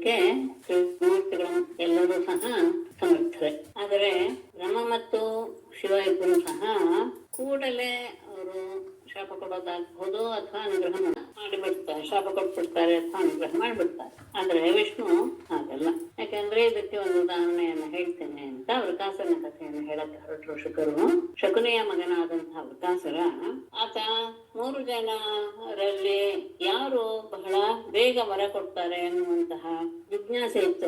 ಅದಕ್ಕೆ ತ್ರಿಮೂರ್ತಿಗಳು ಎಲ್ಲರೂ ಸಹ ಸಮರ್ಥರೆ. ಆದರೆ ಬ್ರಹ್ಮ ಮತ್ತು ಶಿವ ಇಬ್ಬರು ಸಹ ಕೂಡಲೇ ಅವರು ಶಾಪ ಕೊಡೋದಾಗಬಹುದು ಅಥವಾ ಅನುಗ್ರಹ ಮಾಡಿಬಿಡ್ತಾರೆ, ಶಾಪ ಕೊಟ್ಬಿಡ್ತಾರೆ ಅಥವಾ ಅನುಗ್ರಹ ಮಾಡಿಬಿಡ್ತಾರೆ. ಆದ್ರೆ ವಿಷ್ಣು ಹಾಗಲ್ಲ. ಯಾಕಂದ್ರೆ ಇದಕ್ಕೆ ಒಂದು ಉದಾಹರಣೆಯನ್ನು ಹೇಳ್ತೇನೆ ಅಂತ ವೃಕಾಸುರನ ಕಥೆಯನ್ನು ಹೇಳಕ್ಕೆ ಹೊರಟರು ಶುಕರು. ಶಕುನಿಯ ಮಗನಾದಂತಹ ವೃಕಾಸುರ, ಆತ 3 ಜನರಲ್ಲಿ ಯಾರು ಬಹಳ ಬೇಗ ವರ ಕೊಡ್ತಾರೆ ಎನ್ನುವಂತಹ ಜಿಜ್ಞಾಸೆ ಇತ್ತು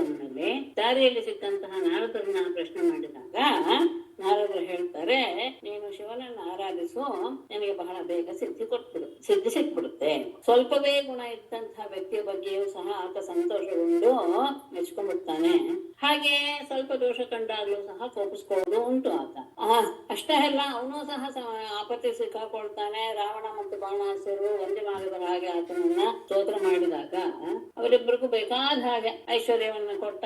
ಅವನಲ್ಲಿ. ದಾರಿಯಲ್ಲಿ ಸಿಕ್ಕಂತಹ ನಾರದರನ್ನ ಪ್ರಶ್ನೆ ಮಾಡಿದಾಗ ನಾರದರು ಹೇಳ್ತಾರೆ, ನೀನು ಶಿವನನ್ನು ಆರಾಧಿಸು, ನಿನಗೆ ಬಹಳ ಬೇಗ ಸಿದ್ಧಿ ಸಿಕ್ಬಿಡುತ್ತೆ. ಸ್ವಲ್ಪವೇ ಗುಣ ಇದ್ದಂತಹ ವ್ಯಕ್ತಿಯ ಬಗ್ಗೆಯೂ ಸಹ ಆತ ಸಂತೋಷಗೊಂಡು ಮೆಚ್ಕೊಂಡ್ಬಿಡ್ತಾನೆ. ಹಾಗೆ ಸ್ವಲ್ಪ ದೋಷ ಕಂಡಾಗ್ಲೂ ಸಹ ಕೋಪಿಸ್ಕೊಳ್ಳೋದು ಉಂಟು ಆತ. ಅಷ್ಟೇ ಅಲ್ಲ, ಅವನು ಸಹ ಆಪತ್ತಿ ಸಿಕ್ಕಾಕೊಳ್ತಾನೆ. ರಾವಣ ಮತ್ತು ಬಾಣಾಸುರರು ಒಂದೇ ಮಾರ್ಗದ ಹಾಗೆ ಆತನನ್ನ ಸ್ತೋತ್ರ ಮಾಡಿದಾಗ ಅವರಿಬ್ಬರಿಗೂ ಬೇಕಾದ ಹಾಗೆ ಐಶ್ವರ್ಯವನ್ನ ಕೊಟ್ಟ.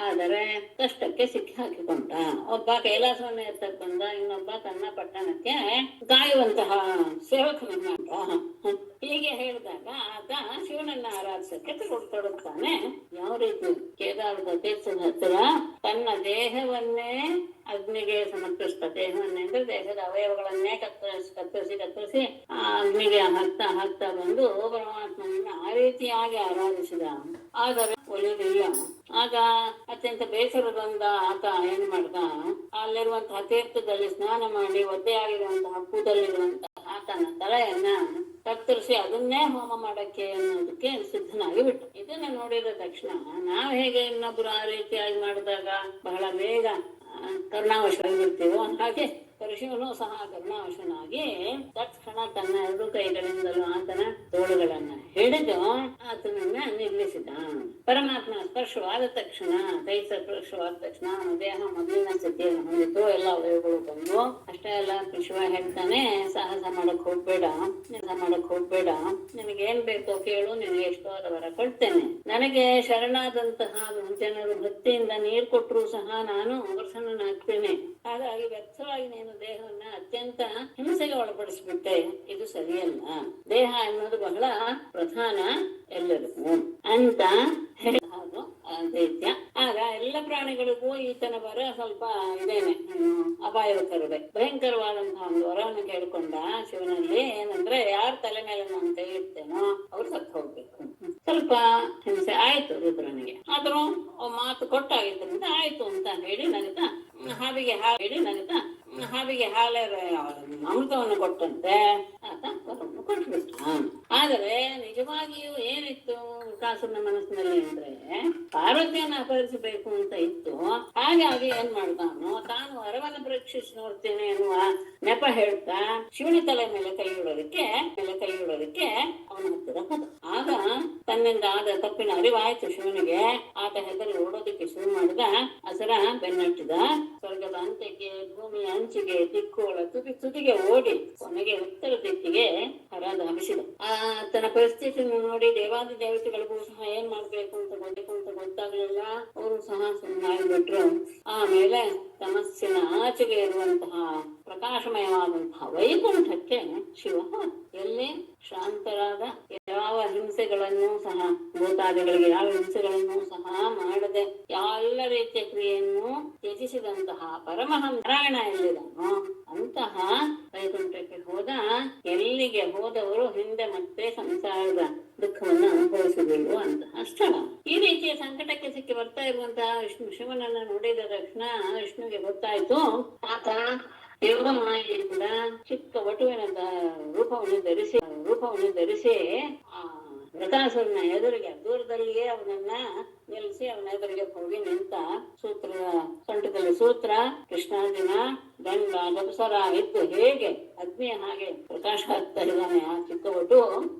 ಆದರೆ ಕಷ್ಟಕ್ಕೆ ಸಿಕ್ಕಿ ಹಾಕಿಕೊಂಡ. ಒಬ್ಬ ಕೈಲಾಸವನ್ನ ಎತ್ತಕ್ ಬಂದ, ಇನ್ನೊಬ್ಬ ತನ್ನ ಪಟ್ಟಣಕ್ಕೆ ಕಾಯುವಂತಹ ಸೇವಕನನ್ನ. ಹೀಗೆ ಹೇಳಿದಾಗ ಆತ ಶಿವನನ್ನ ಆರಾಧಿಸಕ್ಕೆ ತೊಡಗುತ್ತಾನೆ. ಯಾವ ರೀತಿ? ಕೇದಾರದ ತೀರ್ಥದ ಹತ್ತಿರ ತನ್ನ ದೇಹವನ್ನೇ ಅಗ್ನಿಗೆ ಸಮರ್ಪಿಸ್ತಾ, ದೇಹವನ್ನೇ ಅಂದ್ರೆ ದೇಹದ ಅವಯವಗಳನ್ನೇ ಕತ್ತರಿಸಿ ಆ ಅಗ್ನಿಗೆ ಹಾಕ್ತಾ ಬಂದು ಪರಮಾತ್ಮನನ್ನ ಆ ರೀತಿಯಾಗಿ ಆರಾಧಿಸಿದ. ಆದರೆ ಒಲಿಲಿಲ್ಲ. ಆಗ ಅತ್ಯಂತ ಬೇಸರದಿಂದ ಆತ ಏನ್ ಮಾಡ್ದ, ಅಲ್ಲಿರುವಂತಹ ತೀರ್ಥದಲ್ಲಿ ಸ್ನಾನ ಮಾಡಿ ಒದ್ದೆಯಾಗಿರುವಂತಹ ಕೂದಲಿರುವಂತಹ ಆತನ ತಲೆಯನ್ನ ಕತ್ತರಿಸಿ ಅದನ್ನೇ ಹೋಮ ಮಾಡಕ್ಕೆ ಅನ್ನೋದಕ್ಕೆ ಸಿದ್ಧನಾಗಿ ಬಿಟ್ಟು. ಇದನ್ನ ನೋಡಿದ ತಕ್ಷಣ ನಾವ್ ಹೇಗೆ ಇನ್ನೊಬ್ರು ಆ ರೀತಿಯಾಗಿ ಮಾಡಿದಾಗ ಬಹಳ ಬೇಗ ಕರುಣಾವಶರಾಗಿರ್ತೀವೋ, ಹಾಗೆ ಪರಶುವನು ಸಹ ಕರುಣಾವಶನಾಗಿ ತಕ್ಷಣ ತನ್ನ 2 ಕೈಗಳಿಂದಲೂ ಆತನ ತೋಳುಗಳನ್ನ ಹಿಡಿದು ಆತನನ್ನ ನಿಲ್ಲಿಸಿದ. ಪರಮಾತ್ಮ ಸ್ಪರ್ಶವಾದ ತಕ್ಷಣ, ಕೈ ಸ್ಪರ್ಶವಾದ ತಕ್ಷಣ ದೇಹ ಮೊದಲಿನ ಸ್ಥಿತಿಯನ್ನು ಹೊಂದಿತು. ಎಲ್ಲ ಅವಯವಗಳು ಬಂದು. ಅಷ್ಟೇ ಅಲ್ಲ, ಶಿವ ಹೇಳ್ತಾನೆ, ಸಾಹಸ ಮಾಡಕ್ ಹೋಗ್ಬೇಡ, ನಿನಗೇನ್ ಬೇಕೋ ಕೇಳು, ನಿನಗೆ ಎಷ್ಟೋ ವರ ಕೊಡ್ತೇನೆ. ನನಗೆ ಶರಣಾದಂತಹ ಜನರು ಭಕ್ತಿಯಿಂದ ನೀರು ಕೊಟ್ಟರು ಸಹ ನಾನು ಪ್ರಸನ್ನನಾಗ್ತೇನೆ. ಹಾಗಾಗಿ ವ್ಯರ್ಥವಾಗಿ ನೀನು ದೇಹವನ್ನ ಅತ್ಯಂತ ಹಿಂಸೆಗೆ ಒಳಪಡಿಸ್ಬಿಟ್ಟೆ, ಇದು ಸರಿಯಲ್ಲ. ದೇಹ ಅನ್ನೋದು ಬಹಳ ಪ್ರಧಾನ ಎಲ್ಲರಿಗೂ ಅಂತ ಹೇಳೋದು ದೈತ್ಯ. ಆಗ ಎಲ್ಲ ಪ್ರಾಣಿಗಳಿಗೂ ಈತನ ವರ ಸ್ವಲ್ಪ ಇದೇನೆ, ಅಪಾಯಕರವೇ. ಭಯಂಕರವಾದಂತಹ ಒಂದು ವರವನ್ನು ಕೇಳಿಕೊಂಡ ಶಿವನಲ್ಲಿ. ಏನಂದ್ರೆ, ಯಾರ ತಲೆ ಮೇಲೆ ನಾನು ಕೈ ಇಡ್ತೇನೋ ಅವ್ರು ಸತ್ತು ಹೋಗ್ಬೇಕು. ಸ್ವಲ್ಪ ಹಿಂಸೆ ಆಯ್ತು ರುದ್ರನಿಗೆ. ಆದ್ರೂ ಮಾತು ಕೊಟ್ಟಾಗಿದ್ದರಿಂದ ಆಯ್ತು ಅಂತ ಹೇಳಿ ನಗುತ್ತಾ ಹಾವಿಗೆ ಹಾಲೆ ಅಮೃತವನ್ನು ಕೊಟ್ಟಂತೆ ಆತ ವರವನ್ನು ಕೊಟ್ಬಿಟ್ಟ. ಆದರೆ ನಿಜವಾಗಿಯೂ ಏನಿತ್ತು ವೃಕಾಸುರನ ಮನಸ್ಸಿನಲ್ಲಿ ಅಂದ್ರೆ, ಪಾರ್ವತಿಯನ್ನು ಅಪಹರಿಸಬೇಕು ಅಂತ ಇತ್ತು. ಹಾಗಾಗಿ ಏನ್ ಮಾಡ್ತಾನೋ, ತಾನು ವರವನ್ನು ಪರೀಕ್ಷಿಸಿ ನೋಡ್ತೇನೆ ಎನ್ನುವ ನೆಪ ಹೇಳ್ತಾ ಶಿವನ ತಲೆ ಮೇಲೆ ಕೈ ಇಡೋದಕ್ಕೆ ಅವನ ಹತ್ತಿರ ಹೋದ. ಆಗ ತನ್ನಿಂದ ಆದ ತಪ್ಪಿನ ಅರಿವಾಯ್ತು ಶಿವನಿಗೆ. ಆತ ಹೆದರಿ ಓಡೋದಕ್ಕೆ ಶುರು ಮಾಡಿದ. ಅಸುರ ಬೆನ್ನಟ್ಟಿದ. ಸ್ವರ್ಗದ ಅಂತ್ಯಕ್ಕೆ, ಭೂಮಿಯ ಅಂಚಿಗೆ, ದಿಕ್ಕುಗಳ ತುದಿಗೆ ಓಡಿ ಕೊನೆಗೆ ಉತ್ತರ ದಿಕ್ಕಿಗೆ ಹರಿಸಿದ. ತನ್ನ ಪರಿಸ್ಥಿತಿಯನ್ನು ನೋಡಿ ದೇವಾದಿ ದೇವತೆಗಳಿಗೂ ಸಹ ಏನ್ ಮಾಡ್ಬೇಕು ಅಂತ ಗೊತ್ತಾಗ್ಲಿಲ್ಲ. ಅವರು ಸಹ ಸುಮ್ಮನಾಗಿಬಿಟ್ರು. ಆಮೇಲೆ ತಮಸ್ಸಿನ ಆಚೆಗೆ ಇರುವಂತಹ ಪ್ರಕಾಶಮಯವಾದಂತಹ ವೈಕುಂಠಕ್ಕೆ ಶಿವ ಎಲ್ಲಿ ಶಾಂತರಾದ, ಯಾವ ಹಿಂಸೆಗಳನ್ನು ಸಹ, ಭೂತಾದಿಗಳಿಗೆ ಯಾವ ಹಿಂಸೆಗಳನ್ನು ಸಹ ಮಾಡದೆ ಎಲ್ಲ ರೀತಿಯ ಕ್ರಿಯೆಯನ್ನು ತ್ಯಜಿಸಿದಂತಹ ಪರಮಹಂಸ ನಾರಾಯಣ ಎಲ್ಲಿದನೋ ಅಂತಹ ವೈಕುಂಠಕ್ಕೆ ಹೋದ. ಎಲ್ಲಿಗೆ ಹೋದವರು ಹಿಂದೆ ಮತ್ತೆ ಸಂಸಾರದ ದುಃಖವನ್ನು ಅನುಭವಿಸಬೇಕು ಅಂತಹ ಸ್ಥಳ. ಈ ರೀತಿಯ ಸಂಕಟಕ್ಕೆ ಸಿಕ್ಕಿ ಬರ್ತಾ ಇರುವಂತಹ ಶಿವನನ್ನ ನೋಡಿದ ತಕ್ಷಣ ವಿಷ್ಣುವಿಗೆ ಗೊತ್ತಾಯ್ತು, ಆತ ಯೋಗ ಮಾಯೆಯಿಂದ ಚಿಕ್ಕ ವಟುವಿನ ರೂಪವನ್ನು ಧರಿಸಿ ಆ ವೃಕಾಸುರನ ಎದುರಿಗೆ ದೂರದಲ್ಲಿಯೇ ಅವನನ್ನ ನಿಲ್ಲಿಸಿ ಅವನ ಎದುರಿಗೆ ಹೋಗಿ ನಿಂತ. ಸೊಂಟದಲ್ಲಿ ಸೂತ್ರ, ಕೃಷ್ಣಾರ್ಜುನ, ದಂಡ, ಗಬಸರ ಇದ್ದು ಹೇಗೆ ಅಗ್ನಿಯ ಹಾಗೆ ಪ್ರಕಾಶ ಆಗ್ತಾ ಇದ್ದಾನೆ ಆ ಚಿಕ್ಕ ವಟು.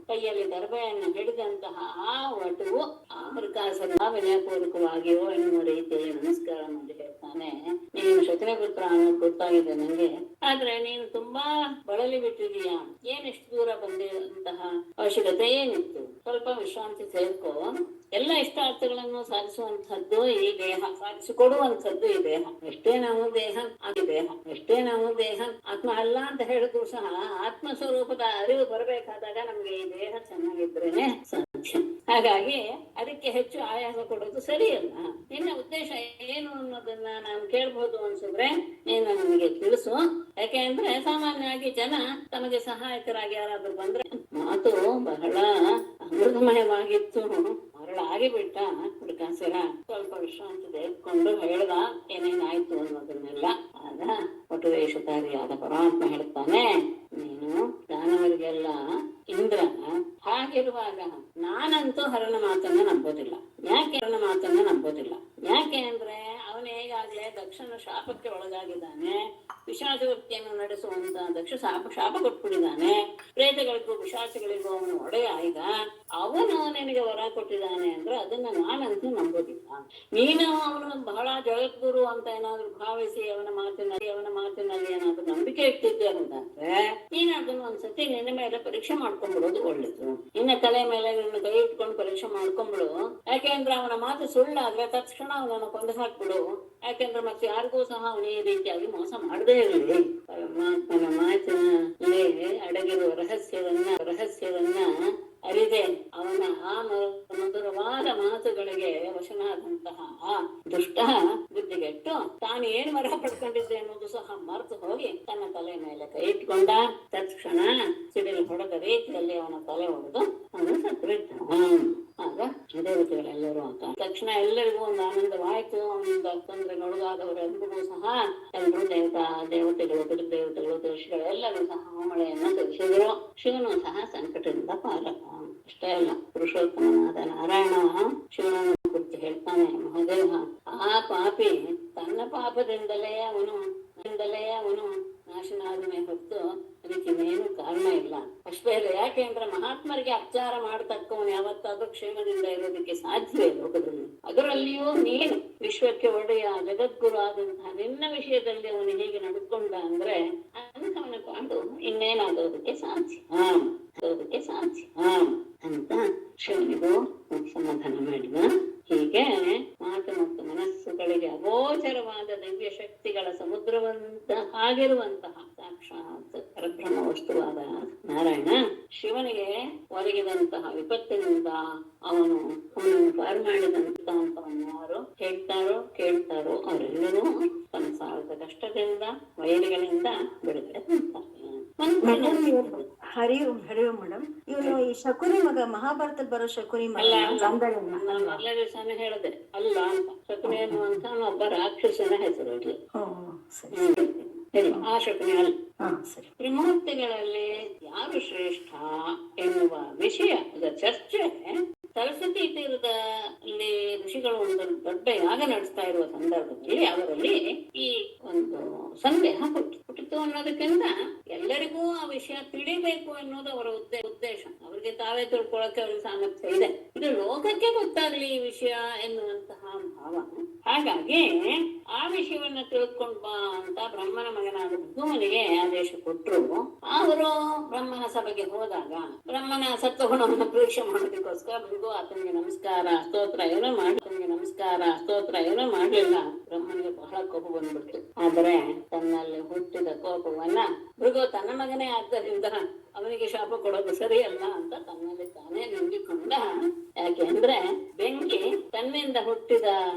ಕೈಯಲ್ಲಿ ದರ್ಬೆಯನ್ನು ಹಿಡಿದಂತಹ ಆ ವಟುವು ಆ ವೃಕಾಸುರನ ವಿನಯಪೂರ್ವಕವಾಗಿಯೋ ಎನ್ನುವ ರೀತಿಯಲ್ಲಿ ನಮಸ್ಕಾರ ಮಾಡಿ ಹೇಳ್ತಾನೆ, ನೀನು ಶತನಪುತ್ರ ಅನ್ನೋದು ಗೊತ್ತಾಗಿದೆ ನಂಗೆ, ಆದ್ರೆ ನೀನು ತುಂಬಾ ಬಳಲಿ ಬಿಟ್ಟಿದೀಯ. ಏನಿಷ್ಟು ದೂರ ಬಂದಿರುವಂತಹ ಅವಶ್ಯಕತೆ ಏನಿತ್ತು? ಸ್ವಲ್ಪ ವಿಶ್ರಾಂತಿ ಸೇರ್ಕೋ. ಎಲ್ಲ ಇಷ್ಟಾರ್ಥಗಳನ್ನು ಸಾಧಿಸುವಂತಹದ್ದು ಈ ದೇಹ, ಸಾಧಿಸಿಕೊಡುವಂಥದ್ದು ಈ ದೇಹ. ಎಷ್ಟೇ ನಾವು ದೇಹ ಆತ್ಮ ಅಲ್ಲ ಅಂತ ಹೇಳಿದ್ರು ಸಹ ಆತ್ಮ ಸ್ವರೂಪದ ಅರಿವು ಬರಬೇಕಾದಾಗ ನಮ್ಗೆ ಈ ದೇಹ ಚೆನ್ನಾಗಿದ್ರೇನೆ ಹಾಗಾಗಿ ಅದಕ್ಕೆ ಹೆಚ್ಚು ಆಯಾಸ ಕೊಡೋದು ಸರಿಯಲ್ಲ. ನಿನ್ನ ಉದ್ದೇಶ ಏನು ಅನ್ನೋದನ್ನ ನಾನು ಕೇಳ್ಬೋದು ಅನ್ಸಿದ್ರೆ ನೀನು ನನಗೆ ತಿಳಿಸು. ಯಾಕೆ ಅಂದ್ರೆ ಸಾಮಾನ್ಯವಾಗಿ ಜನ ತಮಗೆ ಸಹಾಯಕರಾಗಿ ಯಾರಾದ್ರೂ ಬಂದ್ರೆ ಮಾತು ಬಹಳ ಅಮೃತಮಯವಾಗಿತ್ತು, ಮರಳಾಗಿ ಬಿಟ್ಟ ಹುಡುಕಾಸರ ಸ್ವಲ್ಪ ವಿಶ್ರಾಂತಿ ತೆಗೆದುಕೊಂಡು ಹೇಳ್ದ ಏನೇನಾಯ್ತು ಅನ್ನೋದನ್ನೆಲ್ಲ. ಆಗ ವಟುವೇಷಧಾರಿಯಾದ ಪರಮಾತ್ಮ ಹೇಳ್ತಾನೆ, ನೀನು ದಾನವರಿಗೆಲ್ಲ ಇಂದ್ರ, ಹಾಗಿರುವಾಗ ನಾನಂತೂ ಹರಣ ಮಾತನ್ನ ನಂಬೋದಿಲ್ಲ. ಯಾಕೆ ಹರಣ ಮಾತನ್ನ ನಂಬೋದಿಲ್ಲ? ಯಾಕೆ ಅಂದ್ರೆ ಅವನು ಈಗಾಗಲೇ ದಕ್ಷನ ಶಾಪಕ್ಕೆ ಒಳಗಾಗಿದ್ದಾನೆ. ಪಿಶಾಚ ವೃತ್ತಿಯನ್ನು ನಡೆಸುವಂತ ದಕ್ಷ ಶಾಪ ಕೊಟ್ಬಿಟ್ಟಿದ್ದಾನೆ. ಪ್ರೇತಗಳಿಗೂ ಪಿಶಾಚಿಗಳಿಗೂ ಅವನು ಒಡೆಯ. ಈಗ ಅವನು ನಿನಗೆ ವರ ಕೊಟ್ಟಿದ್ದಾನೆ ಅಂದ್ರೆ ಅದನ್ನ ನಾನಂತೂ ನಂಬೋದಿಲ್ಲ. ನೀನು ಅವನು ಬಹಳ ಜಗದ್ಗುರು ಅಂತ ಏನಾದ್ರು ಭಾವಿಸಿ ಅವನ ಮಾತಿನಲ್ಲಿ ಏನಾದ್ರು ನಂಬಿಕೆ ಇಟ್ಟಿದ್ದೆ ಅಂತಂದ್ರೆ ನೀನು ಅದನ್ನ ಒಂದ್ಸತಿ ನಿನ್ನ ಮೇಲೆ ಪರೀಕ್ಷೆ ಮಾಡ್ಕೊಂಡ್ಬಿಡೋದು ಒಳ್ಳೇದು. ನಿನ್ನ ತಲೆ ಮೇಲೆ ನಿನ್ನ ಕೈ ಇಟ್ಕೊಂಡು ಪರೀಕ್ಷೆ ಮಾಡ್ಕೊಂಡ್ಬಿಡು. ಯಾಕೆಂದ್ರೆ ಅವನ ಮಾತು ಸುಳ್ಳಾದ್ರೆ ತಕ್ಷಣ ಅವನನ್ನು ಕೊಂದು ಹಾಕ್ಬಿಡು. ಯಾಕೆಂದ್ರೆ ಮತ್ತೆ ಯಾರಿಗೂ ಸಹ ಅವನು ಈ ರೀತಿಯಾಗಿ ಮೋಸ ಮಾಡದೇ ಇರಲಿ. ಪರಮಾತ್ಮನ ಮಾತಿನಲ್ಲಿ ಅಡಗಿರುವ ರಹಸ್ಯವನ್ನ ಅರಿದೆ ಅವನ ಆ ಮಧುರವಾದ ಮಾತುಗಳಿಗೆ ವಶನಾದಂತಹ ದುಷ್ಟ ಬುದ್ಧಿಗೆಟ್ಟು ತಾನು ಏನ್ ಮರ ಪಡ್ಕೊಂಡಿದ್ದೆ ಅನ್ನೋದು ಸಹ ಮರೆತು ಹೋಗಿ ತನ್ನ ತಲೆ ಮೇಲೆ ಕೈ ಇಟ್ಕೊಂಡ. ತಕ್ಷಣ ಸಿಡಿಲು ಹೊಡೆದ ರೀತಿಯಲ್ಲಿ ಅವನ ತಲೆ ಹೊಡೆದು ಅವನು ಸತ್ಬಿಟ್ಟ. ಆಗ ದೇವತೆಗಳೆಲ್ಲರೂ ಅಂತ ತಕ್ಷಣ ಎಲ್ಲರಿಗೂ ಒಂದು ಆನಂದವಾಯ್ತು. ಅವನಿಂದ ತೊಂದರೆಗೊಳಗಾದವರೆಲ್ಲರಿಗೂ ಸಹ ಎಲ್ಲರೂ ದೇವತೆಗಳು ಪಿತೃದೇವತೆಗಳು ಋಷಿಗಳು ಎಲ್ಲರೂ ಸಹ ಮಳೆಯನ್ನ ತಿಳಿಸಿದ್ರು. ಶಿವನು ಸಹ ಸಂಕಟದಿಂದ ಪಾರಾದ. ಅಷ್ಟೇ ಅಲ್ಲ, ಪುರುಷೋತ್ತಮನಾದ ನಾರಾಯಣ ಶಿವನನ್ನು ಕುರಿತು ಹೇಳ್ತಾನೆ, ಮಹಾದೇವ ಆ ಪಾಪಿ ತನ್ನ ಪಾಪದಿಂದಲೇ ಅವನು ನಾಶನಾದನೆ ಹೊತ್ತು ಅದಕ್ಕೆ ಇನ್ನೇನು ಕಾರಣ ಇಲ್ಲ. ಅಷ್ಟೇ ಅಲ್ಲ, ಯಾಕೆ ಅಂದ್ರೆ ಮಹಾತ್ಮರಿಗೆ ಅಪಚಾರ ಮಾಡತಕ್ಕವನು ಯಾವತ್ತಾದ್ರೂ ಕ್ಷೇಮದಿಂದ ಇರೋದಕ್ಕೆ ಸಾಧ್ಯವೇ ಲೋಕದಲ್ಲಿ. ಅದರಲ್ಲಿಯೂ ನೀನು ವಿಶ್ವಕ್ಕೆ ಒಡೆಯ ಜಗದ್ಗುರು ಆದಂತಹ ನಿನ್ನ ವಿಷಯದಲ್ಲಿ ಅವನು ಹೀಗೆ ನಡೆದುಕೊಂಡ ಅಂದ್ರೆ ಅಂಥವನ ಪಾಡು ಇನ್ನೇನಾಗೋದಕ್ಕೆ ಸಾಧ್ಯ ಅಂತ ಶಿವನಿಗೂ ಸಮಾಧಾನ ಮಾಡಿದ. ಹೀಗೆ ಮಾತು ಮತ್ತು ಮನಸ್ಸುಗಳಿಗೆ ಅಗೋಚರವಾದ ದಿವ್ಯ ಶಕ್ತಿಗಳ ಸಮುದ್ರವಂತ ಆಗಿರುವಂತಹ ಸಾಕ್ಷಾತ್ ಪರಬ್ರಹ್ಮ ವಸ್ತುವಾದ ನಾರಾಯಣ ಶಿವನಿಗೆ ಒದಗಿದಂತಹ ವಿಪತ್ತಿನಿಂದ ಅವನನ್ನು ಪಾರು ಮಾಡಿದಂತಹವನ್ನ ಯಾರು ಕೇಳ್ತಾರೋ ಅವರೆಲ್ಲರೂ ಸಂಸಾರದ ಕಷ್ಟದಿಂದ ವೈರಿಗಳಿಂದ ಬಿಡುಗಡೆ ಹರಿವು ಮೇಡಮ್. ಇವನು ಈ ಶಕುನಿ ಮಗ, ಮಹಾಭಾರತದಲ್ಲಿ ಬರೋ ಶಕುನಿ ಮಗ ಮೊದಲನೇ ದಿವಸನೇ ಹೇಳಿದೆ ಅಲ್ಲ ಅಂತ. ಶಕುನಿ ಅನ್ನುವಂತ ಒಬ್ಬ ರಾಕ್ಷಸನ ಹೆಸರು ಇರ್ಲಿ. ಆ ಶಕುನಿ ಅಲ್ಲ. ತ್ರಿಮೂರ್ತಿಗಳಲ್ಲಿ ಯಾರು ಶ್ರೇಷ್ಠ ಎನ್ನುವ ವಿಷಯ ಚರ್ಚೆ ಸರಸ್ವತಿ ತೀರದಲ್ಲಿ ಋಷಿಗಳು ಒಂದು ದೊಡ್ಡ ಯಾಗ ನಡೆಸ್ತಾ ಇರುವ ಸಂದರ್ಭದಲ್ಲಿ ಅವರಲ್ಲಿ ಈ ಒಂದು ಸಂದೇಹ ಹುಟ್ಟಿತು ಅನ್ನೋದಕ್ಕಿಂತ ಎಲ್ಲರಿಗೂ ಆ ವಿಷಯ ತಿಳಿಬೇಕು ಅನ್ನೋದು ಅವರ ಉದ್ದೇಶ. ಅವರಿಗೆ ತಾವೇ ತಿಳ್ಕೊಳಕ್ಕೆ ಅವ್ರಿಗೆ ಸಾಮರ್ಥ್ಯ ಇದೆ. ಇದು ಲೋಕಕ್ಕೆ ಗೊತ್ತಾಗ್ಲಿ ಈ ವಿಷಯ ಎನ್ನುವಂತಹ ಭಾವ. ಹಾಗಾಗಿ ಆ ವಿಷಯವನ್ನ ತಿಳ್ಕೊಂಡ್ ಬಾ ಅಂತ ಬ್ರಹ್ಮನ ಮಗನಾದ ಭೃಗುಮನಿಗೆ ಆದೇಶ ಕೊಟ್ರು. ಅವರು ಬ್ರಹ್ಮನ ಸಭೆಗೆ ಹೋದಾಗ ಬ್ರಹ್ಮನ ಸತ್ವಗುಣವನ್ನು ಪರೀಕ್ಷೆ ಮಾಡೋದಕ್ಕೋಸ್ಕರ ಭೃಗು ಆತನಿಗೆ ನಮಸ್ಕಾರ ಸ್ತೋತ್ರ ಏನೋ ಮಾಡ್ಲಿಲ್ಲ. ಬ್ರಹ್ಮನಿಗೆ ಬಹಳ ಕೋಪ ಬಂದ್ಬಿಡ್ತು. ಆದ್ರೆ ತನ್ನಲ್ಲಿ ಹುಟ್ಟಿದ ಕೋಪವನ್ನ ಭೃಗು ತನ್ನ ಮಗನೇ ಆದ್ದರಿಂದ ಅವನಿಗೆ ಶಾಪ ಕೊಡೋದು ಸರಿಯಲ್ಲ ಅಂತ ತನ್ನಲ್ಲಿ ತಾನೇ ನಂಬಿಕೊಂಡ. ಯಾಕೆ ಅಂದ್ರೆ ಬೆಂಕಿ ತನ್ನಿಂದ ಹುಟ್ಟಿದ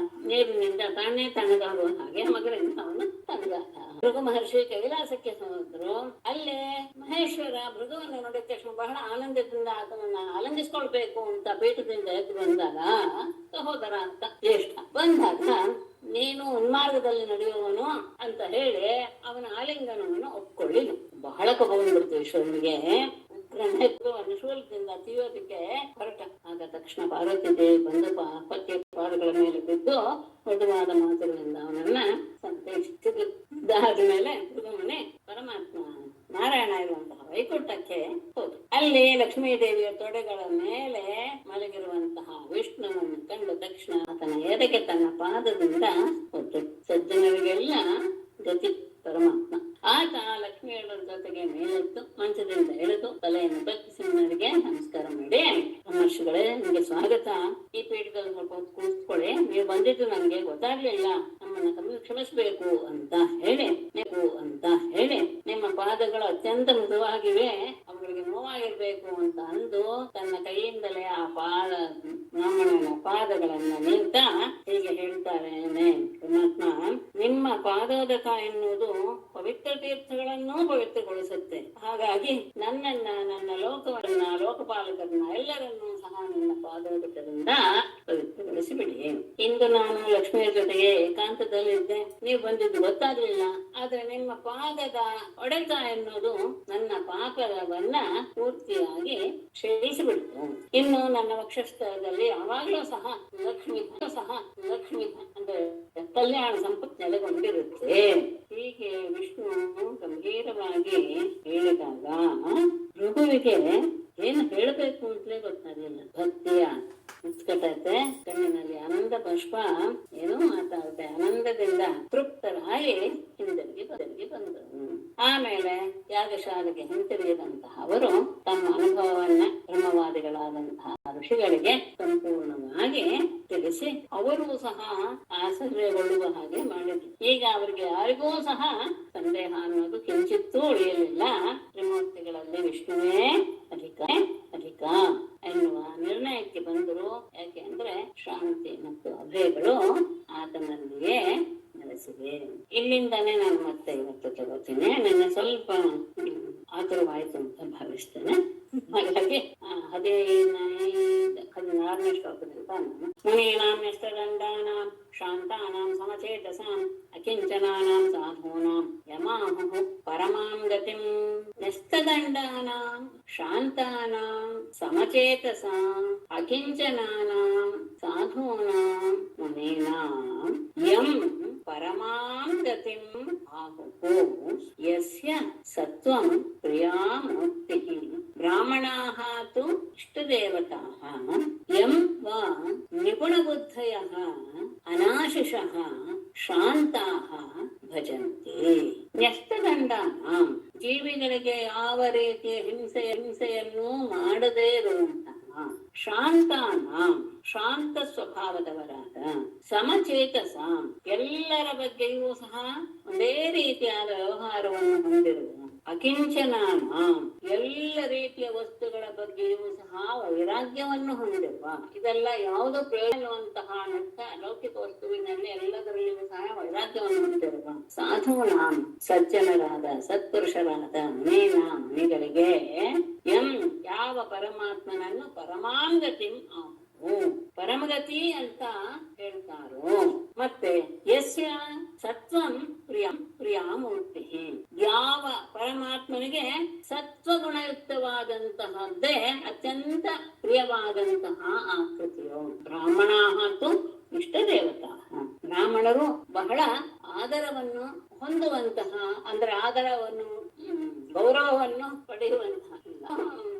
ನೀರಿನಿಂದ ತಾನೇ ತಣ್ಣಗಾಗುವ ಹಾಗೆ ಮಗನಿಂದ ಅವನು ತಣ್ಣಗಾದ. ಭೃಗು ಮಹರ್ಷಿ ಕೈಲಾಸಕ್ಕೆ ಹೋದ್ರು. ಅಲ್ಲೇ ಮಹೇಶ್ವರ ಭೃಗುವನ್ನು ನೋಡಿದ ತಕ್ಷಣ ಬಹಳ ಆನಂದದಿಂದ ಆತನನ್ನ ಆನಂದಿಸ್ಕೊಳ್ಬೇಕು ಅಂತ ಪೀಠದಿಂದ ಎದ್ದು ಬಂದಾಗ ಸಹೋದರ ಅಂತ ಜ್ಯೇಷ್ಠ ಬಂದಾಗ ನೀನು ಉನ್ಮಾರ್ಗದಲ್ಲಿ ನಡೆಯುವವನು ಅಂತ ಹೇಳಿ ಅವನ ಆಲಿಂಗನವನ್ನು ಒಪ್ಕೊಳ್ಳಿಲ್ಲ. ಬಹಳ ಕೋಪ ಬಂದ್ಬಿಡ್ತು ಈಶ್ವರನಿಗೆ. ಶೂಲದಿಂದ ತೀಯೋದಕ್ಕೆ ಹೊರಟ. ಆಗ ತಕ್ಷಣ ಪಾರ್ವತಿ ದೇವಿ ಬಂದು ಪತಿಯ ಪಾದಗಳ ಮೇಲೆ ಬಿದ್ದು ದೊಡ್ಡವಾದ ಮಾತುಗಳಿಂದ ಅವನನ್ನ ಸಂತೈಸಿದ್ರು. ಇದಾದ್ಮೇಲೆ ಭೃಗುಮುನಿ ಪರಮಾತ್ಮ ನಾರಾಯಣ ಇರುವಂತಹ ವೈಕುಂಠಕ್ಕೆ ಹೋದ್ರು. ಅಲ್ಲಿ ಲಕ್ಷ್ಮೀ ದೇವಿಯ ತೊಡೆಗಳ ಮೇಲೆ ಮಲಗಿರುವಂತಹ ವಿಷ್ಣುವನ್ನು ಕಂಡು ತಕ್ಷಣ ಆತನ ಎದೆಗೆ ತನ್ನ ಪಾದದಿಂದ ಹೊತ್ತು. ಸಜ್ಜನರಿಗೆಲ್ಲ ಗತಿ ಪರಮಾತ್ಮ. ಆತ ಲಕ್ಷ್ಮಿಯರ ಜೊತೆಗೆ ಮೇಲೆತ್ತು ಮಂಚದಿಂದ ಎಳೆದು ತಲೆಯನ್ನು ಬಗ್ಗಿಸಿನವರಿಗೆ ನಮಸ್ಕಾರ ಮಾಡಿ, ಮಹರ್ಷಿಗಳೇ ನಿಮಗೆ ಸ್ವಾಗತ. ಈ ಪೀಠದಲ್ಲಿ ಸ್ವಲ್ಪ ಹೊತ್ತು ಕೂತ್ಕೊಳ್ಳಿ. ನೀವು ಬಂದಿದ್ದು ನನಗೆ ಗೊತ್ತಾಗ್ಲಿಲ್ಲ, ನಮ್ಮನ್ನ ಕ್ಷಮಿಸಬೇಕು ಅಂತ ಹೇಳಿ ನಿಮ್ಮ ಪಾದಗಳು ಅತ್ಯಂತ ಮೃದುವಾಗಿವೆ, ಅವುಗಳಿಗೆ ನೋವು ಸ್ಥಿರವಾಗಿರ್ಬೇಕು ಅಂತ ಅಂದು ತನ್ನ ಕೈಯಿಂದಲೇ ಆ ಬ್ರಾಹ್ಮಣನ ಪಾದಗಳನ್ನ ನಿಂತ ಹೀಗೆ ಹೇಳ್ತಾರೆ ಪರಮಾತ್ಮ, ನಿಮ್ಮ ಪಾದೋದಕ ಎನ್ನುವುದು ಪವಿತ್ರ ತೀರ್ಥಗಳನ್ನೂ ಪವಿತ್ರಗೊಳಿಸುತ್ತೆ. ಹಾಗಾಗಿ ನನ್ನನ್ನ, ನನ್ನ ಲೋಕವನ್ನ, ಲೋಕಪಾಲಕರನ್ನ ಎಲ್ಲರನ್ನೂ ಸಹ ನನ್ನ ಪಾದೋದಕದಿಂದ ಪವಿತ್ರಗೊಳಿಸಿಬಿಡಿ. ಇಂದು ನಾನು ಲಕ್ಷ್ಮಿಯ ಜೊತೆಗೆ ಏಕಾಂತದಲ್ಲಿದ್ದೆ, ನೀವು ಬಂದಿದ್ದು ಗೊತ್ತಾಗ್ಲಿಲ್ಲ. ಆದ್ರೆ ನಿಮ್ಮ ಪಾದದ ಒಡೆತ ಎನ್ನುವುದು ನನ್ನ ಪಾಪವನ್ನ ಪೂರ್ತಿಯಾಗಿ ಕ್ಷಯಿಸಿಬಿಡ್ತು. ಇನ್ನು ನನ್ನ ವಕ್ಷಸ್ಥಳದಲ್ಲಿ ಯಾವಾಗ್ಲೂ ಸಹ ಲಕ್ಷ್ಮಿ ಅಂದ್ರೆ ಕಲ್ಯಾಣ ಸಂಪತ್ತು ನೆಲೆಗೊಂಡಿರುತ್ತೆ. ಹೀಗೆ ವಿಷ್ಣು ಗಂಭೀರವಾಗಿ ಹೇಳಿದಾಗ ರಘುವಿಗೆ ಏನು ಹೇಳಬೇಕು ಅಂತಲೇ ಗೊತ್ತಾಗಲಿಲ್ಲ. ಭಕ್ತಿಯ ಉತ್ಕಟತೆ, ಕಣ್ಣಿನಲ್ಲಿ ಆನಂದ ಪುಷ್ಪ ಏನೋ ಮಾತಾಡುತ್ತೆ. ಆನಂದದಿಂದ ತೃಪ್ತರಾಗಿ ಹಿಂದಿರುಗಿ ಬಂದರು. ಆಮೇಲೆ ಯಾಗಶಾಲೆಗೆ ಹಿಂತಿರುಗಿದಂತಹ ಅವರು ತಮ್ಮ ಅನುಭವವನ್ನ ಬ್ರಹ್ಮವಾದಿಗಳಾದಂತಹ ಋಷಿಗಳಿಗೆ ಸಂಪೂರ್ಣವಾಗಿ ತಿಳಿಸಿ ಅವರೂ ಸಹ ಆಶ್ಚರ್ಯಗೊಳ್ಳುವ ಹಾಗೆ ಮಾಡಿದ್ರು. ಈಗ ಅವರಿಗೆ ಯಾರಿಗೂ ಸಹ ಸಂದೇಹ ಅನ್ನೋದು ಕಿಂಚಿತ್ತೂ ಉಳಿಯಲಿಲ್ಲ. ತ್ರಿಮೂರ್ತಿಗಳಲ್ಲಿ ವಿಷ್ಣುವೇ ಅಧಿಕ ಎನ್ನುವ ನಿರ್ಣಯಕ್ಕೆ ಬಂದರು. ಯಾಕೆ ಅಂದ್ರೆ ಶಾಂತಿ ಮತ್ತು ಅಭಯಗಳು ಆತನಲ್ಲಿಯೇ ನೆಲೆಸಿವೆ. ಇಲ್ಲಿಂದಾನೇ ನಾನು ಮತ್ತೆ ಇವತ್ತು ತಗೋತೀನಿ. ನನ್ನ ಸ್ವಲ್ಪ ಆತುರವಾಯ್ತು ಅಂತ ಭಾವಿಸ್ತೇನೆ. ಹಾಗಾಗಿ 16ನೇ ಶ್ಲೋಕದಿಂದ ಮುನೀನಾಂ ನ್ಯಸ್ತದಂಡಾನಾಂ ಶಾಂತಾನಾಂ ಸಮಚೇತಸಾಂ ಅಕಿಂಚನಾನಾಂ ಸಾಧೂನಾಂ ಯಮಾಹುಃ ಪರಮಾಂ ಗತಿಂ. ನ್ಯಸ್ತದಂಡಾನಾಂ ಶಾಂತಾನಾಂ ಸಮಚೇತಸಾಂ ಅಕಿಂಚನಾನಾಂ ಸಾಧೂನಾಂ ಮುನೀನಾಂ ಯಂ ಪರಮಾಂ ಗತಿಂ ಆಹುಃ ಯಸ್ಯ ಸತ್ವಂ ಪ್ರಿಯಾ ಮೂರ್ತಿಃ ಬ್ರಾಹ್ಮಣಾಃ ತು ಇಷ್ಟದೇವತಾಃ ಯಂ ವಾ ನಿಪುಣಬುದ್ಧಯಃ ಅನಾಶಿಷಃ ಶಾಂತಾಃ ಭಜಂತಿ. ನ್ಯಸ್ತದಂಡಾನಾಂ ಜೀವಿಗಳಿಗೆ ಯಾವ ರೀತಿಯ ಹಿಂಸೆಯನ್ನು ಮಾಡದೇ ಇರುವಂತಹ ಶಾಂತಾನಾಂ ಶಾಂತ ಸ್ವಭಾವದವರಾದ ಸಮಚೇತಸಾಂ ಎಲ್ಲರ ಬಗ್ಗೆಯೂ ಸಹ ಒಂದೇ ರೀತಿಯಾದ ವ್ಯವಹಾರವನ್ನು ಹೊಂದಿರುವ ಅಕಿಂಚನಾನಾಂ ಎಲ್ಲ ರೀತಿಯ ವಸ್ತುಗಳ ಬಗ್ಗೆಯೂ ಸಹ ವೈರಾಗ್ಯವನ್ನು ಹೊಂದಿರುವ. ಇದೆಲ್ಲ ಯಾವುದು ಪ್ರಯೋಜನವಂತಹ ಲೌಕಿಕ ವಸ್ತುವಿನಲ್ಲಿ ಎಲ್ಲದರಲ್ಲಿಯೂ ಸಹ ವೈರಾಗ್ಯವನ್ನು ಹೊಂದಿರುವ ಸಾಧೂನಾಂ ಸಜ್ಜನರಾದ ಸತ್ಪುರುಷರಾದ ಮುನಿಗಳಿಗೆ ಎಂ ಯಾವ ಪರಮಾತ್ಮನನ್ನು ಪರಮಾಂಗತಿಂ ಪರಮಗತಿ ಅಂತ ಹೇಳ್ತಾರೋ. ಮತ್ತೆ ಯಸ್ಯ ಸತ್ವಂ ಪ್ರಿಯಾಮೂರ್ತಿ ಯಾವ ಪರಮಾತ್ಮನಿಗೆ ಸತ್ವಗುಣಯುಕ್ತವಾದಂತಹದ್ದೇ ಅತ್ಯಂತ ಪ್ರಿಯವಾದಂತಹ ಆಕೃತಿಯು. ಬ್ರಾಹ್ಮಣಾಃ ತು ಇಷ್ಟ ದೇವತಾ ಬ್ರಾಹ್ಮಣರು ಬಹಳ ಆದರವನ್ನು ಹೊಂದುವಂತಹ ಅಂದ್ರೆ ಆದರವನ್ನು ಗೌರವವನ್ನು ಪಡೆಯುವಂತಹ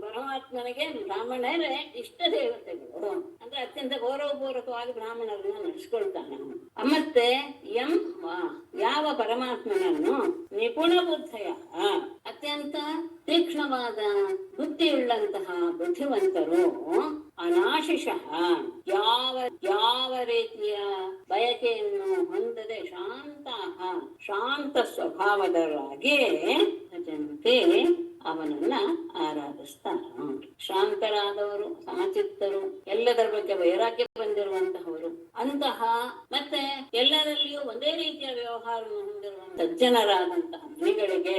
ಪರಮಾತ್ಮನಿಗೆ ಬ್ರಾಹ್ಮಣರೇ ಇಷ್ಟ ದೇವತೆಗಳು. ಅಂದ್ರೆ ಅತ್ಯಂತ ಗೌರವಪೂರ್ವಕವಾಗಿ ಬ್ರಾಹ್ಮಣರನ್ನ ನಡೆಸ್ಕೊಳ್ತಾನೆ. ಮತ್ತೆ ಎಂ ಯಾವ ಪರಮಾತ್ಮನನ್ನು ನಿಪುಣ ಬುದ್ಧಯ ಅತ್ಯಂತ ತೀಕ್ಷ್ಣವಾದ ಬುದ್ಧಿಯುಳ್ಳಂತಹ ಬುದ್ಧಿವಂತರು ಅನಾಶಿಷಃ ಯಾವ ರೀತಿಯ ಬಯಕೆಯನ್ನು ಹೊಂದದೆ ಶಾಂತ ಸ್ವಭಾವದವರಾಗಿ ಭಜಂತೆ ಅವನನ್ನ ಆರಾಧಿಸ್ತಾರ. ಶಾಂತರಾದವರು, ಸಮಚಿತ್ತರು, ಎಲ್ಲದರ ಬಗ್ಗೆ ವೈರಾಗ್ಯ ಬಂದಿರುವಂತಹವರು ಅಂತಹ ಮತ್ತೆ ಎಲ್ಲರಲ್ಲಿಯೂ ಒಂದೇ ರೀತಿಯ ವ್ಯವಹಾರವನ್ನು ಹೊಂದಿರುವಂತಹ ಸಜ್ಜನರಾದಂತಹ ಮುನಿಗಳಿಗೆ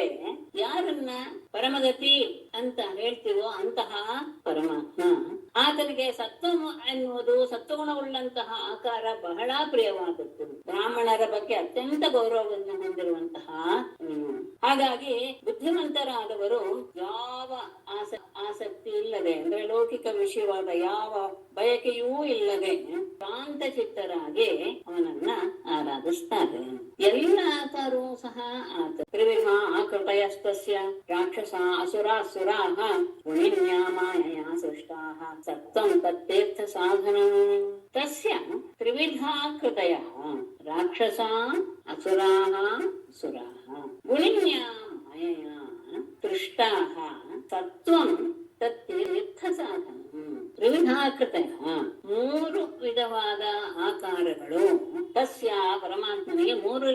ಯಾರನ್ನ ಪರಮಗತಿ ಅಂತ ಹೇಳ್ತೀವೋ ಅಂತಹ ಪರಮಾತ್ಮ ಆತನಿಗೆ ಸತ್ವ ಎನ್ನುವುದು ಸತ್ವಗುಣವುಳ್ಳಂತಹ ಆಕಾರ ಬಹಳ ಪ್ರಿಯವಾದದ್ದು. ಬ್ರಾಹ್ಮಣರ ಬಗ್ಗೆ ಅತ್ಯಂತ ಗೌರವವನ್ನು ಹೊಂದಿರುವಂತಹ ಹಾಗಾಗಿ ಬುದ್ಧಿವಂತರಾದವರು ಯಾವ ಆಸಕ್ತಿ ಇಲ್ಲದೆ ಅಂದ್ರೆ ಲೌಕಿಕ ವಿಷಯವಾದ ಯಾವ ಬಯಕೆಯೂ ಇಲ್ಲದೆ ಶಾಂತ ಚಿತ್ತರಾಗಿ ಅವನನ್ನ ಆರಾಧಿಸ್ತಾರೆ. ಎಲ್ಲ ಆತರೂ ಸಹ ಆತ ತ್ರಿವಿಧ ಆಕೃತಯಸ್ತಸ್ಯ ರಾಕ್ಷಸ ಅಸುರಾಸುರಾಃ ಗುಣಿನ್ಯಾ ಮಾಯಯಾ ಸೃಷ್ಟಾಃ ಸತ್ವಂ ತತ್ತೀರ್ಥ ಸಾಧನಂ. ತಸ್ಯ ತ್ರಿವಿಧಾ ಕೃತಯಃ ರಾಕ್ಷಸಾ ಅಸುರಾಃ ಸುರಾಃ ಗುಣಿನ್ಯಾ ಮಾಯಯಾ ಸೃಷ್ಟಾಃ ಸತ್ವಂ ತತ್ತೀರ್ಥ ಸಾಧನಂ. ತ್ರಿವಿಧಾಕೃತಯಃ ಮೂರು ವಿಧವಾದ ಆಕಾರಗಳು. ತಸ್ಯ ಪರಮಾತ್ಮನಿಗೆ ಮೂರು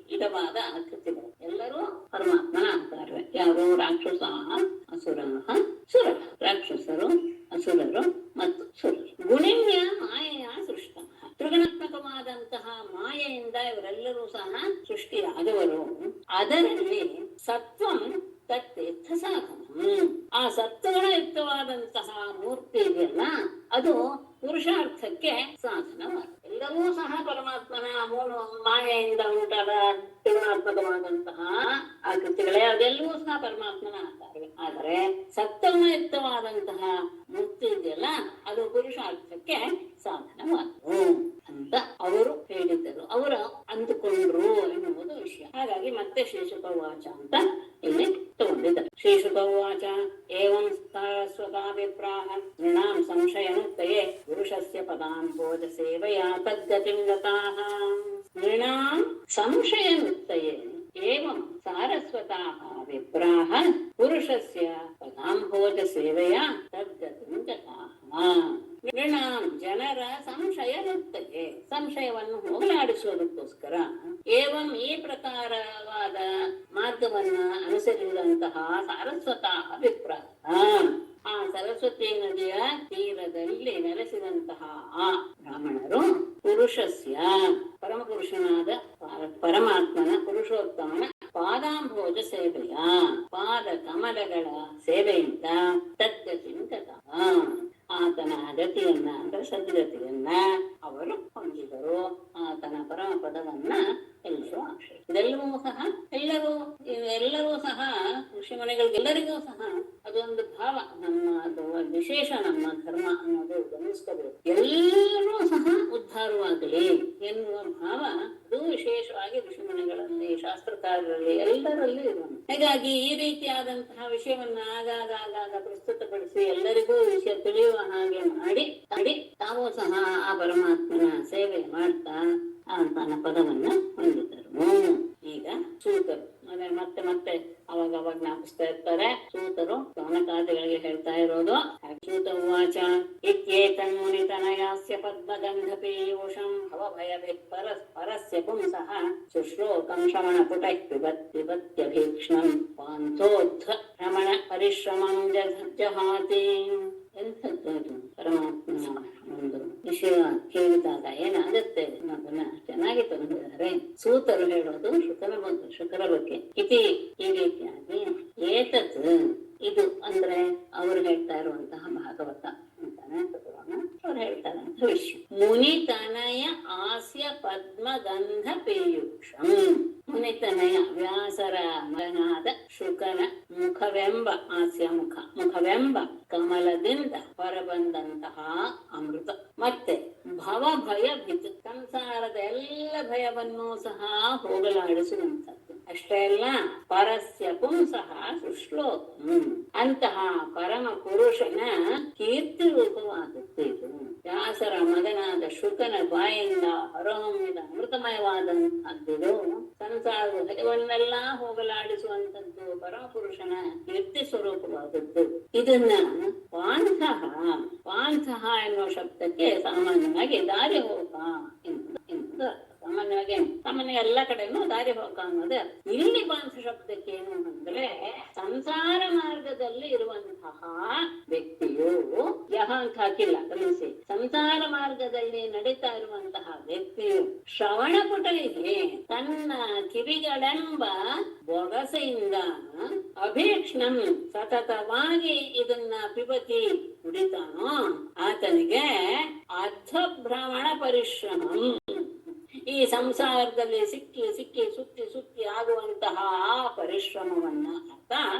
ವಿಧವಾದ ಆಕೃತಿಗಳು. ಎಲ್ಲರೂ ಪರಮಾತ್ಮನ ಆಕಾರವೇ. ಯಾರು? ರಾಕ್ಷಸಾಃ ಅಸುರಾಃ ಸುರ. ಮಾಯೆಯಿಂದ ಇವರೆಲ್ಲರೂ ಸಹ ಸೃಷ್ಟಿಯಾದವರು. ಅದರಲ್ಲಿ ಸತ್ವಂ ತತ್ತೀರ್ಥ ಸಾಧನ. ಆ ಸತ್ವಯುಕ್ತವಾದಂತಹ ಮೂರ್ತಿ ಇದೆಯಲ್ಲ, ಅದು ಪುರುಷಾರ್ಥಕ್ಕೆ ಸಾಧನವಾದ. ಎಲ್ಲವೂ ಸಹ ಪರಮಾತ್ಮನ ಮೂಲ ಮಾಯೆಯಿಂದ ಉಂಟಾದ ತ್ರಿಗುಣಾತ್ಮಕವಾದಂತಹ ಆಕೃತಿಗಳೇ, ಅದೆಲ್ಲವೂ ಸಹ ಪರಮಾತ್ಮನ ಆಕಾರವೇ. ಆದರೆ ಸತ್ವಯುಕ್ತವಾದಂತಹ ಮೂರ್ತಿ ಇದೆಯಲ್ಲ, ಅದು ಪುರುಷಾರ್ಥಕ್ಕೆ ಸಾಧನವಾದವು ಅಂತ ಅವರು ಹೇಳಿದ್ದರು, ಅವರು ಅಂದುಕೊಂಡ್ರು ಎನ್ನುವುದು ವಿಷಯ. ಹಾಗಾಗಿ ಮತ್ತೆ ಶ್ರೀಶುಕ ವಾಚ ಅಂತ ಇಲ್ಲಿ ತಗೊಂಡಿದ್ದಾರೆ. ಶ್ರೀಶುಕ ವಾಚ ಏವಂ ಸ್ವತಾಭಿಪ್ರಾಹ ನೃಣಾಂ ಸಂಶಯನುತ್ತಯೇ ಪುರುಷಸ್ಯ ಪದಾಂಭೋಜ ಸೇವೆಯಾ ತದ್ಗತಿಂ ಗತಾಃ. ನೃಣಾಂ ಸಂಶಯನುತ್ತಯೇ ಏವಂ ಸಾರಸ್ವತಾಃ ವಿಪ್ರಾಹ ಪುರುಷಸ್ಯ ಪದಾಂಭೋಜ ಸೇವೆಯಾ ತದ್ಗತಿಂ ಗತಾಃ. ನೃಣಾಂ ಜನರ ಸಂಶಯನುತ್ತಯೇ, ಸಂಶಯವನ್ನು ಹೋಗಲಾಡಿಸುವುದಕ್ಕೋಸ್ಕರ ಏವಂ ಈ ಪ್ರಕಾರವಾದ ಮಾರ್ಗವನ್ನ ಅನುಸರಿಸಿದಂತಹ ಸಾರಸ್ವತಃ ವಿಪ್ರಾಹ, ಆ ಸರಸ್ವತಿ ನದಿಯ ತೀರದಲ್ಲಿ ನೆಲೆಸಿದಂತಹ ಆ ಬ್ರಾಹ್ಮಣರು ಪುರುಷಸ್ಯ ಪರಮಪುರುಷನಾದ ಪರಮಾತ್ಮನ ಪುರುಷೋತ್ತಮನ ಪಾದಾಂಭೋಜ ಸೇವೆಯ ಪಾದ ಕಮಲಗಳ ಸೇವೆಯಿಂದ ತದ್ಗತಿಂ ಗತಃ, ಆತನ ಗತಿಯನ್ನ ಅಂದ್ರೆ ಸದ್ಗತಿಯನ್ನ ಅವರು ಹೊಂದಿದರು. ಆತನ ಪರಮ ಪದವನ್ನ ಎಲ್ಲರೂ ಆಶ್ರಯ. ಎಲ್ಲರೂ ಸಹ ಋಷಿಮನೆಗಳಿಗೆಲ್ಲರಿಗೂ ಸಹ ಅದೊಂದು ಭಾವ, ನಮ್ಮ ಅದು ವಿಶೇಷ, ನಮ್ಮ ಧರ್ಮ ಅನ್ನೋದು ಗಮನಿಸ್ಕೋಬೇಕು. ಎಲ್ಲರೂ ಸಹ ಉದ್ಧಾರವಾಗಲಿ ಎನ್ನುವ ಭಾವ ಅದು ವಿಶೇಷವಾಗಿ ಋಷಿಮನೆಗಳಲ್ಲಿ, ಶಾಸ್ತ್ರಕಾರರಲ್ಲಿ, ಎಲ್ಲರಲ್ಲಿ ಇರುವುದು. ಹೀಗಾಗಿ ಈ ರೀತಿಯಾದಂತಹ ವಿಷಯವನ್ನ ಆಗಾಗ ಪ್ರಸ್ತುತಪಡಿಸಿ ಎಲ್ಲರಿಗೂ ವಿಷಯ ತಿಳಿಯುವ ಹಾಗೆ ಮಾಡಿ ತಾವು ಸಹ ಆ ಪರಮಾತ್ಮನ ಸೇವೆ ಮಾಡ್ತಾ ತನ್ನ ಪದವನ್ನ ಹೊಂದಿದ್ದರು. ಈಗ ಸೂತರು ಮತ್ತೆ ಅವಾಗ ಜ್ಞಾಪಿಸ್ತಾ ಇರ್ತಾರೆ. ಸೂತರು ಕವನಕಾದಿಗಳಿಗೆ ಹೇಳ್ತಾ ಇರೋದು, ಸೂತ ಉವಾಚ ಇತ್ಯೇತನ್ಮುನಿತನಯಾಸ್ಯ ಪದ್ಮಗಂಧ ಪೀಯೂಷಂ ಭವಭಯಭಿಃ ಪರಸ್ಯ ಪುಂಸಃ ಶುಶ್ರೋಕಂ ಶ್ರವಣ ಪುಟೈಃ ಪಿಬತ್ಯಭೀಕ್ಷ್ಣಂ ಪಾಂಥೋದ್ಧ ರಮಣ ಪರಿಶ್ರಮಂ ಜಹಾತಿ. ಎಂಥದ್ದು ಪರಮಾತ್ಮನ ಒಂದು ವಿಷಯ ಕೇಳಿದಾಗ ಏನಾಗುತ್ತೆ ಅನ್ನೋದನ್ನ ಚೆನ್ನಾಗಿ ತಂದಿದ್ದಾರೆ. ಸೂತರು ಹೇಳೋದು ಶುಕರ ಬಗ್ಗೆ ಇತಿ ಈ ರೀತಿಯಾಗಿ ಏತತ್ ಇದು ಅಂದ್ರೆ ಅವರು ಹೇಳ್ತಾ ಇರುವಂತಹ ಭಾಗವತ ಅಂತಾನೆ ಅವ್ರು ಹೇಳ್ತಾರೆ ಅಂತ ವಿಷಯ. ಮುನಿತನಯ ಆಸ್ಯ ಪದ್ಮಗಂಧ ಪೀಯೂಷಂ. ಮುನಿತನಯ ವ್ಯಾಸರ ಮಗನಾದ ಶುಕನ ಮುಖವೆಂಬ ಹಾಸ್ಯ ಮುಖವೆಂಬ ಕಮಲದಿಂದ ಹೊರಬಂದಂತಹ ಅಮೃತ, ಮತ್ತೆ ಭಯ ಭೀತ ಸಂಸಾರದ ಎಲ್ಲ ಭಯವನ್ನು ಸಹ ಹೋಗಲಾಡಿಸುವಂಥದ್ದು. ಅಷ್ಟೇ ಅಲ್ಲ, ಪರಸ್ಯ ಪುಂಸಃ ಶುಶ್ಲೋಕಂ, ಅಂತಹ ಪರಮ ಪುರುಷನ ಕೀರ್ತಿ ರೂಪವಾದದ್ದು ಇದು. ವ್ಯಾಸರ ಮಗನಾದ ಶುಕನ ಬಾಯಿಂದ ಹೊರಹೊಮ್ಮಿದ ಅಮೃತಮಯವಾದಂತಹದ್ದು, ಸಂಸಾರದ ಭಯವನ್ನೆಲ್ಲ ಹೋಗಲಾಡಿಸುವಂಥದ್ದು, ಪರಮ ಪುರುಷನ ಕೀರ್ತಿ ಸ್ವರೂಪವಾದದ್ದು. ಇದನ್ನ ಪಾಂಥಃ ಎನ್ನುವ ಶಬ್ದಕ್ಕೆ ಸಾಮಾನ್ಯವಾಗಿ ದಾರಿ ಹೋಗ ಎಂದು ಸಾಮಾನ್ಯ ಎಲ್ಲ ಕಡೆನೂ ದಾರಿ ಹೋಗ ಅನ್ನೋದು. ಇಲ್ಲಿ ಪಾಂಥ ಶಬ್ದಕ್ಕೆ ಏನು ಅಂದ್ರೆ, ಸಂಸಾರ ಮಾರ್ಗದಲ್ಲಿ ಇರುವಂತಹ ವ್ಯಕ್ತಿಯು ಯಹ ಅಂತ ಹಾಕಿಲ್ಲ, ಗಮನಿಸಿ, ಸಂಸಾರ ಮಾರ್ಗದಲ್ಲಿ ನಡೀತಾ ಇರುವಂತಹ ವ್ಯಕ್ತಿಯು ಶ್ರವಣ ಪುಟಲಿಗೆ ತನ್ನ ಕಿವಿಗಳೆಂಬ ಬೊಗಸೆಯಿಂದ ಅಭೀಕ್ಷ್ಣಂ ಸತತವಾಗಿ ಇದನ್ನ ಪಿಬತಿ ಕುಡಿತಾನೋ ಆತನಿಗೆ ಅರ್ಧಭ್ರಮಣ ಪರಿಶ್ರಮಂ, ಈ ಸಂಸಾರದಲ್ಲಿ ಸಿಕ್ಕಿ ಸುತ್ತಿ ಆಗುವಂತಹ ಆ ಪರಿಶ್ರಮವನ್ನ ಆತ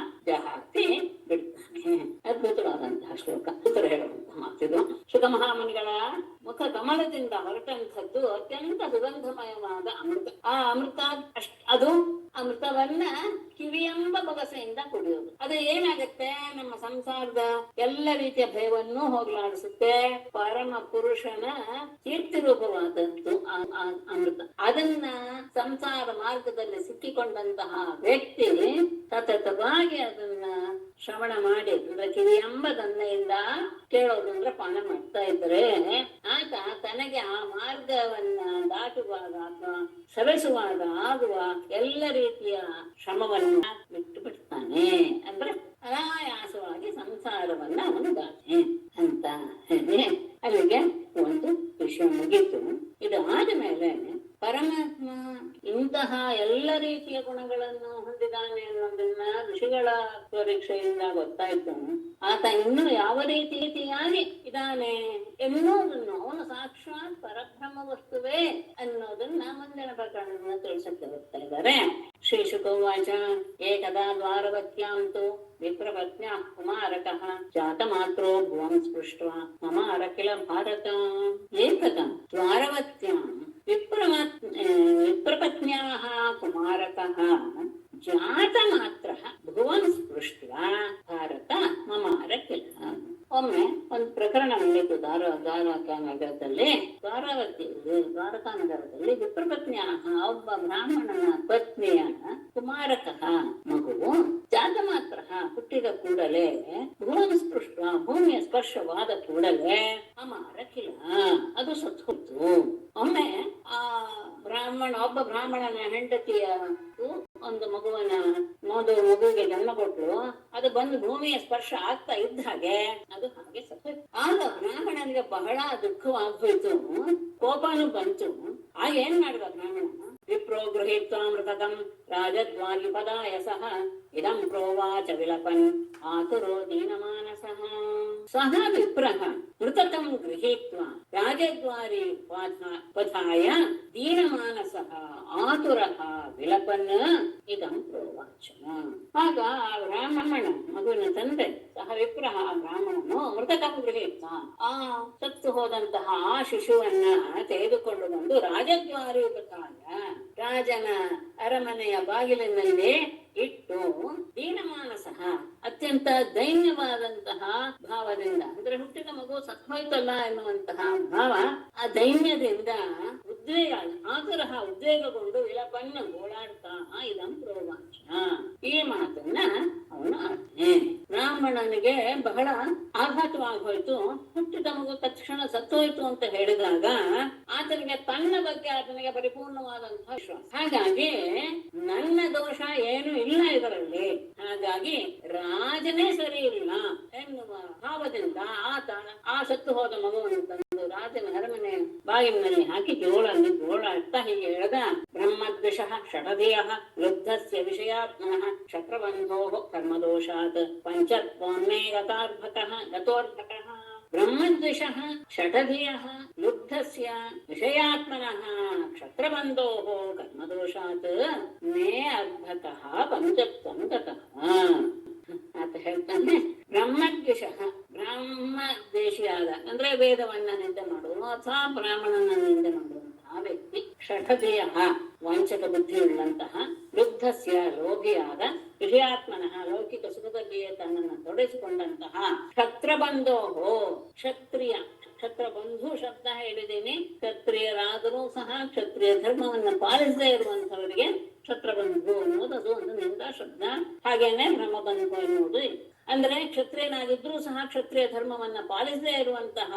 ಜಹಾತಿ ಬಿಡ್ತಾನೆ. ಅದ್ಭುತವಾದಂತಹ ಶ್ಲೋಕ, ಉತ್ತರ ಹೇಳುವಂತಹ ಮಾತಿದು. ಶುಕ ಮಹಾಮುನಿಗಳ ಮುಖ ಕಮಲದಿಂದ ಹೊರಟಂಥದ್ದು ಅತ್ಯಂತ ಸುಗಂಧಮಯವಾದ ಅಮೃತ. ಆ ಅಮೃತ ಅದು ಅಮೃತವನ್ನ ಕಿವಿಯೆಂಬ ಬೊಗಸೆಯಿಂದ ಕುಡಿಯೋದು. ಅದು ಏನಾಗುತ್ತೆ, ನಮ್ಮ ಸಂಸಾರದ ಎಲ್ಲ ರೀತಿಯ ಭಯವನ್ನು ಹೋಗಲಾಡಿಸುತ್ತೆ. ಪರಮ ಪುರುಷನ ಕೀರ್ತಿ ರೂಪವಾದದ್ದು ಅಮೃತ. ಅದನ್ನ ಸಂಸಾರ ಮಾರ್ಗದಲ್ಲಿ ಸಿಕ್ಕಿಕೊಂಡಂತಹ ವ್ಯಕ್ತಿ ಸತತವಾಗಿ ಅದನ್ನ ಶ್ರವಣ ಮಾಡಿ, ಅಂದ್ರೆ ಕಿವಿಯೆಂಬ ದನ್ನೆಯಿಂದ ಕೇಳೋದು ಅಂದ್ರೆ ಪಾನ ಮಾಡ್ತಾ ಇದ್ರೆ ಆತ ತನಗೆ ಆ ಮಾರ್ಗವನ್ನ ದಾಟುವಾಗ ಅಥವಾ ಸವೆಸುವಾಗ ಆಗುವ ಎಲ್ಲ ರೀತಿಯ ಶ್ರಮವನ್ನ ಬಿಟ್ಟು ಬಿಡ್ತಾನೆ. ಅಂದ್ರೆ ಅನಾಯಾಸವಾಗಿ ಸಂಸಾರವನ್ನ ಅವನು ದಾಟೆ ಅಂತ ಹೇಳಿ ಅಲ್ಲಿಗೆ ಒಂದು ವಿಷಯ ಮುಗೀತು. ಇದು ಆದ ಮೇಲೆ ಪರಮಾತ್ಮ ಇಂತಹ ಎಲ್ಲ ರೀತಿಯ ಗುಣಗಳನ್ನು ಹೊಂದಿದ್ದಾನೆ ಅನ್ನೋದನ್ನ ಋಷಿಗಳ ಪರೀಕ್ಷೆಯಿಂದ ಗೊತ್ತಾಯ್ತು. ಆತ ಇನ್ನು ಯಾವ ರೀತಿಯಾಗಿ ಇದ್ದಾನೆ ಎನ್ನುವುದನ್ನು ಅವನು ಸಾಕ್ಷಾತ್ ಪರಬ್ರಹ್ಮ ವಸ್ತುವೇ ಅನ್ನೋದನ್ನ ಮುಂದಿನ ಪ್ರಕರಣದಿಂದ ತಿಳಿಸುತ್ತೆ ಹೋಗ್ತಾ ಇದ್ದಾರೆ. ಶ್ರೀ ಶುಕೋವಾಚ ಏಕದಾ ದ್ವಾರವತ್ಯಾಂತು ವಿಪ್ರಪತ್ನ್ಯ ಕುಮಾರಕಃ ಜಾತಮಾತ್ರೋ ಭುವಂ ಸ್ಪೃಷ್ಟ್ವಾ ಮಮಾರ ಕಿಲ ಭಾರತ. ಏಕದಾ ದ್ವಾರವತ್ಯಾಂ ವಿಪ್ರಪತ್ನ್ಯಾಃ ಕುಮಾರಕಃ ಜಾತಮಾತ್ರಃ ಭುವಂ ಸ್ಪೃಷ್ಟ್ವಾ ಭಾರತ ಮಮಾರ ಕಿಲ. ಒಮ್ಮೆ ಒಂದು ಪ್ರಕರಣ ನಡೆಯಿತು ದ್ವಾರಕಾ ನಗರದಲ್ಲಿ. ದ್ವಾರಕಾ ನಗರದಲ್ಲಿ ವಿಪ್ರಪತ್ನ್ಯಾ ಒಬ್ಬ ಬ್ರಾಹ್ಮಣನ ಪತ್ನಿಯ ಕುಮಾರಕಃ ಮಗುವು ಜಾತ ಮಾತ್ರ ಹುಟ್ಟಿದ ಕೂಡಲೇ ಭೂಮಿ ಸ್ಪೃಷ್ಟ ಭೂಮಿಯ ಸ್ಪರ್ಶವಾದ ಕೂಡಲೇ ಅಮಾರ ಕಿಲ ಅದು ಸತ್ತು. ಒಮ್ಮೆ ಆ ಒಬ್ಬ ಬ್ರಾಹ್ಮಣನ ಹೆಂಡತಿಯ ಒಂದು ಮಗುವಿಗೆ ಜನ್ಮ ಕೊಟ್ಲು. ಅದು ಬಂದು ಭೂಮಿಯ ಸ್ಪರ್ಶ ಆಗ್ತಾ ಇದ್ದ ಹಾಗೆ ಅದು ಹಾಗೆ ಸತ್ತು. ಆಗ ಬ್ರಾಹ್ಮಣನಿಗೆ ಬಹಳ ದುಃಖವಾಗ್ಬೋಯ್ತು, ಕೋಪನೂ ಬಂತು. ಆಗ ಏನ್ ಮಾಡಿದ ಬ್ರಾಹ್ಮಣ, ವಿಪ್ರೋ ಗೃಹೀತ್ವಾ ಮೃತಕಂ ರಾಜದ್ವಾರ್ಯುಪದಾಯ ಸಹ ಇದಂ ಪ್ರೋವಾಚ ವಿಲಪನ್ ಆತುರೋ ದೀನಮಾನಸಃ. ಸಹ ವಿಪ್ರಃ ಮೃತಕಂ ಗೃಹೀತ್ವಾ ರಾಜದ್ವಾರಿ ಪದಾಯ ದೀನಮಾನಸಃ ಆತುರಃ ವಿಲಪನ್ ಇದಂ ಪ್ರೋವಾಚ. ಆಗ ಆ ಬ್ರಾಹ್ಮಣ ಮಗುವಿನ ತಂದೆ ಸಹ ವಿಪ್ರಃ ಆ ಬ್ರಾಹ್ಮಣನು ಮೃತಕಂ ಗೃಹೀತ್ವ ಆ ಸತ್ತು ಹೋದಂತಹ ಆ ಶಿಶುವನ್ನ ತೆಗೆದುಕೊಂಡು ಬಂದು ರಾಜದ್ವಾರಿ ಪದಾಯ ರಾಜನ ಅರಮನೆಯ ಬಾಗಿಲಿನಲ್ಲಿ ಇಟ್ಟು ದೀನಮಾನಸ ಅತ್ಯಂತ ದೈನ್ಯವಾದಂತಹ ಭಾವದಿಂದ, ಅಂದ್ರೆ ಹುಟ್ಟಿದ ಮಗು ಸತ್ವೋಯ್ತಲ್ಲ ಎನ್ನುವಂತಹ ಭಾವ, ಆ ದೈನ್ಯದಿಂದ ಉದ್ವೇಗಗೊಂಡು ವಿಲಪನ್ನ ಗೋಳಾಡ್ತಾ ಇದಂ ಪ್ರೋವಾಚ. ಈ ಮಾತನ್ನ ಅವನು ಆಡ್ತಾನೆ. ಬ್ರಾಹ್ಮಣನಿಗೆ ಬಹಳ ಆಘಾತವಾಗೋಯ್ತು. ಹುಟ್ಟಿದ ಮಗು ತಕ್ಷಣ ಸತ್ತೋಯ್ತು ಅಂತ ಹೇಳಿದಾಗ ಆತನಿಗೆ ತನ್ನ ಬಗ್ಗೆ ಆತನಿಗೆ ಪರಿಪೂರ್ಣವಾದಂತಹ ವಿಶ್ವಾಸ. ಹಾಗಾಗಿ ನನ್ನ ದೋಷ ಏನು ಇಲ್ಲ ಇದರಲ್ಲಿ, ಹಾಗಾಗಿ ರಾಜನೇ ಸರಿ ಇಲ್ಲ ಎನ್ನುವ ಭಾವದಿಂದ ಆತ ಆ ಸತ್ತು ಹೋದ ಮಗುವನ್ನು ತಂದು ರಾಜನ ಅರಮನೆ ಬಾಗಿಲಿನಲ್ಲಿ ಹಾಕಿ ಗೋಳಾಡ್ತಾ ಹೀಗೆ ಹೇಳ್ದ. ಬ್ರಹ್ಮದ್ವಿಷಃ ಷಡಧಿಯಃ ಲುಬ್ಧಸ್ಯ ವಿಷಯಾತ್ಮನಃ ಶಕ್ರಬಂಧೋಃ ಕರ್ಮದೋಷಾತ್ ಪಂಚತ್ವನ್ನೇ ಗತೋರ್ಭಕಃ. ಬ್ರಹ್ಮದ್ವಿಷಃ ಷಡಧಿಯಃ ಲುಬ್ಧಸ್ಯ ವಿಷಯಾತ್ಮನಃ ಕ್ಷತ್ರಬಂಧೋಃ ಕರ್ಮದೋಷಾತ್ ಮೇ ಅರ್ಭಕಃ ಪಂಚತ್ವಂ ಗತಃ. ಅಂತ ಹೇಳ್ತಾನೆ. ಬ್ರಹ್ಮದ್ವಿಷಃ ಬ್ರಾಹ್ಮ ದೇಶಿಯಾದ ಅಂದ್ರೆ ವೇದವನ್ನ ನಿಂದೆ ಮಾಡುವ ಅಥವಾ ಬ್ರಾಹ್ಮಣನ ನಿಂದೆ ಮಾಡುವಂತಹ ವ್ಯಕ್ತಿ. ಷಡಧಿಯ ವಂಚಕ ಬುದ್ಧಿಯುಳ್ಳಂತಹ, ಲುಬ್ಧಸ್ಯ ಲೋಭಿಯಾದ, ವಿಷಯಾತ್ಮನಃ ಲೌಕಿಕ ಸುಖದಲ್ಲಿಯೇ ತನ್ನನ್ನು ತೊಡಗಿಸಿಕೊಂಡಂತಹ, ಕ್ಷತ್ರಬಂಧೋಹೋ ಕ್ಷತ್ರಿಯ ಕ್ಷತ್ರಬಂಧು ಶಬ್ದ ಹೇಳಿದ್ದೀನಿ. ಕ್ಷತ್ರಿಯರಾದರೂ ಸಹ ಕ್ಷತ್ರಿಯ ಧರ್ಮವನ್ನು ಪಾಲಿಸದೇ ಇರುವಂತವರಿಗೆ ಕ್ಷತ್ರಬಂಧು ಅನ್ನೋದು ಅದು ಒಂದು ನಿಂದಾ ಶಬ್ದ. ಹಾಗೇನೆ ಬ್ರಹ್ಮಬಂಧು ಎನ್ನುವುದು. ಅಂದ್ರೆ ಕ್ಷತ್ರಿಯನಾಗಿದ್ರೂ ಸಹ ಕ್ಷತ್ರಿಯ ಧರ್ಮವನ್ನ ಪಾಲಿಸದೇ ಇರುವಂತಹ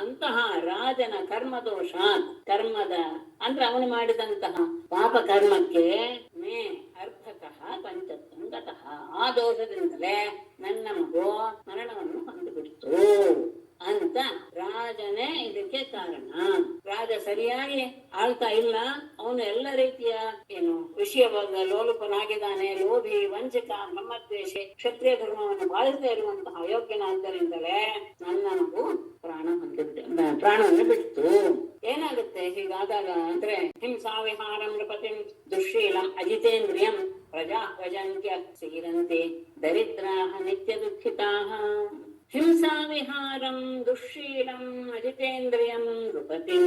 ಅಂತಹ ರಾಜನ ಕರ್ಮದೋಷ, ಕರ್ಮದ ಅಂದ್ರೆ ಅವನು ಮಾಡಿದಂತಹ ಪಾಪ ಕರ್ಮಕ್ಕೆ ಮೇ ಅರ್ಭಕಃ ಪಂಚತ್ವಂ ಗತಃ. ಆ ದೋಷದಿಂದಲೇ ನನ್ನ ಮಗು ಮರಣವನ್ನು ಹೊಂದಿಬಿಡ್ತು ಅಂತ ರಾಜನೇ ಇದಕ್ಕೆ ಕಾರಣ. ರಾಜ ಸರಿಯಾಗಿ ಆಳ್ತಾ ಇಲ್ಲ, ಅವನು ಎಲ್ಲ ರೀತಿಯ ವಿಷಯವಾಗ ಲೋಲುಪನಾಗಿದ್ದಾನೆ, ಲೋಭಿ, ವಂಚಕ, ಬ್ರಹ್ಮದ್ವೇಷಿ, ಕ್ಷತ್ರಿಯ ಧರ್ಮವನ್ನು ಪಾಲಿಸದೇ ಇರುವಂತಹ ಅಯೋಗ್ಯನಾದ್ದರಿಂದ ನನ್ನ ಮಗು ಪ್ರಾಣವನ್ನು ಬಿಡ್ತು. ಏನಾಗುತ್ತೆ ಹೀಗಾದಾಗ ಅಂದ್ರೆ ಹಿಂಸಾ ವಿಹಾರಂ ನೃಪತಿಂ ದುಶ್ಶೀಲಂ ಅಜಿತೇಂದ್ರಿಯಂ ಪ್ರಜಾ ಭಜಂತ್ಯ ಸೀರಂತೆ ದರಿದ್ರಾಃ ನಿತ್ಯ ದುಃಖಿತಾಃ. ಹಿಂಸಾ ವಿಹಾರಂ ದುಶ್ಶೀಲಂ ಅಜಿತೇಂದ್ರಿಯಂ ನೃಪತಿಂ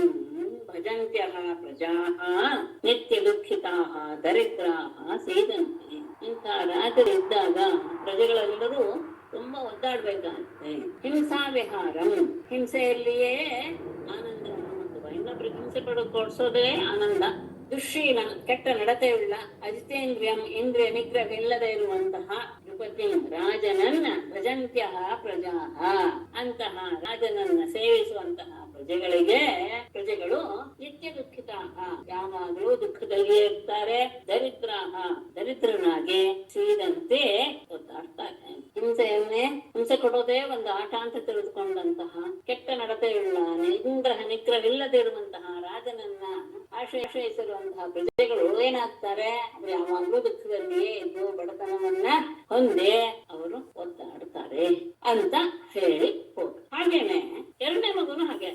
ಭಜಂತ್ಯಃ ಪ್ರಜಾಃ ನಿತ್ಯ ದುಃಖಿತಾಃ ದರಿದ್ರಾಃ ಸೀದಂತೆ. ಇಂಥ ರಾಜರಿದ್ದಾಗ ಪ್ರಜೆಗಳೆಲ್ಲರೂ ತುಂಬಾ ಒದ್ದಾಡ್ಬೇಕಾಗುತ್ತೆ. ಹಿಂಸಾ ವಿಹಾರಂ ಹಿಂಸೆಯಲ್ಲಿಯೇ ಆನಂದವನ್ನು ಹೊಂದುವ, ಇನ್ನೊಬ್ರಿಗೆ ಹಿಂಸೆ ಕೊಡಿಸೋದೇ ಆನಂದ. ದುಶ್ಶೀಲ ಕೆಟ್ಟ ನಡತೆಯುಳ್ಳ, ಅಜಿತೇಂದ್ರಿಯಂ ಇಂದ್ರಿಯ ನಿಗ್ರಹವಿಲ್ಲದೆ ಇರುವಂತಹ ನೃಪತಿ ರಾಜನನ್ನ ಭಜಂತ್ಯ ಪ್ರಜಾಃ ಅಂತಹ ರಾಜನನ್ನ ಸೇವಿಸುವಂತಹ ಪ್ರಜೆಗಳು ನಿತ್ಯ ದುಃಖಿತಾಃ ಯಾವಾಗಲೂ ದುಃಖದಲ್ಲಿಯೇ ಇರ್ತಾರೆ. ದರಿದ್ರನಾಗಿ ಸೀದಂತೆ ಒದ್ದಾಡ್ತಾರೆ. ಹಿಂಸೆ ಕೊಡೋದೇ ಒಂದು ಆಟ ಅಂತ ತಿಳಿದುಕೊಂಡಂತಹ ಕೆಟ್ಟ ನಡತೆಯುಳ್ಳ ನಿಗ್ರಹವಿಲ್ಲದೆ ಇರುವಂತಹ ರಾಜನನ್ನ ಆಶ್ರಯಿಸಿರುವಂತಹ ಪ್ರಜೆಗಳು ಏನಾಗ್ತಾರೆ ಅಂದ್ರೆ ಯಾವಾಗ್ಲೂ ದುಃಖದಲ್ಲಿಯೇ ಇದ್ದು ಬಡತನವನ್ನ ಹೊಂದಿ ಅವರು ಒದ್ದಾಡ್ತಾರೆ ಅಂತ ಹೇಳಿ ಹೋದ್ರು. ಹಾಗೇನೆ ಎರಡನೇ ಮಗುನು ಹಾಗೆ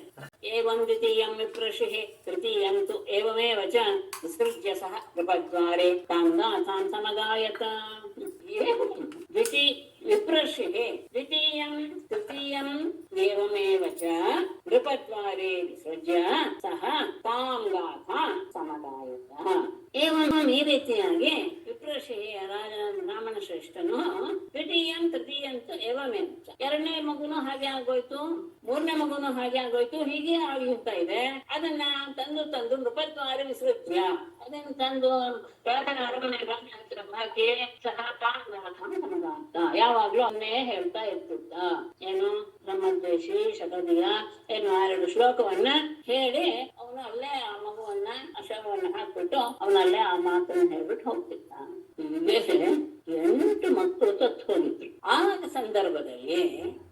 ಏವಂ ದ್ವಿತೀಯಂ ವಿಪ್ರಷಿಃ ತೃತೀಯಂ ತು ಏವಮೇವ ಚ ವಿಸೃಜ್ಯ ಸಹ ಗೃಹದ್ವಾರೆ ತಾಂ ಗಾಥಾಂ ಸಮಗಾಯತ. ಏವಂ ವಿಪ್ರಷಿಃ ದ್ವಿತೀಯಂ ತೃತೀಯಂ ಏವಮೇವ ಚ ಗೃಹದ್ವಾರೆ ವಿಸೃಜ್ಯ ಸಹ ತಾಂ ಗಾಥಾಂ ಸಮಗಾಯತ. ಏವಂ ಈ ರೀತಿಯಾಗಿ ವಿಪ್ರಷಿಃ ರಾಮನ ಶ್ರೇಷ್ಠನು ದ್ವಿತೀಯಂ ತೃತೀಯಂತು ಏವಮೇವ ಚ ಎರಡನೇ ಮಗುನು ಹಾಗೆ ಆಗೋಯ್ತು, ಮೂರನೇ ಮಗುನು ಹಾಗೆ ಆಗೋಯ್ತು, ಹೀಗೆ ಆಗಿರ್ತಾ ಇದೆ. ಅದನ್ನ ತಂದು ನೃಪದ್ವಾರ ವಿಸೃಜ್ಯ ಅದನ್ನು ತಂದು ಅರಮನೆ ಹಾಕಿ ಸಹ ಸಮಗಾತ ಯಾವಾಗ್ಲೂ ಅವನ್ನೇ ಹೇಳ್ತಾ ಇರ್ತಿದ್ದ. ಏನು ಬ್ರಹ್ಮದ್ವೇಷಿ ಶತದಿಯ ಏನು 2 ಶ್ಲೋಕವನ್ನ ಹೇಳಿ ಅವನು ಅಲ್ಲೇ ಆ ಮಗುವನ್ನ ಶವವನ್ನ ಹಾಕ್ಬಿಟ್ಟು ಅವನಲ್ಲೇ ಆ ಮಾತನ್ನ ಹೇಳ್ಬಿಟ್ಟು ಹೋಗ್ತಿದ್ದ. ಹೀಗೆ 8 ಮಕ್ಕಳು ತತ್ತು ಹೋಗಿದ್ರು. ಆ ಸಂದರ್ಭದಲ್ಲಿ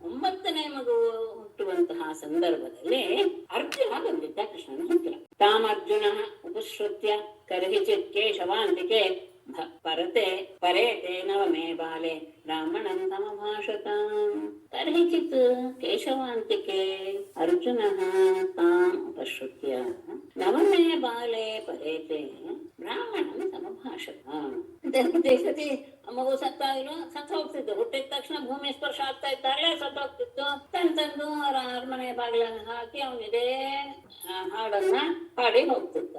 9ನೇ ಮಗು ಹುಟ್ಟುವಂತಹ ಸಂದರ್ಭದಲ್ಲಿ ಅರ್ಜುನ ಬಂದಿದ್ದ ಕೃಷ್ಣನ ಹತ್ತಿರ. ತಾಮರ್ಜುನ ಉಪಶ್ರುತ್ಯ ಕರ್ಹಿಚಿತ್ ಕೇಶವಾಂತಿಕೆ ಪರೇತೆ ನವಮೇ ಬಾಲೆ ಬ್ರಾಹ್ಮಣಂ ಸಮಭಾಷತ. ಕರ್ಹಿಚಿತ್ ಕೇಶವಾಂತಿಕೆ ಅರ್ಜುನ ತಾಂ ಉಪಶ್ರುತ್ಯ ನವಮೇ ಬಾಲೆ ಪರೇತೆ ಬ್ರಾಹ್ಮಣಂ ಸಮಭಾಷತ. ದೇಶದಲ್ಲಿ ಮಗು ಸತ್ತ ಹೋಗ್ತಿತ್ತು. ಹುಟ್ಟಿದ ತಕ್ಷಣ ಭೂಮಿ ಸ್ಪರ್ಶ ಆಗ್ತಾ ಇದ್ದಾಳೆ, ಸತ್ತ ಹೋಗ್ತಿತ್ತು. ತಂದು ಅರಮನೆ ಬಾಗಿಲನ್ನು ಹಾಕಿ ಅವನಿದೇ ಹಾಡನ್ನ ಹಾಡಿ ಹೋಗ್ತಿದ್ದ.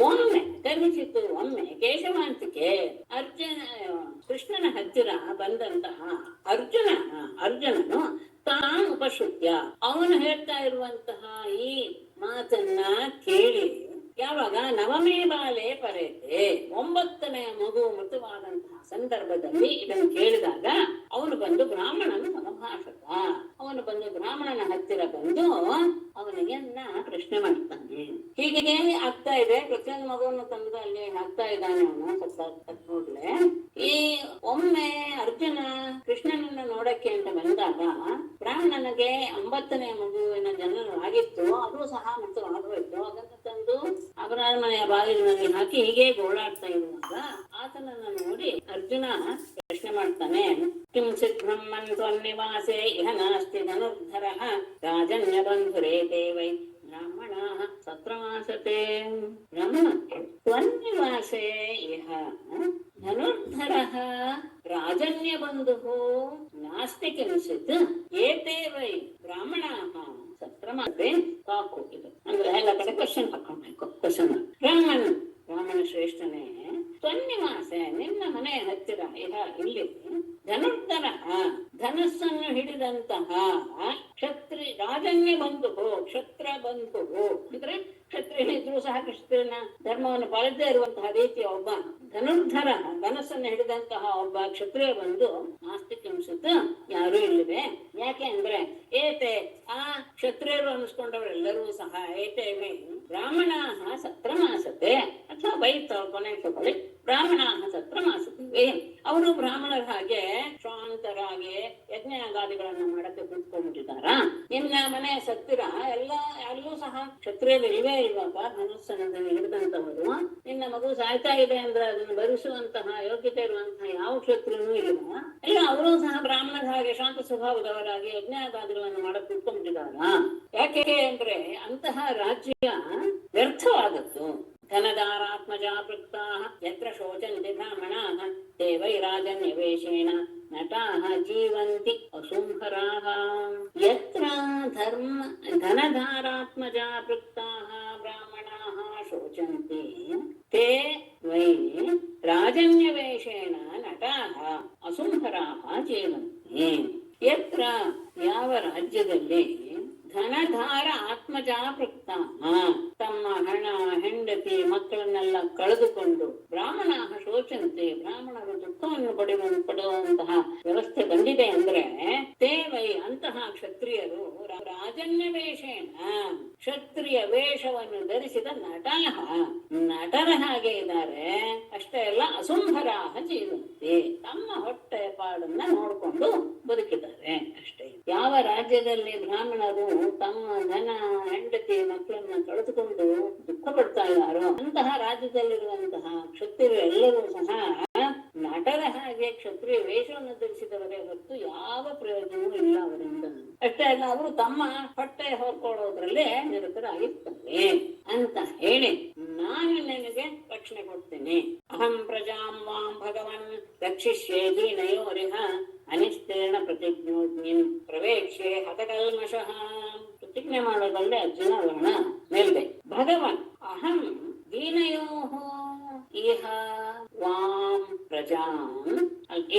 ಒಮ್ಮೆ ಕರ್ಹಿಸಿತ್ತು, ಒಮ್ಮೆ ಕೇಶವಾಂತಿಕೆ ಕೃಷ್ಣನ ಹತ್ತಿರ ಬಂದಂತಹ ಅರ್ಜುನನು ತಾನು ಉಪಶ್ರುತ್ಯ ಅವನು ಹೇಳ್ತಾ ಇರುವಂತಹ ಈ ಮಾತನ್ನ ಕೇಳಿ ಯಾವಾಗ ನವಮೇ ಬಾಲೆ ಪರೇತೆ 9ನೇ ಮಗು ಮೃತವಾದಂತಹ ಸಂದರ್ಭದಲ್ಲಿ ಇದನ್ನು ಕೇಳಿದಾಗ ಅವನು ಬಂದು ಬ್ರಾಹ್ಮಣನ ಸಮಭಾಷಕ. ಅವನು ಬಂದು ಬ್ರಾಹ್ಮಣನ ಹತ್ತಿರ ಬಂದು ಅವನಿಗೆ ಪ್ರಶ್ನೆ ಮಾಡ್ತಾನೆ. ಹೀಗೆ ಆಗ್ತಾ ಇದೆ, ಪ್ರತಿಯೊಂದು ಮಗುವನ್ನು ತಂದು ಅಲ್ಲಿ ಹಾಕ್ತಾ ಇದ್ದಾನೆ ಅವನು ಕೂಡಲೇ. ಈ ಒಮ್ಮೆ ಅರ್ಜುನ ಕೃಷ್ಣನನ್ನ ನೋಡಕ್ಕೆ ಅಂತ ಬಂದಾಗ ಬ್ರಾಹ್ಮಣನಿಗೆ 9ನೇ ಮಗುವಿನ ಜನನ ಆಗಿತ್ತು, ಅದು ಸಹ ಮೃತವಾಗೋಯ್ತು. ಅದನ್ನು ತಂದು ಅಪರಾಧಮನೆಯ ಬಾಗಿಲಿನಲ್ಲಿ ಹಾಕಿ ಹೀಗೆ ಗೋಳಾಡ್ತಾ ಇರುವಾಗ ಆತನನ್ನ ನೋಡಿ ಅರ್ಜುನ ಪ್ರಶ್ನೆ ಮಾಡ್ತಾನೆ. ಕಿಂ ಚಿತ್ ಬ್ರಹ್ಮನ್ ತ್ವನ್ನಿವಾಸೆ ಇಹ ನಾಸ್ತಿ ಧನುರ್ಧರಃ ರಾಜನ್ಯ ಬಂಧುರೇತೆ ವೈ ಬ್ರಾಹ್ಮಣಾಃ ಸತ್ರಮಾಸತೆ. ಬ್ರಹ್ಮ ತ್ವನ್ನಿವಾಸೆ ಇಹ ಧನುರ್ಧರಃ ರಾಜನ್ಯ ಬಂಧುಃ ನಾಸ್ತಿ ಕಿಂಚಿತ್ ಏತೆ ವೈ ಬ್ರಾಹ್ಮಣಾಃ ಸತ್ರಮಾಸತೆ. ಕಾಕು ಇದು ಅಂದ್ರೆ ಎಲ್ಲ ಕಡೆ ಕ್ವಶನ್ ಹಾಕೊಳ್ಬೇಕು. ಕ್ವಶನ್ ಬ್ರಾಹ್ಮಣ ಶ್ರೇಷ್ಠನೇ ತ್ವನ್ನಿವಾಸ ನಿನ್ನ ಮನೆ ಹತ್ತಿರ ಇಲ್ಲಿ ಧನುರ್ಧರ ಧನಸ್ಸನ್ನು ಹಿಡಿದಂತಹ ರಾಜನ್ಯ ಬಂಧು ಕ್ಷತ್ರ ಬಂಧು ಅಂದ್ರೆ ಕ್ಷತ್ರಿಯನಿದ್ರು ಸಹ ಕ್ಷತ್ರಿಯನ ಧರ್ಮವನ್ನು ಪಾಲಿಸದೇ ಇರುವಂತಹ ರೀತಿಯ ಒಬ್ಬ ಧನುರ್ಧರ ಧನಸ್ಸನ್ನು ಹಿಡಿದಂತಹ ಒಬ್ಬ ಕ್ಷತ್ರಿಯ ಬಂದು ನಾಸ್ತಿ ಕಿಂಚಿತ್ ಯಾರೂ ಇಲ್ಲವೇ. ಯಾಕೆ ಅಂದ್ರೆ ಏತೆ ಆ ಕ್ಷತ್ರಿಯರು ಅನಿಸ್ಕೊಂಡವರೆಲ್ಲರೂ ಸಹ ಏತೇವೆ ಬ್ರಾಹ್ಮಣಾಃ ಸತ್ರಮಾಸತೆ ಅಥವಾ ಕೊನೆ ತಗೊಳ್ಳಿ ಬ್ರಾಹ್ಮಣಾಃ ಸತ್ರಮಾಸತೆ. ಅವರು ಬ್ರಾಹ್ಮಣರ ಹಾಗೆ ಶಾಂತರಾಗಿ ಯಜ್ಞಾಗಾದಿಗಳನ್ನ ಮಾಡಕ್ಕೆ ಕೂತ್ಕೊಂಡ್ಬಿಟ್ಟಿದಾರ. ನಿನ್ನ ಮನೆ ಸತ್ತಿರ ಅಲ್ಲೂ ಸಹ ಕ್ಷತ್ರಿಯರು ಇಲ್ವೇ ಇಲ್ವಪ್ಪ. ಧನುಸ್ಸನ್ನು ಹಿಡಿದಂತವರು ನಿನ್ನ ಮಗು ಸಾಯ್ತಾ ಇದೆ ಅಂದ್ರೆ ಅದನ್ನು ಭರಿಸುವಂತಹ ಯೋಗ್ಯತೆ ಇರುವಂತಹ ಯಾವ ಕ್ಷತ್ರಿಯನೂ ಇಲ್ವಾ? ಇಲ್ಲ, ಅವರು ಸಹ ಬ್ರಾಹ್ಮಣರ ಹಾಗೆ ಶಾಂತ ಸ್ವಭಾವದವರಾಗಿ ಯಜ್ಞಾಗಾದಿಗಳನ್ನು ಮಾಡಕ್ ಕೂತ್ಕೊಂಡ್ಬಿಟ್ಟಿದಾರ. ಯಾಕೆ ಅಂದ್ರೆ ಅಂತಹ ರಾಜ್ಯ ವ್ಯರ್ಥವಾದದ್ದು. ಧನದಾರಾತ್ಮಜಾ ಪೃಕ್ತಾಃ ಯತ್ರ ಶೋಚಂತಿ ಬ್ರಾಹ್ಮಣಾಃ ತೇ ವೈ ರಾಜನ್ಯವೇಷೇಣ ನಟಾಃ ಜೀವಂತಿ ಅಸುಂಹರಾಃ. ಯತ್ರ ಧನಧಾರಾತ್ಮಜಾ ಪೃಕ್ತಾಃ ಬ್ರಾಹ್ಮಣಾಃ ಶೋಚಂತಿ ತೇ ವೈ ರಾಜನ್ಯವೇಷೇಣ ನಟಾಃ ಅಸುಂಹರಾಃ ಜೀವಂತಿ. ಯತ್ರ ಯಾವ ರಾಜ್ಯದಲ್ಲಿ ಧನಧಾರ ಆತ್ಮಜಾ ಪೃಕ್ತಾಃ ತಮ್ಮ ಹಣ ಹೆಂಡತಿ ಮಕ್ಕಳನ್ನೆಲ್ಲ ಕಳೆದುಕೊಂಡು ಬ್ರಾಹ್ಮಣ ಶೋಚಂತೆ ಬ್ರಾಹ್ಮಣರು ದುಃಖವನ್ನು ಪಡುವಂತಹ ವ್ಯವಸ್ಥೆ ಬಂದಿದೆ ಅಂದ್ರೆ ತೇವೈ ಅಂತಹ ಕ್ಷತ್ರಿಯರು ರಾಜನ್ಯ ವೇಷೇಣ ಕ್ಷತ್ರಿಯ ವೇಷವನ್ನು ಧರಿಸಿದ ನಟರ ಹಾಗೆ ಇದ್ದಾರೆ. ಅಷ್ಟೇ ಅಲ್ಲ ಅಸುಂಭರಾಹ ಜೀವಂತೆ ತಮ್ಮ ಹೊಟ್ಟೆ ಪಾಡನ್ನ ನೋಡ್ಕೊಂಡು ಬದುಕಿದ್ದಾರೆ ಅಷ್ಟೇ. ಯಾವ ರಾಜ್ಯದಲ್ಲಿ ಬ್ರಾಹ್ಮಣರು ತಮ್ಮ ಧನ ಹೆಂಡತಿ ಹೆಂಡತಿ ಮಕ್ಕಳನ್ನ ಕಳೆದುಕೊಂಡು ದುಃಖ ಪಡ್ತಾ ಇದ್ದಾರೋ ಅಂತಹ ರಾಜ್ಯದಲ್ಲಿರುವಂತಹ ಕ್ಷತ್ರಿಯರು ಎಲ್ಲರೂ ಸಹ ನಟರ ಹಾಗೆ ಕ್ಷತ್ರಿಯ ವೇಷವನ್ನು ಧರಿಸಿದವರೇ ಹೊತ್ತು ಯಾವ ಪ್ರಯೋಜನವೂ ಇಲ್ಲ ಅವರಿಂದ. ಅಷ್ಟೇ ಅಲ್ಲ, ಅವರು ತಮ್ಮ ಹೊಟ್ಟೆ ಹೊರ್ಕೊಳ್ಳೋದ್ರಲ್ಲೇ ನಿರತರಾಗಿರ್ತಾರೆ ಅಂತ ಹೇಳಿ ನಾನು ನಿನಗೆ ರಕ್ಷಣೆ ಕೊಡ್ತೇನೆ. ಅಹಂ ಪ್ರಜಾಂ ವಾಂ ಭಗವನ್ ರಕ್ಷಿಷ್ಯೇ ದೀನಯೋರಿಹ ಅನಿಸ್ತೇನ ಪ್ರತಿಜ್ಞೋಜ್ಞಿಂ ಪ್ರವೇಕ್ಷ್ಯೆ ಹತಕಲ್ಮಷಃ. ಪ್ರತಿಜ್ಞೆ ಮಾಡೋದಲ್ಲದೆ ಅರ್ಜುನ ವರ್ಣ ಮೇಲ್ದೆ ಭಗವನ್ ಅಹಂ ದೀನಯೋಃ ಇಹ ವಾಂ ಪ್ರಜಾಂ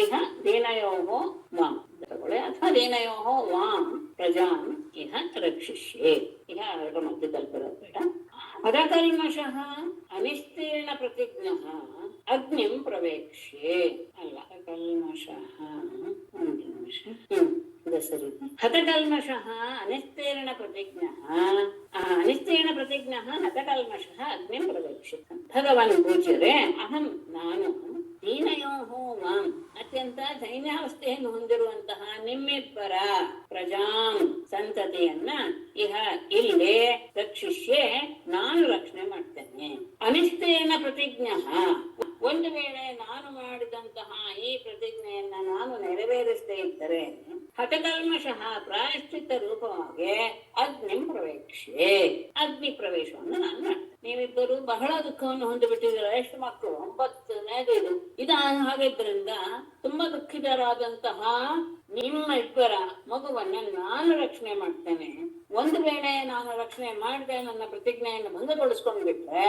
ಇಹ ದೀನಯೋಃ ವಾಂ ತಗೊಳ್ಳೆ, ಅಥವಾ ದೀನಯೋಃ ವಾಂ ಪ್ರಜಾಂ ಇಹ ರಕ್ಷಿಷ್ಯೆ. ಇಹ ಎರಡು ಮಧ್ಯದಲ್ಲಿ ಬರೋದು ಬೇಡ. ಹತಕಲ್ಮಷಃ ಅನಿಸ್ತೀರ್ಣ ಪ್ರತಿಜ್ಞಃ ಅಗ್ನಿಂ ಪ್ರವೇಕ್ಷ್ಯೆ. ಅಲ್ಲ, ಕಲ್ಮಷಃ ಒಂದು ನಿಮಿಷ, ಸರಿ. ಹತಕಲ್ಮಷಃ ಅನಿಸ್ತೀರ್ಣ ಪ್ರತಿಜ್ಞಃ ಅನಿಸ್ತೀರ್ಣ ಪ್ರತಿಜ್ಞಃ ಹತಕಲ್ಮಷಃ ಅಗ್ನಿಂ ಪ್ರವೇಕ್ಷ್ಯ. ಭಗವಾನ್ ಪೂಜ್ಯರೇ, ಅಹಂ ನಾನು ದೀನಯೋಃ ವಾಂ ಅತ್ಯಂತ ದೈನ್ಯಾವಸ್ಥೆಯನ್ನು ಹೊಂದಿರುವಂತಹ ನಿಮ್ಮಿಬ್ಬರ ಪ್ರಜಾಂ ಸಂತತಿಯನ್ನ ಇಹ ಇಲ್ಲೇ ರಕ್ಷಿಷ್ಯೆ ನಾನು ರಕ್ಷಣೆ ಮಾಡ್ತೇನೆ. ಅನಿಸ್ತೇನ ಪ್ರತಿಜ್ಞಃ ಒಂದು ವೇಳೆ ನಾನು ಮಾಡಿದಂತಹ ಈ ಪ್ರತಿಜ್ಞೆಯನ್ನ ನಾನು ನೆರವೇರಿಸದೇ ಇದ್ದರೆ ಹತಕಲ್ಮಷಃ ಪ್ರಾಯಶ್ಚಿತ್ತ ರೂಪವಾಗಿ ಅಗ್ನಿಂ ಪ್ರವೇಕ್ಷ್ಯೆ ಅಗ್ನಿ ಪ್ರವೇಶವನ್ನು ನಾನು ಮಾಡ್ತೇನೆ. ನೀವಿಬ್ಬರು ಬಹಳ ದುಃಖವನ್ನು ಹೊಂದಿಬಿಟ್ಟಿದ್ದೀರ. ಎಷ್ಟು ಮಕ್ಕಳು? 9ನೇದು ಇದು. ಹಾಗಿದ್ರಿಂದ ತುಂಬಾ ದುಃಖಿತರಾದಂತಹ ನಿಮ್ಮ ಇಬ್ಬರ ಮಗುವನ್ನ ನಾನು ರಕ್ಷಣೆ ಮಾಡ್ತೇನೆ. ಒಂದು ವೇಳೆ ನಾನು ರಕ್ಷಣೆ ಮಾಡದೆ ನನ್ನ ಪ್ರತಿಜ್ಞೆಯನ್ನು ಭಂಗಗೊಳಿಸ್ಕೊಂಡು ಬಿಟ್ರೆ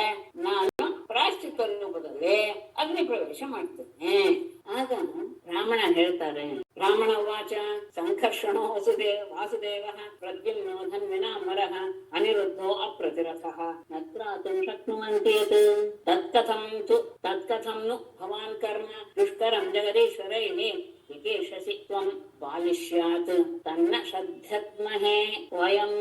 ನಾನು ಪ್ರಾಯಶ್ಚಿತ್ತ ರೂಪದಲ್ಲಿ ಅಗ್ನಿ ಪ್ರವೇಶ ಮಾಡ್ತೇನೆ. ಆಗ ಬ್ರಾಹ್ಮಣ ಹೇಳ್ತಾರೆ, ಬ್ರಾಹ್ಮಣ ವಾಚ ಸಂಕರ್ಷಣೋ ವಾಸುದೇವ ಪ್ರದ್ಯುಮ್ನೋ ಧನ್ವಿನಾ ಮರಃ ಅನಿರುದ್ಧೋ ಅಪ್ರತಿರಥಃ ನತ್ರಾತುಂ ಶಕ್ನುವಂತಿ ಯತ್ ತತ್ಕಥಂ ನು ಭವಾನ್ ಕರ್ಮ ದುಷ್ಕರಂ ಜಗದೀಶ್ವರೈಃ ವಿಕೇಶಸಿ ತ್ವಂ ಬಾಲಿಷ್ಯಾತ್ ತನ್ನ ಶ್ರದ್ಧತ್ಮಹೇ ವಯಂ.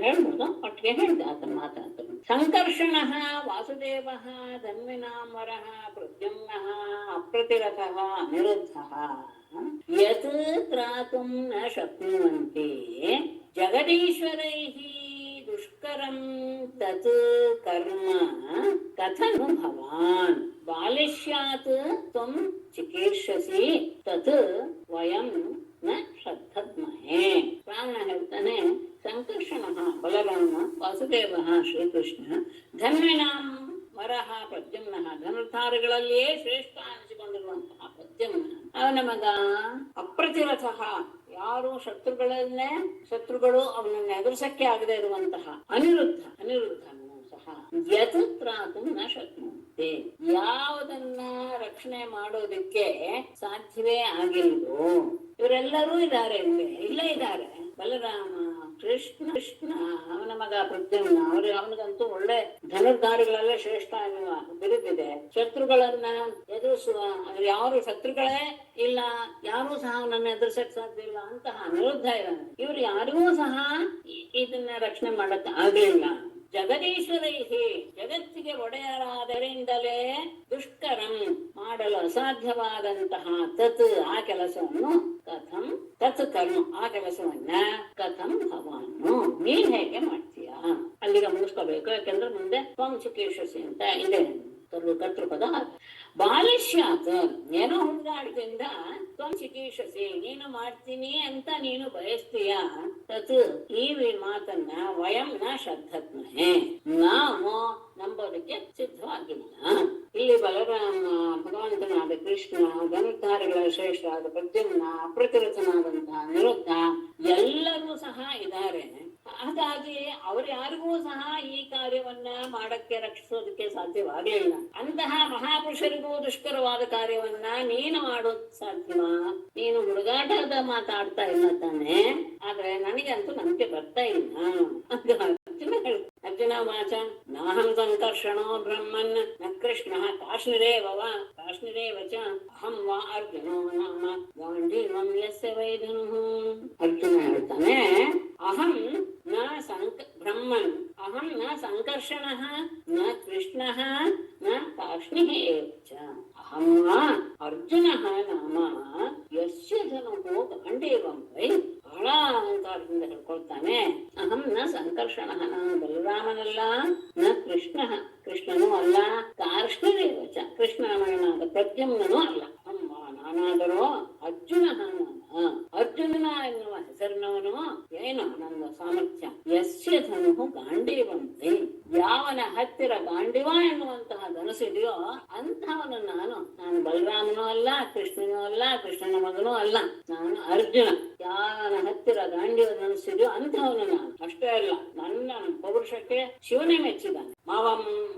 ಹೇಳ್ಬೋದು, ಒಟ್ಟಿಗೆ ಹೇಳ್ದೆ ಆತನ ಮಾತಾಡ್ತಾರೆ. ಸಂಕರ್ಷಣಃ ವಾಸುದೇವಃ ಧನ್ವಿನಾಂ ವರಃ ಪ್ರದ್ಯುಮ್ನಃ ಅಪ್ರತಿರಥಃ ಅನಿರುದ್ಧಃ ಯತ್ ತ್ರಾತುಂ ನ ಶಕ್ನುವಂತಿ ಜಗದೀಶ್ವರೈಃ ದುಷ್ಕರಂ ತತ್ ಕರ್ಮ ಕಥನು ಭವಾನ್ ಬಾಲಿಷ್ಯಾತ್ ತ್ವಂ ಚಿಕೀರ್ಷಸಿ ತತ್ ವಯಂ ನ ಶ್ರದ್ಧದ್ಮಹೇ. ರಾವಣ ಹೇಳ್ತಾನೆ, ಸಂಕರ್ಷಣಃ ಬಲರಾಮ, ವಾಸುದೇವ ಶ್ರೀಕೃಷ್ಣ, ಧನ್ವಿನಾಂ ವರಹ ಪ್ರದ್ಯುಮ್ನಃ ಧನುರ್ಧಾರಿಗಳಲ್ಲಿಯೇ ಶ್ರೇಷ್ಠ ಅನಿಸಿಕೊಂಡಿರುವಂತಹ ಪ್ರದ್ಯುಮ್ನ, ಅವನ ಮಗ ಅಪ್ರತಿರಥಃ, ಯಾರು ಶತ್ರುಗಳು ಅವನನ್ನ ಎದುರಿಸಕ್ಕೆ ಆಗದೆ ಇರುವಂತಹ ಅನಿರುದ್ಧನು ಸಹ ಯತ್ ತ್ರಾತುಂ ನ ಶಕ್ನುವಂತೆ, ಯಾವುದನ್ನ ರಕ್ಷಣೆ ಮಾಡೋದಕ್ಕೆ ಸಾಧ್ಯವೇ ಆಗಿಲ್ವೋ. ಇವರೆಲ್ಲರೂ ಇದ್ದಾರೆ, ಇಲ್ಲೇ ಇದ್ದಾರೆ. ಬಲರಾಮ, ಕೃಷ್ಣ, ಅವನ ಮಗ ಪ್ರದ್ಯುಮ್ನ, ಅವನಿಗಂತೂ ಒಳ್ಳೆ ಧನುರ್ಧಾರಿಗಳಲ್ಲೇ ಶ್ರೇಷ್ಠ ಎನ್ನುವ ಬಿರುದಿದೆ. ಶತ್ರುಗಳನ್ನ ಎದುರಿಸುವ ಯಾರು ಶತ್ರುಗಳೇ ಇಲ್ಲ, ಯಾರೂ ಸಹ ಅವನನ್ನ ಎದುರಿಸಕ್ ಸಾಧ್ಯ ಇಲ್ಲ ಅಂತಹ ಅನಿರುದ್ಧ ಇದ್ದಾನೆ. ಇವ್ರು ಯಾರಿಗೂ ಸಹ ಇದನ್ನ ರಕ್ಷಣೆ ಮಾಡಕ್ ಆಗ್ಲಿಲ್ಲ. ಜಗದೀಶ್ವರೈಹಿ, ಜಗತ್ತಿಗೆ ಒಡೆಯರಾದರಿಂದಲೇ ದುಷ್ಕರಂ, ಮಾಡಲು ಅಸಾಧ್ಯವಾದಂತಹ ತತ್, ಆ ಕೆಲಸವನ್ನು ತತ್ ಕರ್ಮ, ಆ ಕೆಲಸವನ್ನ ಕಥಂ ಭವಾನು, ನೀನ್ ಹೇಗೆ ಮಾಡ್ತೀಯಾ? ಅಲ್ಲಿಗೆ ಮುಗಿಸ್ಕೋಬೇಕು, ಯಾಕಂದ್ರೆ ಮುಂದೆ ತ್ವಂ ಚಿಕೀರ್ಷಸಿ ಅಂತ ಇದೆ ಕರ್ತೃಪದ. ಬಾಲಿಷ್ಯಾತ್, ಏನೋ ಹುಡುಗಾಟದಿಂದ ತ್ವಂ ಚಿಕೀರ್ಷಸಿ, ನೀನು ಮಾಡ್ತೀನಿ ಅಂತ ನೀನು ಬಯಸ್ತೀಯ. ತತ್, ಈ ಮಾತನ್ನ ವಯಂ ನ ಶ್ರದ್ಧತ್ಮಹೇ, ನಾವು ನಂಬೋದಕ್ಕೆ ಸಿದ್ಧವಾಗಿಲ್ಲ. ಇಲ್ಲಿ ಬಲರಾಮ, ಭಗವಂತನಾದ ಕೃಷ್ಣ, ಧನುರ್ಧಾರಿಗಳ ಶ್ರೇಷ್ಠ ಆದ ಪ್ರದ್ಯುಮ್ನ, ಅಪ್ರತಿರಥನಾದಂತಹ ನಿರುದ್ಧ ಎಲ್ಲರೂ ಸಹ ಇದ್ದಾರೆ. ಹಾಗಾಗಿ ಅವ್ರು ಯಾರಿಗೂ ಸಹ ಈ ಕಾರ್ಯವನ್ನ ಮಾಡಕ್ಕೆ ರಕ್ಷಿಸೋದಕ್ಕೆ ಸಾಧ್ಯವಾಗಲಿಲ್ಲ. ಅಂತಹ ಮಹಾಪುರುಷರಿಗೂ ದುಷ್ಕರವಾದ ಕಾರ್ಯವನ್ನ ನೀನು ಮಾಡೋದ್ ಸಾಧ್ಯವಾ? ನೀನು ಹುಡುಗಾಟದ ಮಾತಾಡ್ತಾ ಇಲ್ಲ ತಾನೆ, ಆದ್ರೆ ನನಗಂತೂ ನಂಬಿಕೆ ಬರ್ತಾ ಇಲ್ಲ ಅಂತ ಅರ್ಜುನ ವಾಚ ನಾಹಂ ಸಂಕರ್ಷಣೋ ಬ್ರಹ್ಮನ್ ನ ಕೃಷ್ಣ ಕಾಶ್ಮೀರೇವ ಚ ಅಹಂ ವಾ ಅರ್ಜುನೋ ನಾಮ ಗಾಂಧೀವಂ ಯಸ್ಯ ವೈ ಧನುಃ. ಅರ್ಜುನ ಹೇಳ್ತಾನೆ, ಅಹಂ ನ ಬ್ರಹ್ಮನ್, ಅಹಂ ನ ಸಂಕರ್ಷಣಃ ನ ಕೃಷ್ಣಃ ನ ಕಾಶ್ಮೀಃ ಏವ ಚ ಅಹಂ ವಾ ಅರ್ಜುನಃ ನಾಮ ಯಸ್ಯ ಧನುಃ ಗಾಂಧೀವಂ ವೈ. ಬಹಳ ಅಹಂಕಾರದಿಂದ ಹೇಳ್ಕೊಳ್ತಾನೆ, ಅಹಂ ನ ಸಂಕರ್ಷಣ, ನಾನು ಬಲರಾಮನಲ್ಲ, ನ ಕೃಷ್ಣ, ಕೃಷ್ಣನೂ ಅಲ್ಲ, ಕಾರ್ಷ್ಣರೇವಚ, ಕೃಷ್ಣನ ಮಗನಾದ ಪ್ರದ್ಯುಮ್ನನೂ ಅಲ್ಲ, ಅಮ್ಮ ನಾನಾದರೂ ಅರ್ಜುನ, ಅರ್ಜುನನ ಎನ್ನುವ ಹೆಸರಿನವನು. ಏನು ನನ್ನ ಸಾಮರ್ಥ್ಯ? ಯಸ್ಯ ಧನು ಗಾಂಡೀವಂತೆ, ಯಾವನ ಹತ್ತಿರ ಗಾಂಡಿವ ಎನ್ನುವಂತಹ ಧನಸ್ಸಿದೆಯೋ ಅಂತಹವನು ನಾನು ಬಲರಾಮನೂ ಅಲ್ಲ, ಕೃಷ್ಣನೂ ಅಲ್ಲ, ಕೃಷ್ಣನ ಮಗನೂ ಅಲ್ಲ, ನಾನು ಅರ್ಜುನ. ಯಾವನ ಹತ್ತಿರ ಗಾಂಡಿವ ಧನಸ್ಸಿದೆಯೋ ಅಂತಹವನು ನಾನು. ಅಷ್ಟೇ ಅಲ್ಲ, ನನ್ನ ಪೌರುಷಕ್ಕೆ ಶಿವನೇ ಮೆಚ್ಚಿದ್ದಾನೆ.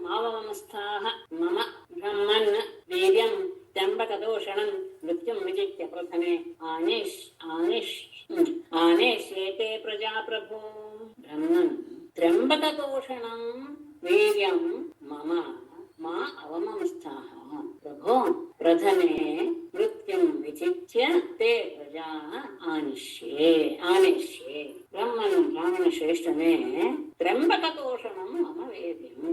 ಮಾವಮಸ್ಥಾಹ ಮಮ ಬ್ರಹ್ಮನ್ ವೀರ್ಯಂ ತ್ರ್ಯಂಬಕದೋಷಣಂ ಮೃತ್ಯುಂ ವಿಜಿತ್ಯ ಪ್ರಥಮೆ ಆನೇಶ್ಯೇತೆ ಪ್ರಜಾಪ್ರಭು. ಬ್ರಹ್ಮನ್ ತ್ರ್ಯಂಬಕದೋಷಣಂ ವೀರ್ಯಂ ಮಮ ಮಾ ಅವಮಂಸ್ಥಾಹ ಪ್ರಭೋ ಪ್ರಥಮೆ ಮೃತ್ಯುಂ ವಿಚಿತ್ಯ ತೇ ಪ್ರಜಾ ಆನೇಶ್ಯೆ. ಬ್ರಾಹ್ಮಣ ಶ್ರೇಷ್ಠನೇ, ತ್ರ್ಯಂಬಕದೋಷಣಂ ಮಮ ವೀರ್ಯಂ,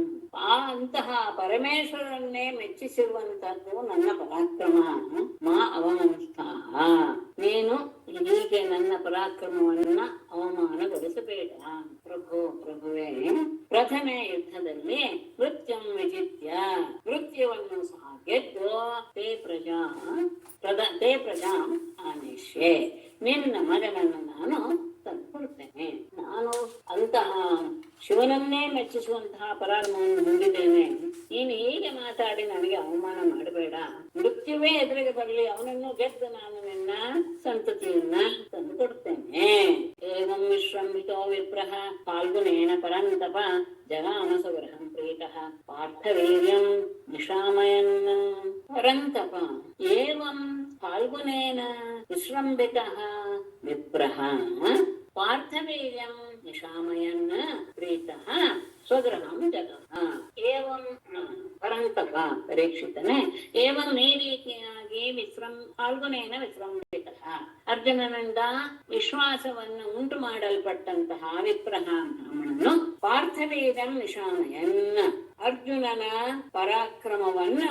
ಅಂತಹ ಪರಮೇಶ್ವರನ್ನೇ ಮೆಚ್ಚಿಸಿರುವಂತದ್ದು ನನ್ನ ಪರಾಕ್ರಮ. ಮಾ ಅವಮಂಸ್ಥಾಹ, ನೀನು ಹೀಗೆ ನನ್ನ ಪರಾಕ್ರಮವನ್ನ ಅವಮಾನಗೊಳಿಸಬೇಡ. ಪ್ರಭುವೇ, ಪ್ರಥಮೆ ಯುದ್ಧದಲ್ಲಿ ಮೃತ್ಯುಂ ವಿಜಿತ್ಯ, ಮೃತ್ಯುವನ್ನು ಸಹ ಗೆದ್ದು ತೇ ಪ್ರಜಾ ಆನೇಶ್ಯೆ, ನಿನ್ನ ಮಗನನ್ನು ನಾನು ತಂದುಕೊಡ್ತೇನೆ. ನಾನು ಅಂತಹ ಶಿವನನ್ನೇ ಮೆಚ್ಚಿಸುವಂತಹ ಪರಾಕ್ರಮವನ್ನು ಹೊಂದಿದ್ದೇನೆ. ನೀನು ಹೀಗೆ ಮಾತಾಡಿ ನನಗೆ ಅವಮಾನ ಮಾಡಬೇಡ. ಮೃತ್ಯುವೇ ಎದುರಿಗೆ ಬರಲಿ, ಅವನನ್ನು ಗೆದ್ದು ನಾನು ನಿನ್ನ ಸಂತತಿಯನ್ನ ತಂದು ಕೊಡ್ತೇನೆ. ಏವಂ ವಿಶ್ರಂಭಿತೋ ವಿಪ್ರಃ ಫಾಲ್ಗುನೇನ ಪರಂತಪ ಜಗಾಮ ಸುಗೃಹಂ ಪ್ರೀತಃ ಪಾರ್ಥವೀರ್ಯಂ ನಿಶಾಮಯನ್. ಪರಂತಪ ಏವಂ ಫಾಲ್ಗುನೇನ ವಿಶ್ರಂಭಿತಃ ವಿಪ್ರಃ ಪಾರ್ಥವೀರ್ಯಂ ನಿಶಾಮಯನ್ ಪ್ರೀತಃ ಸ್ವಗೃಹಂ ಜಗಃ. ಏವಂ ಪರಂತಪ ಪರೀಕ್ಷಿತನೇ, ಏವಂ ಈ ರೀತಿಯಾಗಿ ಫಾಲ್ಗುನೇನ ವಿಶ್ರಂಭಿತಃ, ಅರ್ಜುನನಿಂದ ವಿಶ್ವಾಸವನ್ನು ಉಂಟು ಮಾಡಲ್ಪಟ್ಟಂತಹ ವಿಪ್ರಹ ಬ್ರಾಹ್ಮಣನು ಪಾರ್ಥವೀರ್ಯಂ ನಿಶಾಮಯನ್, ಅರ್ಜುನನ ಪರಾಕ್ರಮವನ್ನ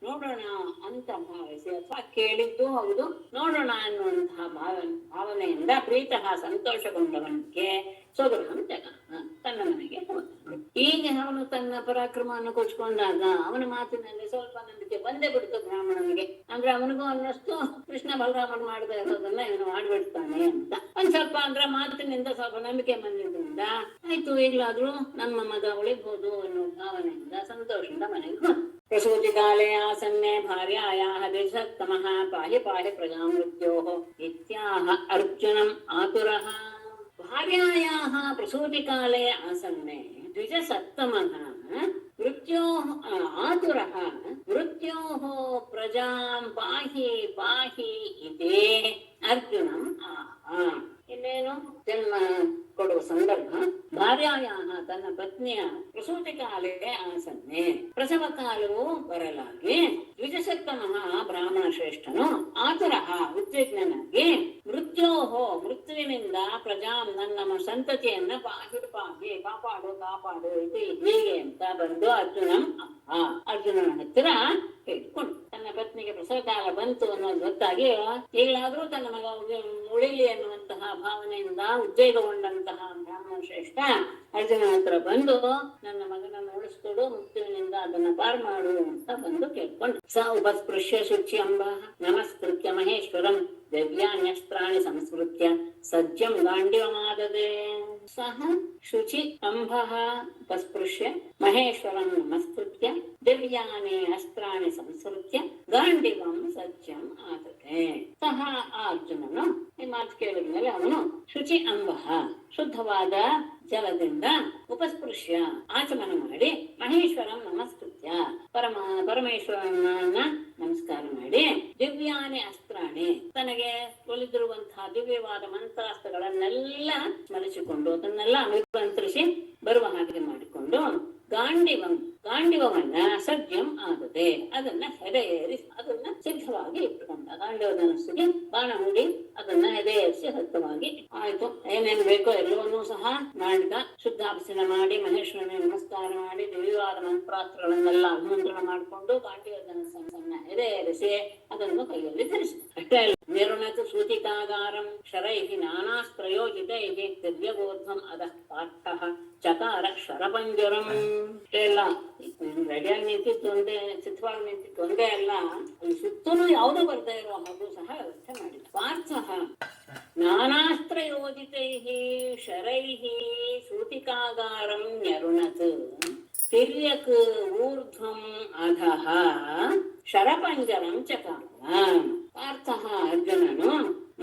ನೋಡೋಣ ಅಂತ ಭಾವಿಸಿ, ಅಥವಾ ಕೇಳಿದ್ದು ಹೌದು ನೋಡೋಣ ಅನ್ನುವಂತಹ ಭಾವನೆಯಿಂದ ಪ್ರೀತಃ ಸಂತೋಷಗೊಂಡವನಿಗೆ ಸ್ವಗೃಹಂ ಜಗಃ, ತನ್ನ ಮನೆಗೆ ಹೋದ. ಈಗ ಅವನು ತನ್ನ ಪರಾಕ್ರಮವನ್ನು ಕೊಚ್ಕೊಂಡಾಗ ಅವನ ಮಾತಿನಲ್ಲಿ ಸ್ವಲ್ಪ ನಂಬಿಕೆ ಬಂದೇ ಬಿಡ್ತು ಬ್ರಾಹ್ಮಣನಿಗೆ. ಅಂದ್ರೆ ಅವನಿಗೂ ಅನ್ನಿಸ್ತು ಕೃಷ್ಣ ಬಲರಾಮನ್ ಮಾಡದೇ ಇರೋದನ್ನ ಇವನು ಮಾಡ್ಬಿಡ್ತಾನೆ ಅಂತ. ಒಂದ್ ಸ್ವಲ್ಪ ಅಂದ್ರೆ ಮಾತಿನಿಂದ ಸ್ವಲ್ಪ ನಂಬಿಕೆ ಬಂದಿದ್ರಿಂದ ಆಯ್ತು, ಈಗಲಾದ್ರೂ ನಮ್ಮ ಮಗ ಉಳಿಬಹುದು ಅನ್ನೋ ಭಾವನೆಯಿಂದ ಸಂತೋಷದಿಂದ ಮನೆಗೆ ಹೋದ. ಪ್ರಸೂತಿ ಕಾಲೇ ಆಸನ್ನೆ ಭಾರ್ಯಾಯಾಃ ದ್ವಿಜಸತ್ತಮಃ ಪಾಹಿ ಪ್ರಜಾಂ ಮೃತ್ಯೋಃ ಇತ್ಯಾಹ ಅರ್ಜುನಂ ಆತುರಃ. ಭಾರ್ಯಾಯಾಃ ಪ್ರಸೂತಿ ಕಾಲೇ ಆಸನ್ನೆ ದ್ವಿಜಸತ್ತಮಃ ಮೃತ್ಯೋಃ ಆತುರಃ ಮೃತ್ಯೋಃ ಪ್ರಜಾಂ ಪಾಹಿ ಇದೇ ಅರ್ಜುನಂ ಆಹ. ಇನ್ನೇನು ಜನ್ಮ ಕೊಡುವ ಸಂದರ್ಭ, ಭಾರ್ಯಾಯಾಹ ತನ್ನ ಪತ್ನಿಯ ಪ್ರಸೂತಿ ಕಾಲೇ ಆಸನ್ನೆ, ಪ್ರಸವ ಕಾಲವು ಬರಲಾಗಿ, ದ್ವಿಜಸತ್ತಮಃ ಬ್ರಾಹ್ಮಣ ಶ್ರೇಷ್ಠನು ಆತುರಃ ಉದ್ವಿಗ್ನನಾಗಿ, ಮೃತ್ಯುವಿನಿಂದ ಪ್ರಜಾಂ ನನ್ನ ಸಂತತಿಯನ್ನ ಪಾಹಿ ಕಾಪಾಡು ಇದು ಹೀಗೆ ಅಂತ ಬಂದು ಅರ್ಜುನನ ಹತ್ತಿರ ಕೇಳಿಕೊಂಡು, ತನ್ನ ಪತ್ನಿಗೆ ಪ್ರಸವ ಕಾಲ ಬಂತು ಅನ್ನೋದು ಗೊತ್ತಾಗಿ ಈಗಲಾದ್ರೂ ತನ್ನ ಮಗ ಉಳಿಲಿ ಎನ್ನುವಂತಹ ಭಾವನೆಯಿಂದ ಉದ್ವೇಗಗೊಂಡಂತಹ ಬ್ರಾಹ್ಮಣ ಶ್ರೇಷ್ಠ ಅರ್ಜುನನ ಹತ್ರ ಬಂದು ನನ್ನ ಮಗನನ್ನು ಉಳಿಸ್ಕೊಡು, ಮೃತ್ಯುವಿನಿಂದ ಅದನ್ನ ಪಾರು ಮಾಡು ಅಂತ ಬಂದು ಕೇಳ್ಕೊಂಡು, ಸ ಉಪಸ್ಪೃಶ್ಯ ಶುಚಿ ಅಂಬ ನಮಸ್ಕೃತ್ಯ ಮಹೇಶ್ವರಂ ದಿವ್ಯಾನ್ಯಸ್ತ್ರಾಣಿ ಸಂಸ್ಕೃತ್ಯ ಸಜ್ಜಂ ಗಾಂಡಿವಮಾದದೆ. ಸಹ ಶುಚಿ ಅಂಬಃ ಉಪಸ್ಪೃಶ್ಯ ಮಹೇಶ್ವರಂ ನಮಸ್ಕೃತ್ಯ ದಿವ್ಯಾನಿ ಅಸ್ತ್ರಾಣಿ ಸಂಸ್ಕೃತ್ಯ ಗಾಂಡಿವಂ ಸಜ್ಜಂ ಆದದೆ. ಸಹ ಅರ್ಜುನನು ಈ ಮಾತು ಕೇಳಿದ್ಮೇಲೆ ಅವನು ಶುಚಿ ಅಂಬಃ ಶುದ್ಧವಾದ ಜಲದಿಂದ ಉಪಸ್ಪೃಶ್ಯ ಆಚಮನ ಮಾಡಿ, ಮಹೇಶ್ವರಂ ನಮಸ್ಕೃತ್ಯ ಪರಮೇಶ್ವರನನ್ನ ನಮಸ್ಕಾರ ಮಾಡಿ, ದಿವ್ಯಾನಿ ಅಸ್ತ್ರಾಣಿ ತನಗೆ ಒಲಿದಿರುವಂತಹ ದಿವ್ಯವಾದ ಮಂತ್ರಾಸ್ತ್ರಗಳನ್ನೆಲ್ಲ ಸ್ಮರಿಸಿಕೊಂಡು ಅದನ್ನೆಲ್ಲ ಅನುಮಂತ್ರಿಸಿ ಬರುವ ಹಾಗೆ ಮಾಡಿಕೊಂಡು, ಗಾಂಡಿವವನ್ನ ಸಜ್ಜಂ ಆದದೆ ಅದನ್ನ ಹೆದೆಯೇರಿಸಿ ಅದನ್ನ ಸಿದ್ಧವಾಗಿ ಇಟ್ಟುಕೊಂಡ. ಗಾಂಡಿವಧನಸ್ಸಿಗೆ ಬಾಣ ಹೂಡಿ ಅದನ್ನ ಹೆದೆಯೇರಿಸಿ ಹತ್ತವಾಗಿ ಆಯ್ತು. ಏನೇನು ಬೇಕೋ ಎಲ್ಲವನ್ನೂ ಸಹ ಮಾಡಿದ. ಶುದ್ಧಾಭಿಷೇಕ ಮಾಡಿ ಮಹೇಶ್ವರನಿಗೆ ನಮಸ್ಕಾರ ಮಾಡಿ ದಿವ್ಯವಾದ ಮಂತ್ರಾಸ್ತ್ರಗಳನ್ನೆಲ್ಲ ಅನುಮಂತ್ರಣ ಮಾಡಿಕೊಂಡು ಗಾಂಡಿವಧನಸ್ಸನ್ನ ಎದೆಯರಿಸಿ ಅದನ್ನು ಕೈಯಲ್ಲಿ ಧರಿಸಿದ. ಅಷ್ಟೇ ಅಲ್ಲ, ನಿರುಣತು ಸೂಚಿಕಾಗಾರಂ ಶರೈಃ ನಾನಾಸ್ತ್ರಯೋಜಿತೈಃ ದಿವ್ಯಗೋಧ್ವಂ ಅಧಃ ಪಾರ್ಥಃ ಚಕಾರ ಶರಪಂಜರಂ. ಅಷ್ಟೇ ಅಲ್ಲ, ರೆಡಿಯಾಗಿ ನಿಂತಿತ್ತು ಒಂದೇ, ಸಿದ್ಧವಾಗಿ ನಿಂತಿತ್ತು ಒಂದೇ ಅಲ್ಲ, ಅಲ್ಲಿ ಸುತ್ತಲೂ ಯಾವುದು ಬರ್ತಾ ಇರೋ ಹಾಗೂ ಸಹ ವ್ಯವಸ್ಥೆ ಮಾಡಿದ. ಪಾರ್ಥಃ ನಾನಾಸ್ತ್ರಯೋಜಿತೈಃ ಶರೈಃ ಸೂತಿಕಾಗಾರಂ ನ್ಯರುಣತ್ ತಿರ್ಯಕ್ ಊರ್ಧ್ವಂ ಅಧಃ ಶರಪಂಜರಂ ಚಕಾರ. ಪಾರ್ಥಃ ಅರ್ಜುನನು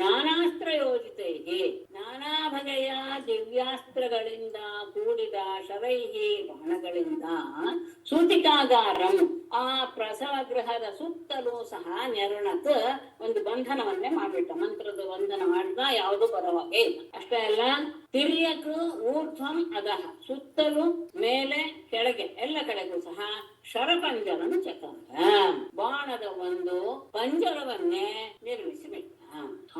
ನಾನಾಸ್ತ್ರಯೋಜಿತೈಃ ನಾನಾ ಬಗೆಯ ದಿವ್ಯಾಸ್ತ್ರಗಳಿಂದ ಕೂಡಿದ ಶರೈಃ ಬಾಣಗಳಿಂದ ಸೂತಿಕಾಗಾರಂ ಆ ಪ್ರಸವ ಗೃಹದ ಸುತ್ತಲೂ ಸಹ ನೆರುಣತ್ ಒಂದು ಬಂಧನವನ್ನೇ ಮಾಡ್ಬಿಟ್ಟ. ಮಂತ್ರದ ಬಂಧನ ಮಾಡಿದ, ಯಾವುದು ಬರುವಾಗೆ ಇಲ್ಲ. ಅಷ್ಟೇ ಅಲ್ಲ, ತಿರ್ಯಕ್ ಊರ್ಧ್ವಂ ಅಧಃ ಸುತ್ತಲೂ ಮೇಲೆ ಕೆಳಗೆ ಎಲ್ಲ ಕಡೆಗೂ ಸಹ ಶರಪಂಜರಂ ಚಕಾರ ಬಾಣದ ಒಂದು ಪಂಜರವನ್ನೇ ನಿರ್ಮಿಸಿಬಿಟ್ಟ.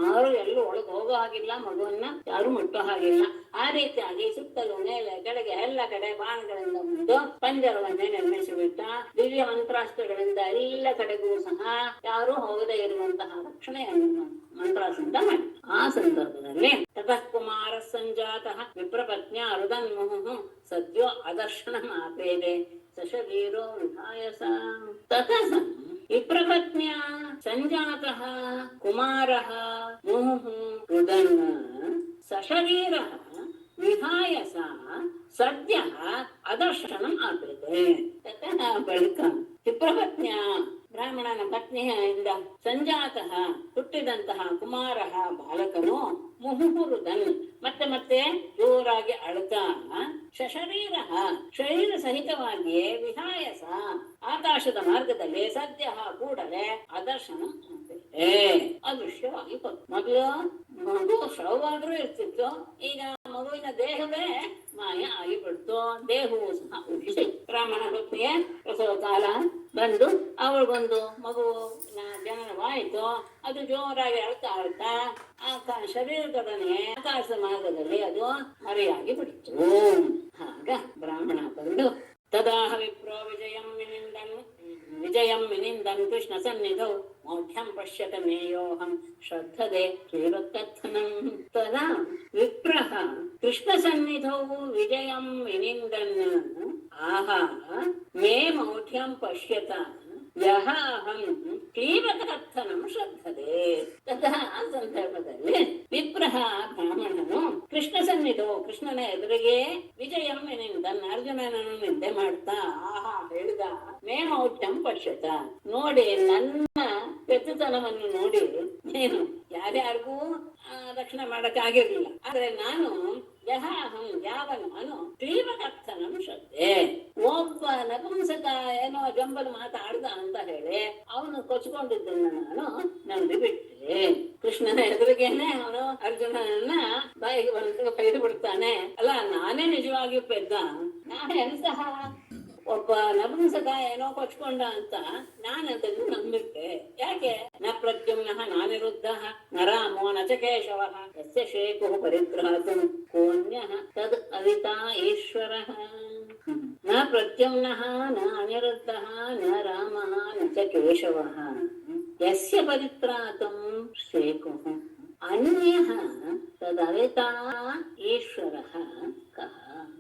ಯಾರು ಎಲ್ಲೂ ಒಳಗೆ ಹೋಗೋ ಹಾಗಿಲ್ಲ, ಮಗುವನ್ನ ಯಾರು ಮುಟ್ಟೋ ಹಾಗಿಲ್ಲ. ಆ ರೀತಿಯಾಗಿ ಸುತ್ತಲೂ ಮೇಲೆ ಕೆಳಗೆ ಎಲ್ಲ ಕಡೆ ಬಾಣಗಳಿಂದ ಒಂದು ಪಂಜರವನ್ನೇ ನಿರ್ಮಿಸಿಬಿಟ್ಟ. ದಿವ್ಯ ಮಂತ್ರಾಸ್ತ್ರಗಳಿಂದ ಎಲ್ಲ ಕಡೆಗೂ ಸಹ ಯಾರು ಹೋಗದೇ ಇರುವಂತಹ ರಕ್ಷಣೆಯನ್ನು ಮಂತ್ರಾಸಂತ ಮಾಡಿ. ಆ ಸಂದರ್ಭದಲ್ಲಿ ತತಃ ಕುಮಾರ ಸಂಜಾತಃ ವಿಪ್ರಪತ್ನ್ಯ ರುದನ್ಮುಹುಃ ಸದ್ಯೋ ಅದರ್ಶನ ಮಾಪೇದೆ ಸಶವೀರೋ ವಿಧಾಯಸ. ತತಃ ವಿಪ್ರಪತ್ನ್ಯ ಸಂಜಾತಃ ಕುಮಾರಃ ಮುಹುಃ ರುದನ್ ಸಶವೀರಃ ವಿಹಾಯಸ ಸದ್ಯ ಅದರ್ಶನಂ ಆಪ್ಯತೆ. ತತಃ ಬಳಿಕ ವಿಪ್ರಪತ್ನ್ಯ ಬ್ರಾಹ್ಮಣನ ಪತ್ನಿಯಿಂದ ಸಂಜಾತಃ ಹುಟ್ಟಿದಂತಹ ಕುಮಾರಃ ಬಾಲಕನು ಮುಹುರುದನ್ ಮತ್ತೆ ಮತ್ತೆ ಜೋರಾಗಿ ಅಳುತ್ತಾ ಶಶರೀರ ಶರೀರ ಸಹಿತವಾಗಿಯೇ ವಿಹಾಯಸ ಆಕಾಶದ ಮಾರ್ಗದಲ್ಲಿ ಸದ್ಯ ಕೂಡಲೇ ಅದರ್ಶನ ಅದೃಶ್ಯವಾಗಿ ಮೊದಲು ಮಗು ಶವವಾದ್ರೂ ಇರ್ತಿತ್ತು, ಈಗ ಮಗುವಿನ ದೇಹವೇ ಮಾಯ ಆಗಿಬಿಡ್ತು, ದೇಹವು ಸಹ ಉಳಿಸಿ. ಬ್ರಾಹ್ಮಣ ಪತ್ನಿಯ ಪ್ರಸವ ಕಾಲ ಬಂದು ಅವಳಿಗೊಂದು ಮಗುವಿನ ಜನನವಾಯಿತು. ಅದು ಜೋರಾಗಿ ಅಳ್ತಾ ಶರೀರದೊಡನೆ ಆಕಾಶದ ಮಾರ್ಗದಲ್ಲಿ ಅದು ಮರೆಯಾಗಿ ಬಿಡ್ತು. ಆಗ ಬ್ರಾಹ್ಮಣ ಬಂದು ತದಾಹ ವಿಪ್ರೋ ವಿಜಯಂ ವಿನಿಂದನ್ ಕೃಷ್ಣ ಸನ್ನಿಧೌ ಮೌಢ್ಯಂ ಪಶ್ಯತ ಮೇಯೋಹಂ ಶ್ರದ್ಧದೆ ಶ್ರೀವತ್ಕಥನಂ. ತದಾ ವಿಪ್ರಃ ಕೃಷ್ಣ ಸನ್ನಿಧೌ ವಿಜಯಂ ವಿನಿಂದನ್ ಆಹ ಮೇ ಮೌಢ್ಯಂ ಪಶ್ಯತ ಯಹ ಅಹಂ ಕ್ಲೀಬಕಥನಂ ಶ್ರದ್ಧದೆ. ತದಾ ಆ ಸಂದರ್ಭದಲ್ಲಿ ವಿಪ್ರಹ ಬ್ರಾಹ್ಮಣನು ಕೃಷ್ಣ ಸನ್ನಿಧೋ ಕೃಷ್ಣನ ಎದುರಿಗೆ ವಿಜಯಂ ವಿನಿಂದನ್ ಅರ್ಜುನನನ್ನು ನಿಂದೆ ಮಾಡ್ತಾ ಆಹಾ ಹೇಳಿದ ಮೇ ಮೌಢ್ಯಂ ಪಶ್ಯತ ನೋಡಿ ನನ್ನ ಪೆತ್ತತನವನ್ನು ನೋಡಿ ನೀನು ಯಾರ್ಯಾರಿಗೂ ರಕ್ಷಣೆ ಮಾಡಕ್ ಆಗಿರ್ಲಿಲ್ಲ, ಆದ್ರೆ ನಾನು ಯಹಾಹಂ ಯಾವ ನಾನು ಕ್ಲೀಬಕಥನಂ ಶ್ರದ್ಧೆ ಒಬ್ಬ ನಪುಂಸಕ ಏನೋ ಜಂಬಲ್ ಮಾತಾಡ್ದ ಅಂತ ಹೇಳಿ ಅವನು ಕೊಚ್ಕೊಂಡಿದ್ದನ್ನ ನಾನು ನಂಬಿ ಬಿಟ್ಟೆ. ಕೃಷ್ಣನ ಎದುರಿಗೇನೆ ಅವನು ಅರ್ಜುನನನ್ನ ಬಾಯಿಗೆ ಬಂದು ಕೈದು ಬಿಡ್ತಾನೆ. ಅಲ್ಲ, ನಾನೇ ನಿಜವಾಗಿಯೂ ಪೆದ್ದ, ನಾನೇ ಎಂತಹ ಒಬ್ಬ ನಪುಂಸಕ ಏನೋ ಕೊಚ್ಕೊಂಡ ಅಂತ ನಾನಂತದ್ದು ನಂಬಿಟ್ಟೆ. ಯಾಕೆ? ನ ಪ್ರದ್ಯುಮ್ನಃ ನಾನಿರುದ್ಧ ನ ರಾಮೋ ನ ಚ ಕೇಶವಃ ಯಸ್ಯ ಶೇಕುಃ ಪರಿಗ್ರಹಾತುಂ ಕೋನ್ಯಃ ತದ್ ಅವಿತಾ ಈಶ್ವರಃ. ನ ಪ್ರದ್ಯುಮ್ನಃ ನ ಅನಿರುದ್ಧಃ ನ ರಾಮಃ ನ ಚ ಕೇಶವಃ ಯಸ್ಯ ಪರಿತ್ರಾತುಂ ಶೇಕುಃ ಅನ್ಯಃ ತದವಿತಾ ಈಶ್ವರಃ ಕಃ.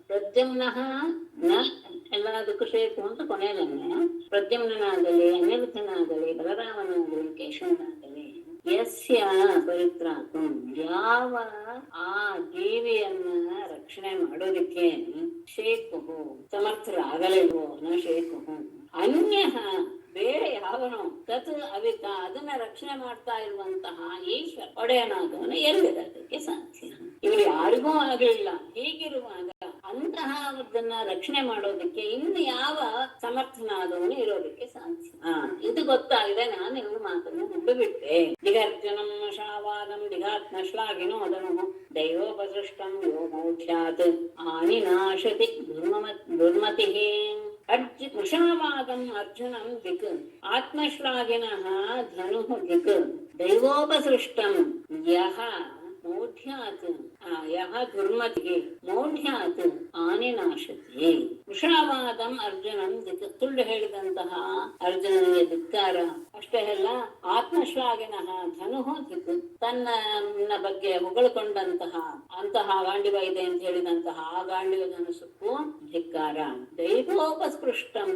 ಪ್ರದ್ಯುಮ್ನಃ ನ ಎಲ್ಲದಕ್ಕೂ ಶೇಕು ಅಂತ ಕೊನೆಯದನ್ನೇ ಪ್ರದ್ಯುಮ್ನಾಗಲಿ ಅನಿರುದ್ಧನಾಗಲಿ ಬಲರಾಮನಾಗಲಿ ಕೇಶವನಾಗಲಿ ಯಸ್ಯ ಪರಿತ್ರಾತು ಯಾವ ಆ ದೇವಿಯನ್ನ ರಕ್ಷಣೆ ಮಾಡೋದಕ್ಕೆ ಶೇಕು ಸಮರ್ಥರಾಗಲಿಲ್ವೋ ನ ಶೇಕು ಅನ್ಯ ಬೇರೆ ಯಾವನು ತತ್ ಅವಿತ ಅದನ್ನ ರಕ್ಷಣೆ ಮಾಡ್ತಾ ಇರುವಂತಹ ಈಶ್ವರ ಒಡೆಯನಾದವನು ಎಲ್ಲಿರೋದಕ್ಕೆ ಸಾಧ್ಯ? ಇವರು ಯಾರಿಗೂ ಆಗಲಿಲ್ಲ. ಹೀಗಿರುವಾಗ ಅಂತಹದನ್ನ ರಕ್ಷಣೆ ಮಾಡೋದಕ್ಕೆ ಇನ್ನು ಯಾವ ಸಮರ್ಥನಾದವನು ಇರೋದಕ್ಕೆ ಸಾಧ್ಯ? ಇದು ಗೊತ್ತಾಗಿದೆ. ನಾನು ಇವ್ರ ಮಾತನ್ನು ನಂಬಿಬಿಟ್ಟೆ. ದಿಗರ್ಜನಂ ಶಾವಾದಂ ದಿಗಾತ್ಮ ಶ್ಲಾಘಿನೋ ಅದನು ದೈವೋಪಸೃಷ್ಟಂ ಯೋ ಮೌಢ್ಯಾತ್ ಆನಿನಾಶತಿ ದುರ್ಮತಿ. ವೃಷಾವಾದಂ ಅರ್ಜುನಂ ದಿಕ್ ಆತ್ಮಶ್ಲಾಘಿನಃ ಧನುಃ ದಿಕ್ ದೈವೋಪಸೃಷ್ಟಂ ಯಃ ಮೌಢ್ಯಾತ್ ಯಹ ದುರ್ಮತಿಗೆ ಮೌಢ್ಯಾತ್ ಆನಿನಾಶತಿ. ವೃಷಾವಾದಂ ಅರ್ಜುನಂ ಸುಳ್ಳು ಹೇಳಿದಂತಹ ಅರ್ಜುನನಿಗೆ ಧಿಕ್ಕಾರ. ಅಷ್ಟೇ ಅಲ್ಲ, ಆತ್ಮಶ್ಲಾಘಿನಃ ಧನುಃ ಧಿಕ್, ತನ್ನ ಬಗ್ಗೆ ಹೊಗಳಿಕೊಂಡಂತಹ ಅಂತಹ ಗಾಂಡಿವ ಇದೆ ಅಂತ ಹೇಳಿದಂತಹ ಆ ಗಾಂಡಿವ ಧನುಸಕ್ಕೂ ಧಿಕ್ಕಾರ. ದೈವೋಪಸ್ಪೃಷ್ಟಂ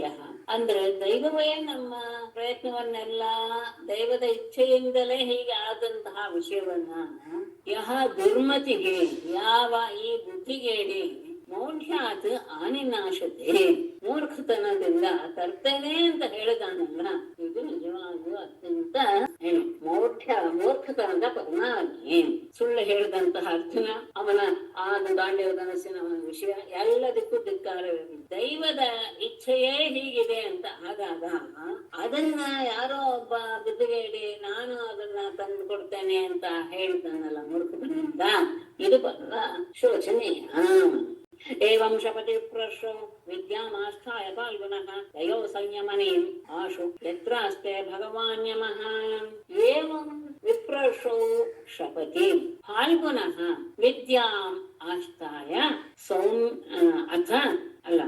ಯಹ, ಅಂದ್ರೆ ದೈವವೇ ನಮ್ಮ ಪ್ರಯತ್ನವನ್ನೆಲ್ಲ ದೈವದ ಇಚ್ಛೆಯಿಂದಲೇ ಹೀಗೆ ಆದಂತಹ ವಿಷಯವನ್ನ ಯಹ ದುರ್ಮತಿಗೆ, ಯಾವ ಈ ಬುದ್ಧಿಗೇಡಿ ಮೌಢ್ಯಾತ್ ಆನಿನಾಶತೆ, ಮೂರ್ಖತನದಿಂದ ತರ್ತೇನೆ ಅಂತ ಹೇಳಿದಾನಲ್ಲ, ಇದು ನಿಜವಾಗಿಯೂ ಅತ್ಯಂತ ಮೂರ್ಖತನದ ಪರಿಣಾಮ. ಸುಳ್ಳು ಹೇಳಿದಂತಹ ಅರ್ಜುನ, ಅವನ ಆ ಗಾಂಡೀವ ಧನಸ್ಸಿನ ವಿಷಯ ಎಲ್ಲದಕ್ಕೂ ಧಿಕ್ಕಾರವಿದೆ. ದೈವದ ಇಚ್ಛೆಯೇ ಹೀಗಿದೆ ಅಂತ ಆದಾಗ ಅದನ್ನ ಯಾರೋ ಒಬ್ಬ ಬುದ್ಧಿಗೇಡಿ ನಾನು ಅದನ್ನ ತಂದು ಕೊಡ್ತೇನೆ ಅಂತ ಹೇಳ್ತಾನಲ್ಲ ಮೂರ್ಖತನದಿಂದ, ಇದು ಬಹಳ ಶೋಚನೀಯ. ಏವಂ ಶಪತಿ ವಿಪ್ರಶ್ರೋ ವಿದ್ಯಾಮಾಸ್ಥಾಯ ಫಾಲ್ಗುಣಃ ದಯೋ ಸಂಯಮನೇಂ ಆಶು ಯತ್ರಾಸ್ತೆ ಭಗವಾನ್ ಯಮಃ. ಏವಂ ವಿಪ್ರಶ್ರೋ ಶಪತಿ ಫಾಲ್ಗುಣಃ ವಿದ್ಯಾಂ ಆಸ್ಥಾಯ ಅಥ ಅಲ್ಲ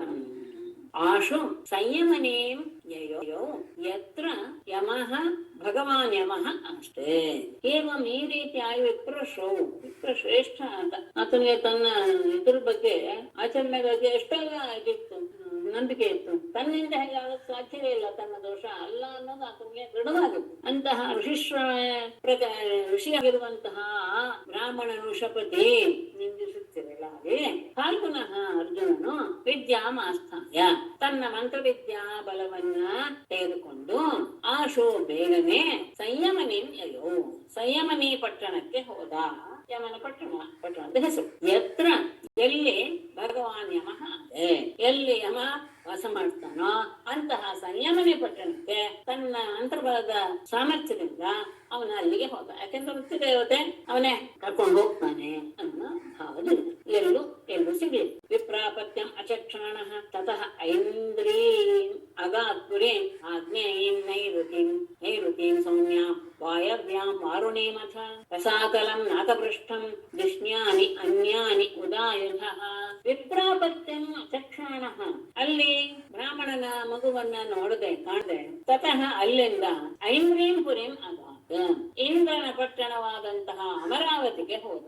ಆಶು ಸಂಯಮನೇಂ ಯಯೋ ಯತ್ರ ಯಮಃ ಭಗವಾನ್ ಯಮಃ ಅಷ್ಟೇ. ಏವಂ ಈ ರೀತಿಯಾಗಿ ವಿಪ್ರಶ್ರೇಷ್ಠ ಅಂತ ಆತನಿಗೆ ತನ್ನ ಇದ್ರ ಬಗ್ಗೆ ಆಚರಣೆ ಬಗ್ಗೆ ಎಷ್ಟೆಲ್ಲ ಇದಿತ್ತು, ನಂಬಿಕೆ ಇತ್ತು. ತನ್ನಿಂದ ಹೇಗಾಗಕ್ಕೆ ಸಾಧ್ಯವೇ ಇಲ್ಲ, ತನ್ನ ದೋಷ ಅಲ್ಲ ಅನ್ನೋದು ಆತನಿಗೆ ದೃಢವಾಗಿತ್ತು. ಅಂತಹ ಋಷಿಯಾಗಿರುವಂತಹ ಬ್ರಾಹ್ಮಣನು ಶಪಥಿ ನಿಂದಿಸುತ್ತಿರಲ್ಲ ಹಾಗೆ ಫಾಲ್ಗುಣಃ ಅರ್ಜುನನು ವಿದ್ಯಾಮಾಸ್ಥಾಯ ತನ್ನ ಮಂತ್ರವಿದ್ಯಾ ಬಲವನ್ನ ತೆಗೆದುಕೊಂಡು ಆಶು ಬೇಗನೆ ಸಂಯಮನೇಂ ಯಯೋ ಸಂಯಮನಿ ಪಟ್ಟಣಕ್ಕೆ ಹೋದ. ಯಮನ ಪಟ್ಟಣದ ಹೆಸರು. ಯತ್ರ ಎಲ್ಲಿ ಭಗವಾನ್ ಯಮಃ ಅದೇ, ಎಲ್ಲಿ ಯಮ ವಾಸ ಮಾಡ್ತಾನೋ ಅಂತಹ ಸಂಯಮನಿ ಪಟ್ಟಣಕ್ಕೆ ತನ್ನ ಅಂತರ್ಬಲದ ಸಾಮರ್ಥ್ಯದಿಂದ ಅವನ ಅಲ್ಲಿಗೆ ಹೋದ. ಯಾಕೆಂದ್ರೆ ವೃತ್ತಿ ದೇವತೆ ಅವನೇ ಕರ್ಕೊಂಡು ಹೋಗ್ತಾನೆ ಅನ್ನೋ ಭಾವದಿಂದ ಎಲ್ಲೂ ಸಿಗಲಿ. ವಿಪ್ರಾಪತ್ಯಂ ಅಚಕ್ಷಣ ತತಃ ಐಂದ್ರೀಂ ಅಗಾತ್ಪುರೀಂ ಆಗ್ನೇಯೀಂ ನೈಋತೀಂ ಸೌಮ್ಯ ವಾಯವ್ಯಾಂ ವಾರುಣೀಮಥ ರಸಾತಲಂ ನಾಥಪೃಷ್ಠಂ ಜಿಷ್ಣ್ಯಾನಿ ಅನ್ಯಾನಿ ಉದಾಯುಧಃ. ವಿಪ್ರಾಪತ್ಯಂ ಅಚಕ್ಷಣ, ಅಲ್ಲಿ ಬ್ರಾಹ್ಮಣನ ಮಗುವನ್ನ ಕಾಣದೆ ತತಃ ಅಲ್ಲಿಂದ ಐಂದ್ರೀಂ ಪುರೀಂ ಅಗಾತ್, ಇಂದ್ರನ ಪಟ್ಟಣವಾದಂತಹ ಅಮರಾವತಿಗೆ ಹೋದ.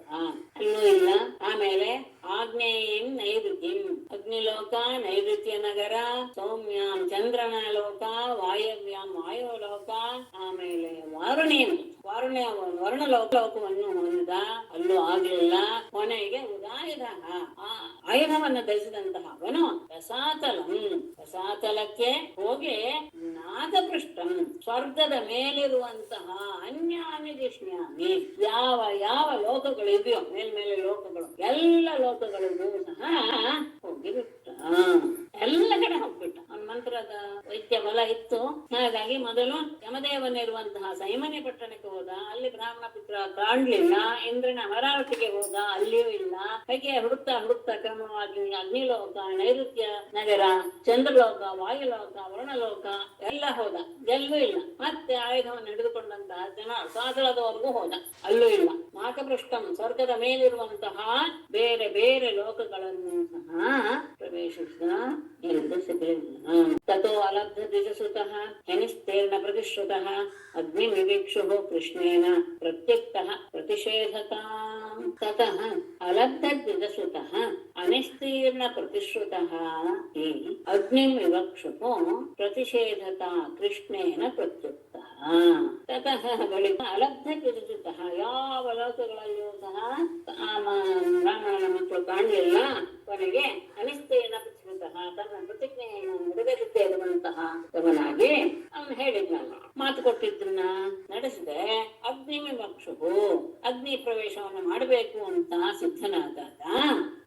ಅಲ್ಲೂ ಇಲ್ಲ. ಆಮೇಲೆ ಆಗ್ನೇಯಂ ನೈಋತ್ಯಂ ಅಗ್ನಿಲೋಕ ನೈಋತ್ಯ ನಗರ, ಸೌಮ್ಯಾಂ ಚಂದ್ರನ ಲೋಕ, ವಾಯವ್ಯಾಂ ವಾಯುಲೋಕ, ಆಮೇಲೆ ವರುಣ ಲೋಕವನ್ನು ಹೊಂದಿದ. ಅಲ್ಲೂ ಆಗಲಿಲ್ಲ. ಕೊನೆಗೆ ಉದಾಯುಧ ಆಯುಧವನ್ನು ಧರಿಸಿದಂತಹ ಅವನು ರಸಾತಲಕ್ಕೆ ಹೋಗಿ ನಾಗಪೃಷ್ಠಂ ಸ್ವರ್ಗದ ಮೇಲಿರುವಂತಹ ಅನ್ಯಾನಿ ಜಿಷ್ಣ್ಯಾನಿ, ಯಾವ ಲೋಕಗಳು ಇದೆಯೋ ಮೇಲ್ಮೇಲೆ ಲೋಕಗಳು ಎಲ್ಲ ಲೋಕಗಳಿಗೂ ಸಹ ಹೋಗಿಬಿಟ್ಟ. ಎಲ್ಲ ಕಡೆ ಹೋಗ್ಬಿಟ್ಟ. ಅವನ ಮಂತ್ರದ ವೈದ್ಯ ಬಲ ಇತ್ತು. ಹಾಗಾಗಿ ಮೊದಲು ಯಮದೇವನಿರುವಂತಹ ಸಂಯಮನಿ ಪಟ್ಟಣಕ್ಕೆ ಹೋದ. ಅಲ್ಲಿ ಬ್ರಾಹ್ಮಣ ಪುತ್ರ ಕಾಣ್ಲಿಲ್ಲ. ಇಂದ್ರನ ಅಮರಾವತಿಗೆ ಹೋದ. ಅಲ್ಲಿಯೂ ಇಲ್ಲ. ಹಾಗೆ ಹುಡುಕ್ತಾ ಕ್ರಮವಾಗಿ ಅಗ್ನಿಲೋಕ, ನೈಋತ್ಯ ನಗರ, ಚಂದ್ರಲೋಕ, ವಾಯುಲೋಕ, ವರ್ಣಲೋಕ ಎಲ್ಲ ಹೋದ. ಎಲ್ಲೂ ಇಲ್ಲ. ಮತ್ತೆ ಆಯುಧವನ್ನು ಹಿಡಿದುಕೊಂಡಂತಹ ಜನ ಸಾಗರದವರೆಗೂ ಹೋದ. ಅಲ್ಲೂ ಇಲ್ಲ. ನಾಕಪೃಷ್ಠಂ ಸ್ವರ್ಗದ ಮೇಲಿರುವಂತಹ ಬೇರೆ ಬೇರೆ ಲೋಕಗಳನ್ನು ಸಹ ಪ್ರವೇಶಿಸಿದ. ಎಂದು ಸಿಗಲಿಲ್ಲ. ತಥೋ ಅಲಬ್ಧ ದ್ವಿಜಸುತಃ ಹೆನಿಸ್ತೇರ್ನ ಪ್ರತಿಶ್ರುತಃ ಅಗ್ನಿಮಿವೀಕ್ಷುಃ ಕೃಷ್ಣೇನ ಪ್ರತ್ಯುಕ್ತಃ ಪ್ರತಿಷೇಧತಾಂ. ತತಃ ಅಲಬ್ಧ ದ್ವಿಜಸುತಃ ಅನಿಸ್ತೀರ್ಣ ಪ್ರತಿಶ್ರುತಃ ಅಗ್ನಿಮಿವಕ್ಷುಃ ಪ್ರತಿಷೇಧತಾ ಕೃಷ್ಣೇನ ಪ್ರತ್ಯುಕ್ತಃ. ತತಃ ಬಳಿಕ ಅಲಬ್ಧ ದ್ವಿಜಸುತಃ ಯಾವ ಲೋಕಗಳಲ್ಲಿಯೂ ಸಹ ಬ್ರಾಹ್ಮಣನ ಮಕ್ಕಳು ಕಾಣಲಿಲ್ಲ. ಕೊನೆಗೆ ಅನಿಸ್ತೀರ್ಣ ಪ್ರತಿಶ್ರುತಃ ತನ್ನ ಪ್ರತಿಜ್ಞೆಯನ್ನು ನೆರವೇರಿಸದೇ ಇರುವಂತಹ ಅವನಾಗಿ ಅವನು ಹೇಳಿದ್ನಲ್ಲ, ಮಾತು ಕೊಟ್ಟಿದ್ದನ್ನ ನಡೆಸಿದೆ. ಅಗ್ನಿಮಿವಕ್ಷುಃ ಅಗ್ನಿ ಪ್ರವೇಶವನ್ನು ಮಾಡಬೇಕು ಅಂತ ಸಿದ್ಧನಾದಾಗ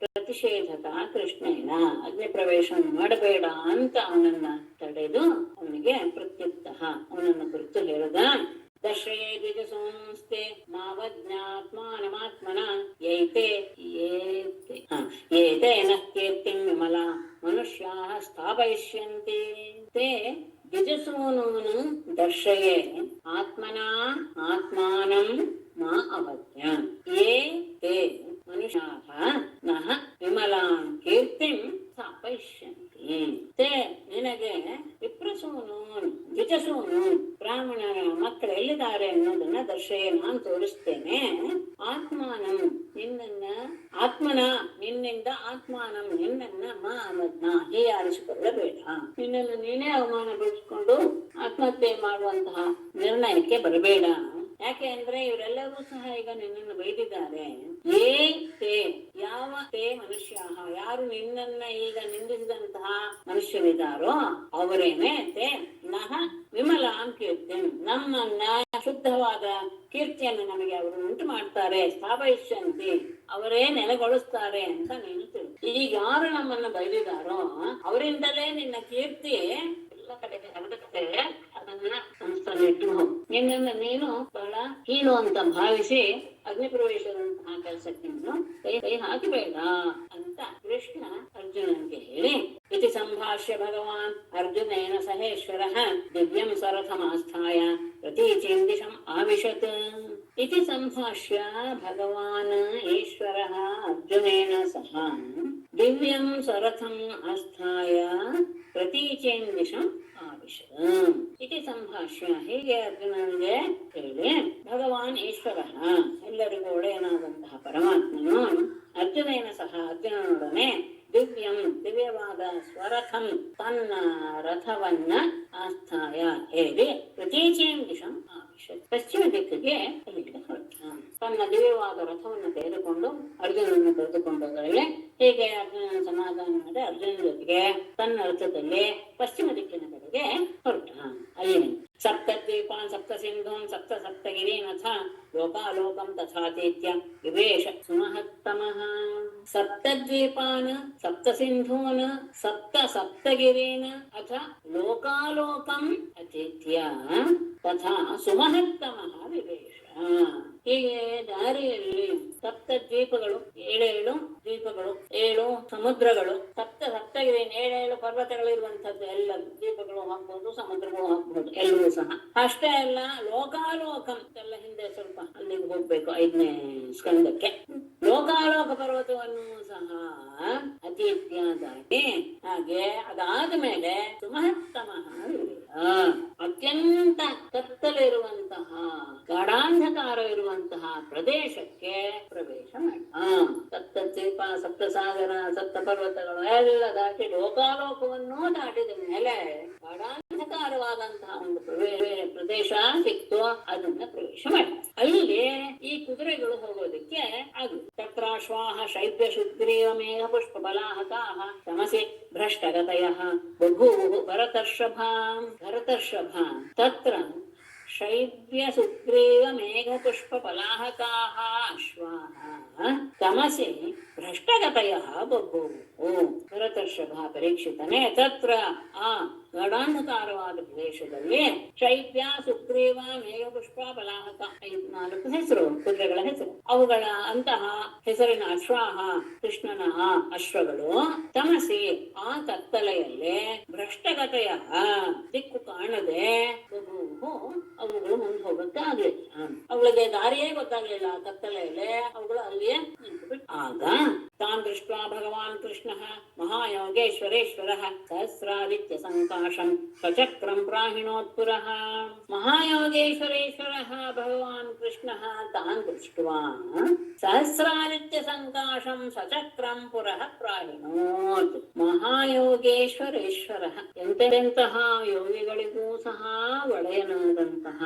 ಪ್ರತಿಷೇಧಕ ಕೃಷ್ಣೇನ ಅಗ್ನಿ ಪ್ರವೇಶವನ್ನು ಮಾಡಬೇಡ ಅಂತ ಅವನನ್ನ ತಡೆದು ಅವನಿಗೆ ಪ್ರತ್ಯುಕ್ತಃ ಅವನನ್ನು ಕುರಿತು ಹೇಳಿದ. ದರ್ಶಯೇ ದ್ವಿಜಸಂಸ್ಥೆ ಮಾವಜ್ಞಾತ್ಮಾನಮಾತ್ಮನ ಏತೇನ ಕೀರ್ತಿಂ ವಿಮಲ ಮನುಷ್ಯಾಃ ಸ್ಥಾಪಯಿಷ್ಯಂತಿ. ತೇ ದ್ವಿಜಸೂನೂನ್ ದರ್ಶಯೇ ಆತ್ಮನಾ ಆತ್ಮಾನಂ ಮಾ ಅವಜ್ಞ ಯೇ ತೇ ಮನುಷ್ಯಾಃ ನಃ ವಿಮಲಾಂ ಕೀರ್ತಿಂ ಸ್ಥಾಪಯಿಷ್ಯಂತಿ. ತೇ ನಿನಗೆ ವಿಪ್ರಸೂನೂನ್ ದ್ವಿಜಸೂನೂನ್ ಬ್ರಾಹ್ಮಣರ ಮಕ್ಕಳು ಎಲ್ಲಿದ್ದಾರೆ ಅನ್ನೋದನ್ನ ದರ್ಶಯ ನಾನು ತೋರಿಸ್ತೇನೆ. ಆತ್ಮಾನಂ ನಿನ್ನನ್ನ ಆತ್ಮನ ನಿನ್ನಿಂದ ಆತ್ಮಾನಂ ನಿನ್ನನ್ನ ಮಾ ಅವಜ್ಞ ಹೀಯಾರಿಸಿಕೊಳ್ಳಬೇಡ. ನಿನ್ನನ್ನು ನೀನೇ ಅವಮಾನಪಡಿಸಿಕೊಂಡು ಆತ್ಮಹತ್ಯೆ ಮಾಡುವಂತಹ ನಿರ್ಣಯಕ್ಕೆ ಬರಬೇಡ. ಯಾಕೆ ಅಂದ್ರೆ ಇವರೆಲ್ಲರೂ ಸಹ ಈಗ ನಿನ್ನನ್ನು ಬೈದಿದ್ದಾರೆ. ಏ ತೇ ಯಾವ ತೇ ಮನುಷ್ಯ ಯಾರು ನಿನ್ನನ್ನ ಈಗ ನಿಂದಿಸಿದಂತಹ ಮನುಷ್ಯರಿದ್ದಾರೋ ಅವರೇನೆ ತೇ ನಹ ವಿಮಲಾಂ ಕೀರ್ತಿ ನಮ್ಮನ್ನ ಶುದ್ಧವಾದ ಕೀರ್ತಿಯನ್ನು ನಮಗೆ ಅವರು ಉಂಟು ಮಾಡ್ತಾರೆ. ಸ್ಥಾಪಯಿಷ್ಯಂತಿ ಅವರೇ ನೆಲೆಗೊಳಿಸ್ತಾರೆ ಅಂತ ನೀನು ತಿಳಿ. ಈಗ ಯಾರು ನಮ್ಮನ್ನ ಬೈದಿದ್ದಾರೋ ಅವರಿಂದಲೇ ನಿನ್ನ ಕೀರ್ತಿ ಎಲ್ಲ ಕಡೆಗೆ ಹರಡುತ್ತೆ. ಅದನ್ನ ಸಂಸ್ಥಾನ ಇಟ್ಟು ನಿನ್ನನ್ನ ನೀನು ಬಹಳ ಕೀಳು ಅಂತ ಭಾವಿಸಿ ಅಗ್ನಿ ಪ್ರವೇಶದಂತಹ ಕೆಲಸಕ್ಕೆ ನೀನು ಕೈ ಹಾಕಬೇಡ ಅಂತ ಕೃಷ್ಣ ಅರ್ಜುನನಿಗೆ ಹೇಳಿ, ಇತಿ ಸಂಭಾಷ್ಯ ಭಗವಾನ್ ಅರ್ಜುನೇನ ಸಹೇಶ್ವರಃ ದಿವ್ಯಂ ಸರಥಮಾಸ್ಥಾಯ ಪ್ರತೀಚೀಂ ದಿಶಂ ಆವಿಶತ್. ಇತಿ ಸಂಭಾಷ್ಯ ಭಗವಾನ್ ಈಶ್ವರಃ ಅರ್ಜುನೇನ ಸಹ ದಿವ್ಯಂ ಸರಥಂ ಆಸ್ಥಾಯ ಪ್ರತೀಚೀಂ ದಿಶಂ ಆವಿಶತ್. ಇತಿ ಸಂಭಾಷ್ಯ ಹೀಗೆ ಅರ್ಜುನನಿಗೆ ಹೇಳಿ ಭಗವಾನ್ ಈಶ್ವರ ಎಲ್ಲರಿಗೂ ಒಡೆಯನಾದಂತಹ ಪರಮಾತ್ಮನು ಅರ್ಜುನೇನ ಸಹ ಅರ್ಜುನನೊಡನೆ ದಿವ್ಯಂ ದಿವ್ಯವಾದ ಸ್ವರಥಂ ತನ್ನ ರಥವನ್ನ ಆಸ್ಥಾಯ ಹೇಳಿ ಪ್ರತೀಚೀಂ ದಿಶಂ ಆವಿಶತ್ ಪಶ್ಚಿಮ ದಿಕ್ಕಿಗೆ ಅಲ್ಲಿಗೆ ಹೊರಟ. ತನ್ನ ದಿವ್ಯವಾದ ರಥವನ್ನು ತೆಗೆದುಕೊಂಡು ಅರ್ಜುನನ್ನು ಕರೆದುಕೊಂಡು ಹೋಗಲಿ. ಹೀಗೆ ಅರ್ಜುನನ ಸಮಾಧಾನ ಮಾಡಿ ಅರ್ಜುನನ ಜೊತೆಗೆ ತನ್ನ ರಥದಲ್ಲಿ ಪಶ್ಚಿಮ ದಿಕ್ಕಿನ ಕಡೆಗೆ ಹೊರಟ. ಅಲ್ಲಿ ಸಪ್ತದ್ವೀಪಾನ್ ಸಪ್ತ ಸಿಂಧೂನ್ ಸಪ್ತ ಸಪ್ತಗಿರೀನ್ ಅಥ ಲೋಕಾಲೋಕಂ ತಥಾತೀತ್ಯ ವಿವೇಶ ಸುಮಹತ್ತಮಃ. ಸಪ್ತದ್ವೀಪಾನ್ ಸಪ್ತ ಸಿಂಧೂನ್ ಸಪ್ತ ಸಪ್ತಗಿರೀನ್ ಅಥ ಲೋಕಾಲೋಕಂ ಅತೀತ್ಯ ತಥಾ ಸುಮಹತ್ತಮಃ ವಿವೇಶ. ಹೀಗೆ ದಾರಿಯಲ್ಲಿ ಸಪ್ತ ದ್ವೀಪಗಳು ಏಳೇಳು ದ್ವೀಪಗಳು 7 ಸಮುದ್ರಗಳು ಸಪ್ತಗಿರಿ 7 ಪರ್ವತಗಳಿರುವಂತದ್ದು ಎಲ್ಲ ದ್ವೀಪಗಳು ಹಾಕ್ಬಹುದು, ಸಮುದ್ರಗಳು ಹಾಕ್ಬಹುದು ಎಲ್ಲವೂ ಸಹ. ಅಷ್ಟೇ ಅಲ್ಲ ಲೋಕಾಲೋಕಂ ಎಲ್ಲ ಹಿಂದೆ ಸ್ವಲ್ಪ ಅಲ್ಲಿಗೆ ಹೋಗ್ಬೇಕು 5ನೇ ಸ್ಕಂದಕ್ಕೆ. ಲೋಕಾಲೋಕ ಪರ್ವತವನ್ನು ಸಹ ಅತೀತ್ಯ ದಾಟಿ ಹಾಗೆ ಅದಾದ ಮೇಲೆ ಸುಮಹತ್ತಮಃ ಅತ್ಯಂತ ಕತ್ತಲಿರುವಂತಹ ಗಾಢಾಂಧಕಾರ ಇರುವಂತಹ ಪ್ರದೇಶಕ್ಕೆ ಪ್ರವೇಶ ಮಾಡಿ. ಸಪ್ತದ್ವೀಪ ಸಪ್ತಸಾಗರ ಸಪ್ತ ಪರ್ವತಗಳು ಎಲ್ಲ ದಾಟಿ ಲೋಕಾಲೋಕವನ್ನೂ ದಾಟಿದ ಮೇಲೆ ಗಾಢಾಂಧಕಾರವಾದಂತಹ ಒಂದು ಪ್ರದೇಶ ಸಿಕ್ತು. ಅದನ್ನ ಪ್ರವೇಶ ಮಾಡಿ ಅಲ್ಲಿ ಈ ಕುದುರೆಗಳು ಹೋಗೋದಕ್ಕೆ ಅದು ತತ್ರಾಶ್ವಾಹ ಶೈಬ್ಯ ಶುದ್ಗ್ರೀವ ಮೇಘ ಪುಷ್ಪ ಬಲಾಹಕಾಹ ತಮಸಿ ಭ್ರಷ್ಟಗತಯಃ ಬಭೂವು ಭರತರ್ಷಭಾಂ ತತ್ರ ಶೈಬ್ಯ ಸುಗ್ರೀವ ಮೇಘ ಪುಷ್ಪ ಫಲಾಹಕಾಃ ಅಶ್ವಾಹ ತಮಸಿ ಭ್ರಷ್ಟಗತಯಃ ಬಭೂವು. ಭರತರ್ಷಭ ಪರೀಕ್ಷಿತನೇ ತತ್ರ ಆ ಗಾಢಾಂಧಕಾರವಾದ ಪ್ರದೇಶದಲ್ಲಿ ಶೈಬ್ಯ ಸುಗ್ರೀವ ಮೇಘ ಪುಷ್ಪ ಫಲಾಹಕ 4 ಹೆಸರು ಕುದುರೆಗಳ ಹೆಸರು. ಅವುಗಳ ಅಂತಹ ಹೆಸರಿನ ಅಶ್ವಾಹ ಕೃಷ್ಣನ ಆ ಅಶ್ವಗಳು ತಮಸಿ ಆ ಕತ್ತಲೆಯಲ್ಲಿ ಭ್ರಷ್ಟಗತೆಯ ದಿಕ್ಕು ಕಾಣದೆ ಅವುಗಳು ಮುಂದೆ ಹೋಗಕ್ಕೆ ಆಗ್ಲಿಲ್ಲ. ಅವುಗಳಿಗೆ ದಾರಿಯೇ ಗೊತ್ತಾಗ್ಲಿಲ್ಲ. ಕತ್ತಲೆಯಲ್ಲಿ ಅವುಗಳು ಅಲ್ಲಿಯೇ ನಿಂತುಬಿಟ್ಟು. ಆಗ ತಾನ್ ದೃಷ್ಟ ಭಗವಾನ್ ಕೃಷ್ಣ ಮಹಾಯೋಗೇಶ್ವರೇಶ್ವರ ಸಹಸ್ರಾದಿತ್ಯ ಸಂಕಾಶಂ ಸಚಕ್ರಂ ಪ್ರಾಹಿಣೋತ್ಪುರಃ. ಮಹಾಯೋಗೇಶ್ವರೇಶ್ವರ ಭಗವಾನ್ ಕೃಷ್ಣ ತಾನ್ ದೃಷ್ಟ್ವಾ ಸಹಸ್ರಾದಿತ್ಯ ಸಂಕಾಶಂ ಸಚಕ್ರಂ ಪುರಃ ಪ್ರಾಹಿಣೋತ್. ಮಹಾಯೋಗೇಶ್ವರೇಶ್ವರ ಎಂತೆಂತಹ ಯೋಗಿಗಳಿಗೂ ಸಹ ಒಡೆಯನಾದಂತಹ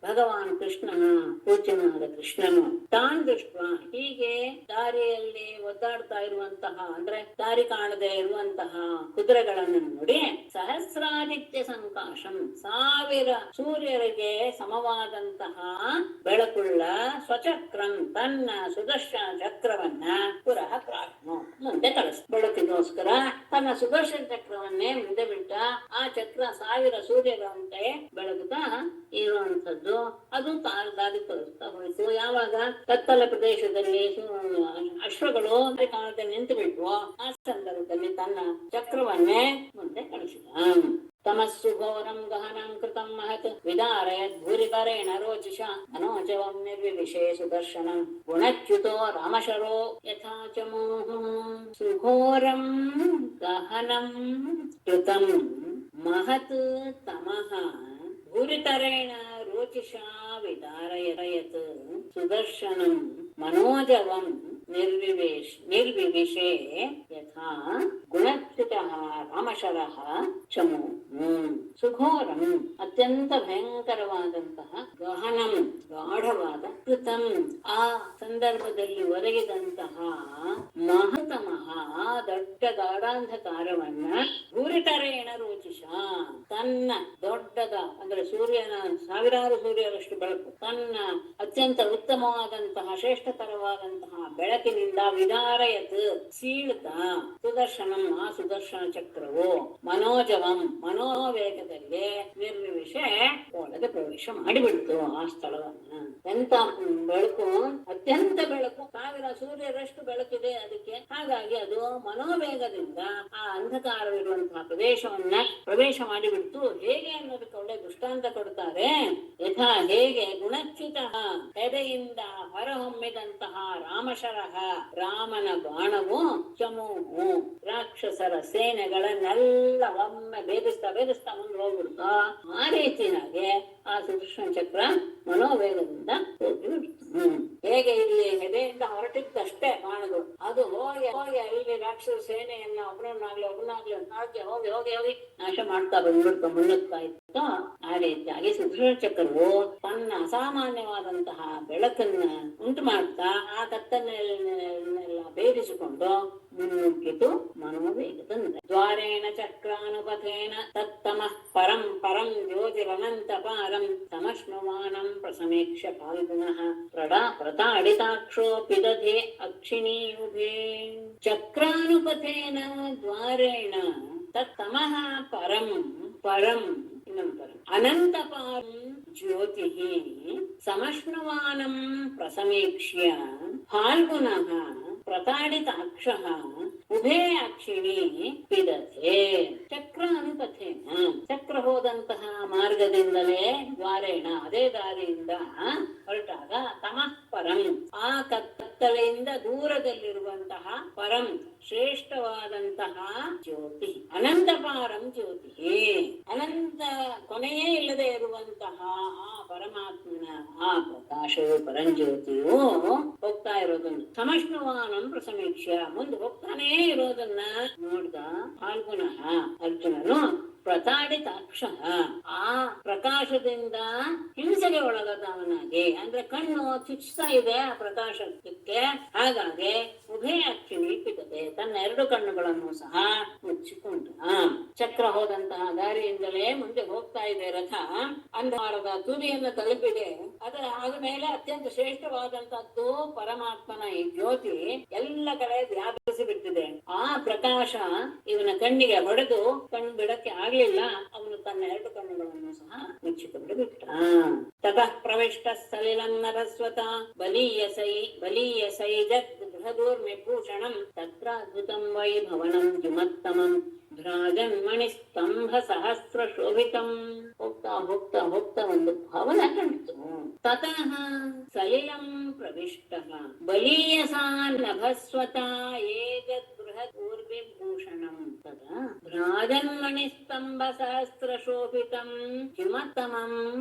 ಭಗವಾನ್ ಕೃಷ್ಣನ ಪೂಜ್ಯನಾದ ಕೃಷ್ಣನು ತಾನ್ ದೃಷ್ಟ ಹೀಗೆ ದಾರಿಯಲ್ಲಿ ಒದ್ದಾಡ್ತಾ ಇರುವಂತಹ ಅಂದ್ರೆ ದಾರಿ ಕಾಣದೆ ಇರುವಂತಹ ಕುದುರೆಗಳನ್ನು ನೋಡಿ ಸಹಸ್ರಾದಿತ್ಯ ಸಂಕಾಶಂ 1000 ಸೂರ್ಯರಿಗೆ ಸಮವಾದಂತಹ ಬೆಳಕುಳ್ಳ ಸ್ವಚಕ್ರಂ ತನ್ನ ಸುದರ್ಶನ ಚಕ್ರವನ್ನ ಪುರಃ ಪ್ರಾಜ್ಞೋ ಮುಂದೆ ಕಳಿಸ್. ಬೆಳಕಿಗೋಸ್ಕರ ತನ್ನ ಸುದರ್ಶನ ಚಕ್ರವನ್ನೇ ಮುಂದೆ ಬಿಟ್ಟ. ಆ ಚಕ್ರ 1000 ಸೂರ್ಯರಂತೆ ಬೆಳಗುತ್ತಾ ಇರುವಂತದ್ದು. ಅದು ದಾರಿ ತೋರಿಸ್ತಾ ಹೋಯಿತು. ಯಾವಾಗ ಕತ್ತಲ ಪ್ರದೇಶದಲ್ಲಿ ಅಶ್ವಗಳು ಕಾಣದೆ ನಿಂತು ಬಿಟ್ವು ಆ ಸಂದರ್ಭದಲ್ಲಿ ತನ್ನ ಚಕ್ರವನ್ನೇ ಮುಂದೆ ಕಳಿಸಿದ. ತಮಸ್ಸು ಸುಘೋರಂ ಗಹನಂ ಕೃತಂ ಮಹತ್ ವಿದಾರಯದ್ ಭೂರಿಕರೇಣ ರೋಚಿಷ ಮನೋಜವಂ ನಿರ್ವಿವಿಶೇ ಸುದರ್ಶನಂ ಗುಣಚ್ಯುತೋ ರಾಮಶರೋ ಯಥಾ ಚಮೂಃ. ಸುಘೋರಂ ಗಹನಂ ಕೃತಂ ಮಹತ್ ತಮಃ ಭೂರಿತರೇಣ ರೋಚಿಷಾ ವಿದಾರಯತ್ ಸುದರ್ಶನಂ ಮನೋಜವಂ ನಿರ್ವಿವಿಶೇ ಯಥಾ ಗುಣಚ್ಯುತಃ ರಾಮಶರಃ ಚಮು. ಸುಘೋರಂ ಅತ್ಯಂತ ಭಯಂಕರವಾದಂತಹ, ಗಹನಂ ಗಾಢವಾದ, ಕೃತಂ ಆ ಸಂದರ್ಭದಲ್ಲಿ ಒದಗಿದಂತಹ, ಮಹತಮಃ ದೊಡ್ಡ ಗಾಢಾಂಧಕಾರವನ್ನ ಭೂರಿತರೇಣ ರೋಚಿಷ ತನ್ನ ದೊಡ್ಡದ ಅಂದ್ರೆ ಸೂರ್ಯನ ಸಾವಿರಾರು ಸೂರ್ಯರಷ್ಟು ಬೆಳಕು, ತನ್ನ ಅತ್ಯಂತ ಉತ್ತಮವಾದಂತಹ ಶ್ರೇಷ್ಠತರವಾದಂತಹ ಬೆಳಕಿನಿಂದ ವಿದಾರಯತ್ ಸೀಳ್ತಾ ಸುದರ್ಶನಂ ಆ ಸುದರ್ಶನ ಚಕ್ರವು ಮನೋಜವಂ ಮನೋವೇಗದಲ್ಲಿ ನಿರ್ವಿವಿಷೆ ಒಳಗೆ ಪ್ರವೇಶ ಮಾಡಿಬಿಡ್ತು ಆ ಸ್ಥಳವನ್ನ. ಎಂತ ಬೆಳಕು, ಅತ್ಯಂತ ಬೆಳಕು, ಸಾವಿರ ಸೂರ್ಯರಷ್ಟು ಬೆಳಕಿದೆ ಅದಕ್ಕೆ. ಹಾಗಾಗಿ ಅದು ಮನೋವೇಗದಿಂದ ಆ ಅಂಧಕಾರವಿರುವಂತಹ ಪ್ರದೇಶವನ್ನ ಪ್ರವೇಶ ಮಾಡಿಬಿಡ್ತು. ಹೇಗೆ ಅನ್ನೋದಕ್ಕೆ ಒಳ್ಳೆ ದೃಷ್ಟಾಂತ ಕೊಡ್ತಾರೆ. ಯಥಾ ಹೇಗೆ ಗುಣಚ್ಯುತ ಎದೆಯಿಂದ ಹೊರಹೊಮ್ಮಿದಂತಹ ರಾಮಶರಹ ರಾಮನ ಬಾಣವು ಚಮೂಹು ರಾಕ್ಷಸರ ಸೇನೆಗಳನ್ನೆಲ್ಲ ಒಮ್ಮೆ ಭೇದಿಸ್ತಾ ಮುಂದೆ ಹೋಗ್ಬಿಡ್ತಾ. ಆ ರೀತಿಯಾಗಿ ಆ ಸುದರ್ಶನ ಚಕ್ರ ಮನೋವೇಗದಿಂದ ಹೋಗಿಬಿಡ್ತು. ಹೇಗೆ ಇಲ್ಲಿ ಎದೆಯಿಂದ ಹೊರಟಿದ್ದಷ್ಟೇ ಬಾಣಗಳು, ಅದು ಹೋಗಿ ಅಲ್ಲಿ ರಾಕ್ಷಸ ಸೇನೆಯನ್ನ ಒಬ್ಬರನ್ನಾಗ್ಲಿ ಹಾಗೆ ಹೋಗಿ ನಾಶ ಮಾಡ್ತಾ ಬಂದ್ಬಿಡ್ತು, ಮುನ್ನುತ್ತಾ ಇತ್ತು. ಆ ರೀತಿಯಾಗಿ ಸುದರ್ಶನ ಚಕ್ರವು ತನ್ನ ಅಸಾಮಾನ್ಯವಾದಂತಹ ಬೆಳಕನ್ನ ಉಂಟು ಮಾಡ್ತಾ ಆ ಕತ್ತನ್ನೆಲ್ಲ ಭೇದಿಸಿಕೊಂಡು ಮುನ್ನುಗ್ಗಿತು ಮನೋವೇಗದಿಂದ. ದ್ವಾರೇಣ ಚಕ್ರಾನುಪಥೇನ ತತ್ತಮಃ ಪರಂ ಪರಂ ಜ್ಯೋತಿರನಂತ ಪಾರಂ ಸಮಶ್ನುಮಾನಂ ಪ್ರಸಮೇಕ್ಷ ಫಾಲ್ಗುಣಃ ಪ್ರತಾಡಿತಾಕ್ಷೋ ಪಿದಧೆ ಅಕ್ಷಿಣೀಯುಧೇ. ಚಕ್ರಾನುಪಥೇನ ದ್ವಾರೇಣ ತತ್ತಮಃ ಪರಂ ಪರಂ ಅನಂತ ಪಾರಂ ಜ್ಯೋತಿ ಸಮಶ್ನುವಾನಂ ಪ್ರಸಮೇಕ್ಷ್ಯ ಫಾಲ್ಗುಣಃ ಪ್ರತಾಡಿತಾಕ್ಷಃ ಉಭೇ ಅಕ್ಷಿಣಿ ಪಿದತೆ. ಚಕ್ರ ಅನುಪಥೇನ ಚಕ್ರ ಹೋದಂತಹ ಮಾರ್ಗದಿಂದಲೇ ದ್ವಾರೇಣ ಅದೇ ದಾರಿಯಿಂದ ಹೊರಟಾಗ ತಮಃ ಪರಂ ಆ ಕತ್ತಲೆಯಿಂದ ದೂರದಲ್ಲಿರುವಂತಹ ಪರಂ ಶ್ರೇಷ್ಠವಾದಂತಹ ಜ್ಯೋತಿ ಅನಂತ ಪಾರಂ ಜ್ಯೋತಿ ಅನಂತ ಕೊನೆಯೇ ಇಲ್ಲದೆ ಇರುವಂತಹ ಆ ಪರಮಾತ್ಮನ ಆ ಪ್ರಕಾಶವು ಪರಂಜ್ಯೋತಿಯು ಹೋಗ್ತಾ ಇರೋದನ್ನು ಸಮಶ್ನುವಾನಂ ಪ್ರಸಮೀಕ್ಷ ಮುಂದೆ ಹೋಗ್ತಾನೇ ಇರೋದನ್ನ ನೋಡ್ದ ಫಾಲ್ಗುಣಃ ಅರ್ಜುನನು ಪ್ರತಾಡಿತಾಕ್ಷ ಆ ಪ್ರಕಾಶದಿಂದ ಹಿಂಸೆಗೆ ಒಳಗಾದವನಾಗಿ, ಅಂದ್ರೆ ಕಣ್ಣು ಚುಚ್ತಾ ಇದೆ ಆ ಪ್ರಕಾಶಕ್ಕೆ. ಹಾಗಾಗಿ ಉಭಯ ಅಕ್ಷಿಣಿ ಪಿತತೆ ತನ್ನ ಎರಡು ಕಣ್ಣುಗಳನ್ನು ಸಹ ಮುಚ್ಚಿಕೊಂಡ. ಚಕ್ರ ಹೋದಂತಹ ದಾರಿಯಿಂದಲೇ ಮುಂದೆ ಹೋಗ್ತಾ ಇದೆ ರಥ. ಅಂಧಕಾರದ ತುದಿಯನ್ನು ತಲುಪಿದೆ. ಅದರ ಆದ್ಮೇಲೆ ಅತ್ಯಂತ ಶ್ರೇಷ್ಠವಾದಂತದ್ದು ಪರಮಾತ್ಮನ ಈ ಜ್ಯೋತಿ ಎಲ್ಲ ಕಡೆ ವ್ಯಾಪಿಸಿ ಬಿಟ್ಟಿದೆ. ಆ ಪ್ರಕಾಶ ಇವನ ಕಣ್ಣಿಗೆ ಹೊಡೆದು ಕಣ್ಣು ಬಿಡಕ್ಕೆ ಆಗ್ಲಿಲ್ಲ. ಅವನು ತನ್ನ ಎರಡು ಕಣ್ಣುಗಳನ್ನು ಸಹ ಮುಚ್ಚಿಕೊಂಡು ಬಿಟ್ಟ. ತತಃ ಪ್ರವಿಷ್ಟ ಸಲಿಲಂ ನರಸ್ವತ ಬಲೀಯಸೈ ಜತ್ ಗೃಹದೂರ್ಮಿಭೂಷಣಂ ತತ್ರಾದ್ಭುತಂ ವೈಭವನಂ ಜುಮತ್ತಮಂ ಭ್ರಾಜನ್ಮಣಿ ಸ್ತಂಭ ಸಹಸ್ರ ಶೋಭಿತಂ. ಹೋಗ್ತಾ ಹೋಗ್ತಾ ಹೋಗ್ತಾ ಒಂದು ಭವನ ಕಾಣ್ತು. ತತಃ ಸಲಿಲಂ ಪ್ರವಿಷ್ಟಃ ಬಲೀಯಸಾ ನಭಸ್ವತ ಏಜತ್ ಬೃಹತ್ ಊರ್ವಿಭೂಷಣಂ ತದಾ ಭ್ರಾಜನ್ಮಣಿ ಸ್ತಂಭ ಸಹಸ್ರ ಶೋಭಿತಂ ಹಿಮತ್ತಮಂ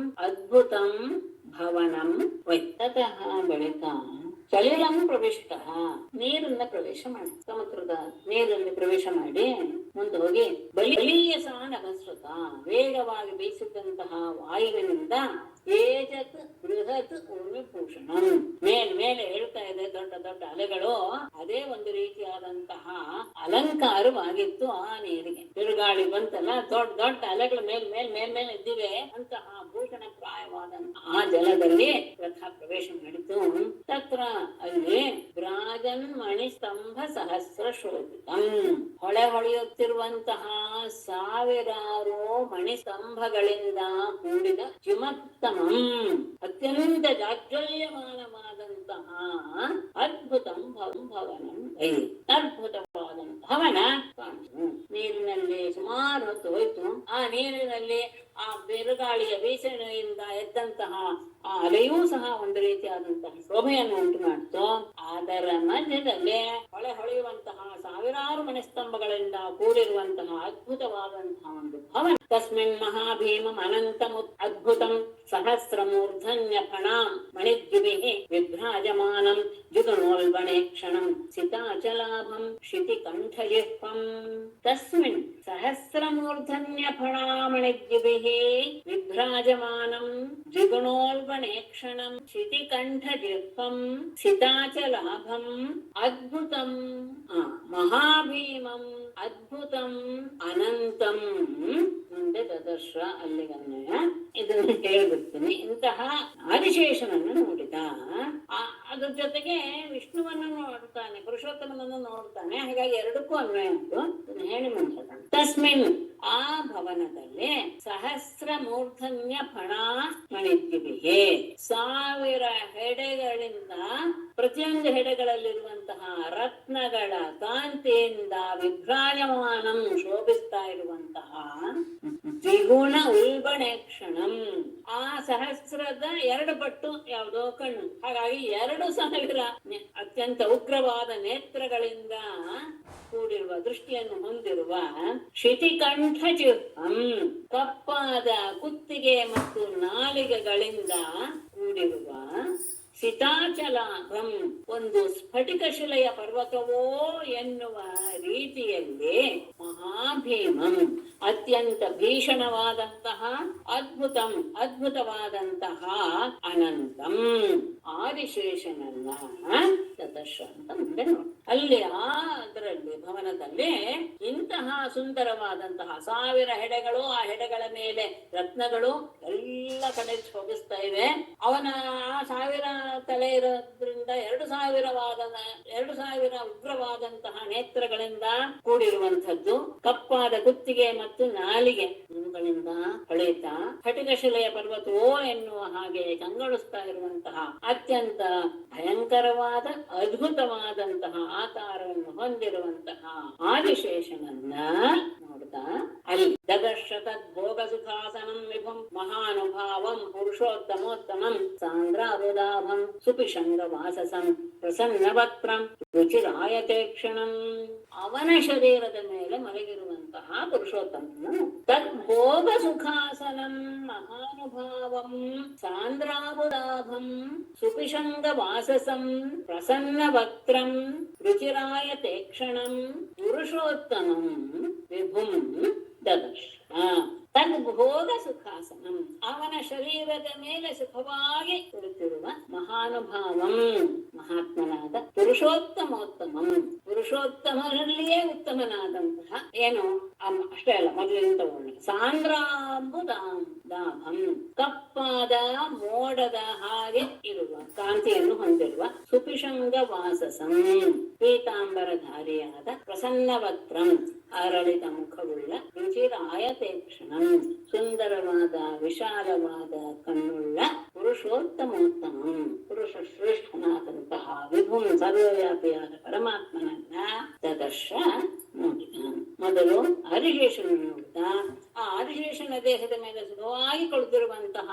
ಅದ್ಭುತಂ ಭವನಂ ವೈ. ತತಃ ಬಳಿಕ ಸಲಿಲಂ ಪ್ರವಿಷ್ಟ ನೀರನ್ನ ಪ್ರವೇಶ ಮಾಡಿ, ಸಮುದ್ರದ ನೀರಲ್ಲಿ ಪ್ರವೇಶ ಮಾಡಿ ಮುಂದೆ ಹೋಗಿ ಬಲೀಯಸಾ ನಭಸ್ವತ ವೇಗವಾಗಿ ಬೀಸಿದಂತಹ ವಾಯುವಿನಿಂದ ಏಜತ್ ಬೃಹತ್ ಊರ್ವಿಭೂಷಣಂ ಮೇಲೆ ಹೇಳ್ತಾ ಇದೆ ದೊಡ್ಡ ದೊಡ್ಡ ಅಲೆಗಳು. ಅದೇ ಒಂದು ರೀತಿಯಾದಂತಹ ಅಲಂಕಾರವಾಗಿತ್ತು ಆ ನೀರಿಗೆ. ತಿರುಗಾಳಿ ಬಂತಲ್ಲ, ದೊಡ್ಡ ದೊಡ್ಡ ಅಲೆಗಳು ಮೇಲ್ ಇದ್ದಿವೆ. ಅಂತಹ ಭೂಷಣ ಪ್ರಾಯವಾದಂತಹ ಆ ಜಲದಲ್ಲಿ ರಥ ಪ್ರವೇಶ ಮಾಡಿತು. ತತ್ರ ಅಲ್ಲಿ ವಿಭ್ರಾಜನ್ ಮಣಿಸ್ತಂಭ ಸಹಸ್ರ ಶೋಭಿತಂ. ಹೊಳೆ ಹೊಳೆಯುತ್ತಿರುವಂತಹ ಸಾವಿರಾರು ಮಣಿಸ್ತಂಭಗಳಿಂದ ಕೂಡಿದ ಜಿಮತ್ತಮಂ, ಅತ್ಯಂತ ಜಾಜ್ವಲ್ಯಮಾನವಾದಂತಹ ಅದ್ಭುತಂ ಭವನಂ ವೈ, ಅದ್ಭುತವಾದಂತಹ ಭವನ ಕಾಣಿತು. ನೀರಿನಲ್ಲಿ ಸುಮಾರು ಹೊತ್ತು ಹೋಯ್ತು. ಆ ನೀರಿನಲ್ಲಿ ಆ ಬಿರುಗಾಳಿಯ ಬೀಸಣೆಯಿಂದ ಎದ್ದಂತಹ ಆ ಅಲೆಯೂ ಸಹ ಒಂದು ರೀತಿಯಾದಂತಹ ಶೋಭೆಯನ್ನು ಉಂಟು ಮಾಡಿತು. ಅದರ ಮಧ್ಯದಲ್ಲಿ ಹೊಳೆಯುವಂತಹ ಸಾವಿರಾರು ಮಣಿಸ್ತಂಭಗಳಿಂದ ಕೂಡಿರುವಂತಹ ಅದ್ಭುತವಾದಂತಹ ಒಂದು ಭವನ. ತಸ್ಮಿನ್ ಮಹಾಭೀಮಂ ಅನಂತಂ ಅದ್ಭುತಂ ಸಹಸ್ರಮೂರ್ಧನ್ಯ ಫಣಾಂ ಮಣಿದ್ಯುಭಿಃ ವಿಭ್ರಾಜಮಾನಂ ಜುಗನೋಲ್ಬಣೆ ಕ್ಷಣಂ ಸಿತಾಚಲಾಭಂ ಶಿತಿಕಂಠಜಿಹ್ವಂ. ತಸ್ಮಿನ್ ಸಹಸ್ರಮೂರ್ಧನ್ಯ ಫಣಾಮಣಿದ್ಯುಭಿಃ ವಿಭ್ರಾಜಮಾನಂ ಜಿಗುಣೋಲ್ಬಣೆ ಕ್ಷಣಂ ಶಿತಿಕಂಠಜಿಹ್ವಂ ಸಿತಾಚಲಾಭಂ ಅದ್ಭುತಂ ಮಹಾಭೀಮಂ ಅದ್ಭುತಂ ಅನಂತಂ. ಮುಂದೆ ದದರ್ಶ ಅಲ್ಲಿಗನ್ವಯ ಇದನ್ನು ಹೇಳ್ಬಿಡ್ತೀನಿ. ಇಂತಹ ಆದಿಶೇಷನನ್ನು ನೋಡಿದ. ಅದ್ರ ಜೊತೆಗೆ ವಿಷ್ಣುವನ್ನು ನೋಡ್ತಾನೆ, ಪುರುಷೋತ್ತಮನನ್ನು ನೋಡ್ತಾನೆ. ಹಾಗಾಗಿ ಎರಡಕ್ಕೂ ಅನ್ವಯ ಉಂಟು. ಹೇಳಿ ಮುಂದೆ ತಸ್ಮಿನ್ ಆ ಭವನದಲ್ಲಿ ಸಹಸ್ರ ಮೂರ್ಧನ್ಯ ಫಣಾ ಮಣಿದ್ಯುಭಿಃ, ಸಾವಿರ ಹೆಡೆಗಳಿಂದ ಪ್ರತಿಯೊಂದು ಹೆಡೆಗಳಲ್ಲಿರುವಂತಹ ರತ್ನಗಳ ಕಾಂತಿಯಿಂದ ವಿಭ್ರಾಜಮಾನಂ ಶೋಭಿಸ್ತಾ ಇರುವಂತಹ ದ್ವಿಗುಣ ಉಲ್ಬಣೆ ಕ್ಷಣಂ. ಆ ಸಹಸ್ರದ ಎರಡು ಪಟ್ಟು ಯಾವುದೋ ಕಣ್ಣು. ಹಾಗಾಗಿ 2,000 ಅತ್ಯಂತ ಉಗ್ರವಾದ ನೇತ್ರಗಳಿಂದ ಕೂಡಿರುವ ದೃಷ್ಟಿಯನ್ನು ಹೊಂದಿರುವ ಶಿತಿಕಂಠಜಿಹ್ವಂ, ಕಪ್ಪಾದ ಕುತ್ತಿಗೆ ಮತ್ತು ನಾಲಿಗೆಗಳಿಂದ ಕೂಡಿರುವ ಸಿತಾಚಲಾಭಂ, ಒಂದು ಸ್ಫಟಿಕ ಶಿಲೆಯ ಪರ್ವತವೋ ಎನ್ನುವ ರೀತಿಯಲ್ಲಿ ಮಹಾಭೀಮಂ, ಅತ್ಯಂತ ಭೀಷಣವಾದಂತಹ ಅದ್ಭುತವಾದಂತಹ ಅನಂತಂ ಆದಿಶೇಷನನ್ನ ತದರ್ಶ ಅಂತ ಮುಂದೆ ನೋಡಿ. ಅಲ್ಲಿ ಅದರಲ್ಲಿ ಭವನದಲ್ಲಿ ಇಂತಹ ಸುಂದರವಾದಂತಹ 1000 ಹೆಡೆಗಳು, ಆ ಹೆಡೆಗಳ ಮೇಲೆ ರತ್ನಗಳು ಎಲ್ಲ ಕಡೆ ಶೋಭಿಸ್ತಾ ಇವೆ. ಅವನ ಆ 1000 ತಲೆ ಇರೋದ್ರಿಂದ 2,000 ಉಗ್ರವಾದಂತಹ ನೇತ್ರಗಳಿಂದ ಕೂಡಿರುವಂತಹದ್ದು, ಕಪ್ಪಾದ ಕುತ್ತಿಗೆ ಮತ್ತು ನಾಲಿಗೆ ಇವುಗಳಿಂದ ಹೊಳೆಯುತ್ತಾ ಸ್ಫಟಿಕಶಿಲೆಯ ಪರ್ವತವೋ ಎನ್ನುವ ಹಾಗೆ ಕಂಗೊಳಿಸ್ತಾ ಇರುವಂತಹ ಅತ್ಯಂತ ಭಯಂಕರವಾದ ಅದ್ಭುತವಾದಂತಹ ಆಕಾರವನ್ನು ಹೊಂದಿರುವಂತಹ ಆದಿಶೇಷನನ್ನ ನೋಡ್ತಾ ಅಲ್ಲಿ ದದರ್ಶ ತದ್ಭೋಗ ಸುಖಾಸನಂ ವಿಭುಂ ಮಹಾನುಭಾವಂ ಪುರುಷೋತ್ತಮೋತ್ತಮಂ ಸಾಂದ್ರಾರುದಾಭಂ ಸುಪಿಶಂಗ ವಾಸಸಂ ಪ್ರಸನ್ನವಕ್ತ್ರಂ ರುಚಿರಾಯತೆ ಕ್ಷಣಂ. ಅವನ ಶರೀರದ ಮೇಲೆ ಮಲಗಿರುವಂತಹ ಪುರುಷೋತ್ತಮನು ತದ್ಭೋಗ ಸುಖಾಸನಂ ಮಹಾನುಭಾವಂ ಸಾಂದ್ರಾರುದಾಭಂ ಸುಪಿಶಂಗ ವಾಸಸಂ ಪ್ರಸನ್ನ ವಕ್ತ್ರಂ ರುಚಿರಾಯತೆ ಕ್ಷಣಂ ಪುರುಷೋತ್ತಮಂ ವಿಭುಂ ದದರ್ಶ. ತದ್ಭೋಗ ಸುಖಾಸನಂ, ಅವನ ಶರೀರದ ಮೇಲೆ ಸುಖವಾಗಿ ಕುಳಿತಿರುವ ಮಹಾನುಭಾವಂ, ಮಹಾತ್ಮನಾದ ಪುರುಷೋತ್ತಮೋತ್ತಮಂ, ಪುರುಷೋತ್ತಮರಲ್ಲಿಯೇ ಉತ್ತಮನಾದಂತಹ ಏನು ಅಷ್ಟೇ ಅಲ್ಲ, ಮೊದಲಿಂದ ಒಳ್ಳೆ ಸಾಂದ್ರಾಂಬುದಾಭಂ, ಕಪ್ಪಾದ ಮೋಡದ ಹಾಗೆ ಇರುವ ಕಾಂತಿಯನ್ನು ಹೊಂದಿರುವ ಸುಪಿಶಂಗ ವಾಸಸಂ, ಪೀತಾಂಬರಧಾರಿಯಾದ ಪ್ರಸನ್ನವಕ್ತ್ರಂ, ಅರಳಿದ ಮುಖವುಳ್ಳ ರುಚಿರಾಯತೆ ಕ್ಷಣಂ, ಸುಂದರವಾದ ವಿಶಾಲವಾದ ಕಣ್ಣುಳ್ಳ ಪುರುಷೋತ್ತಮೋತ್ತಮಂ, ಪುರುಷ ಶ್ರೇಷ್ಠನಾದಂತಹ ವಿಭುಂ ಸರ್ವವ್ಯಾಪಿಯಾದ ಪರಮಾತ್ಮನನ್ನ ದದರ್ಶ ನೋಡಿದ. ಮೊದಲು ಆದಿಶೇಷನ ನೋಡಿದ. ಆ ಆದಿಶೇಷನ ದೇಹದ ಮೇಲೆ ಸುಖವಾಗಿ ಕುಳಿತಿರುವಂತಹ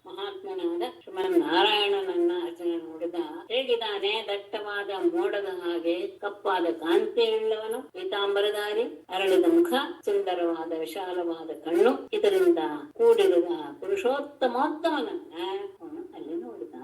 ಮಹಾತ್ಮನಾದ ಶ್ರೀಮನ್ನಾರಾಯಣನನ್ನ ಅರ್ಚನೆ ನೋಡಿದ. ಹೇಗಿದ್ದಾನೆ? ದಟ್ಟವಾದ ಮೋಡದ ಹಾಗೆ, ಕಪ್ಪಾದ ಕಾಂತಿಯುಳ್ಳವನು, ಪೀತಾಂಬರಧಾರಿ, ಅರಳಿದ ಮುಖ, ಸುಂದರವಾದ ವಿಶಾಲವಾದ ಕಣ್ಣು, ಇದರಿಂದ ಕೂಡಿರುವ ಪುರುಷೋತ್ತಮೋತ್ತಮನನ್ನ ಅವನು ಅಲ್ಲಿ ನೋಡಿದ.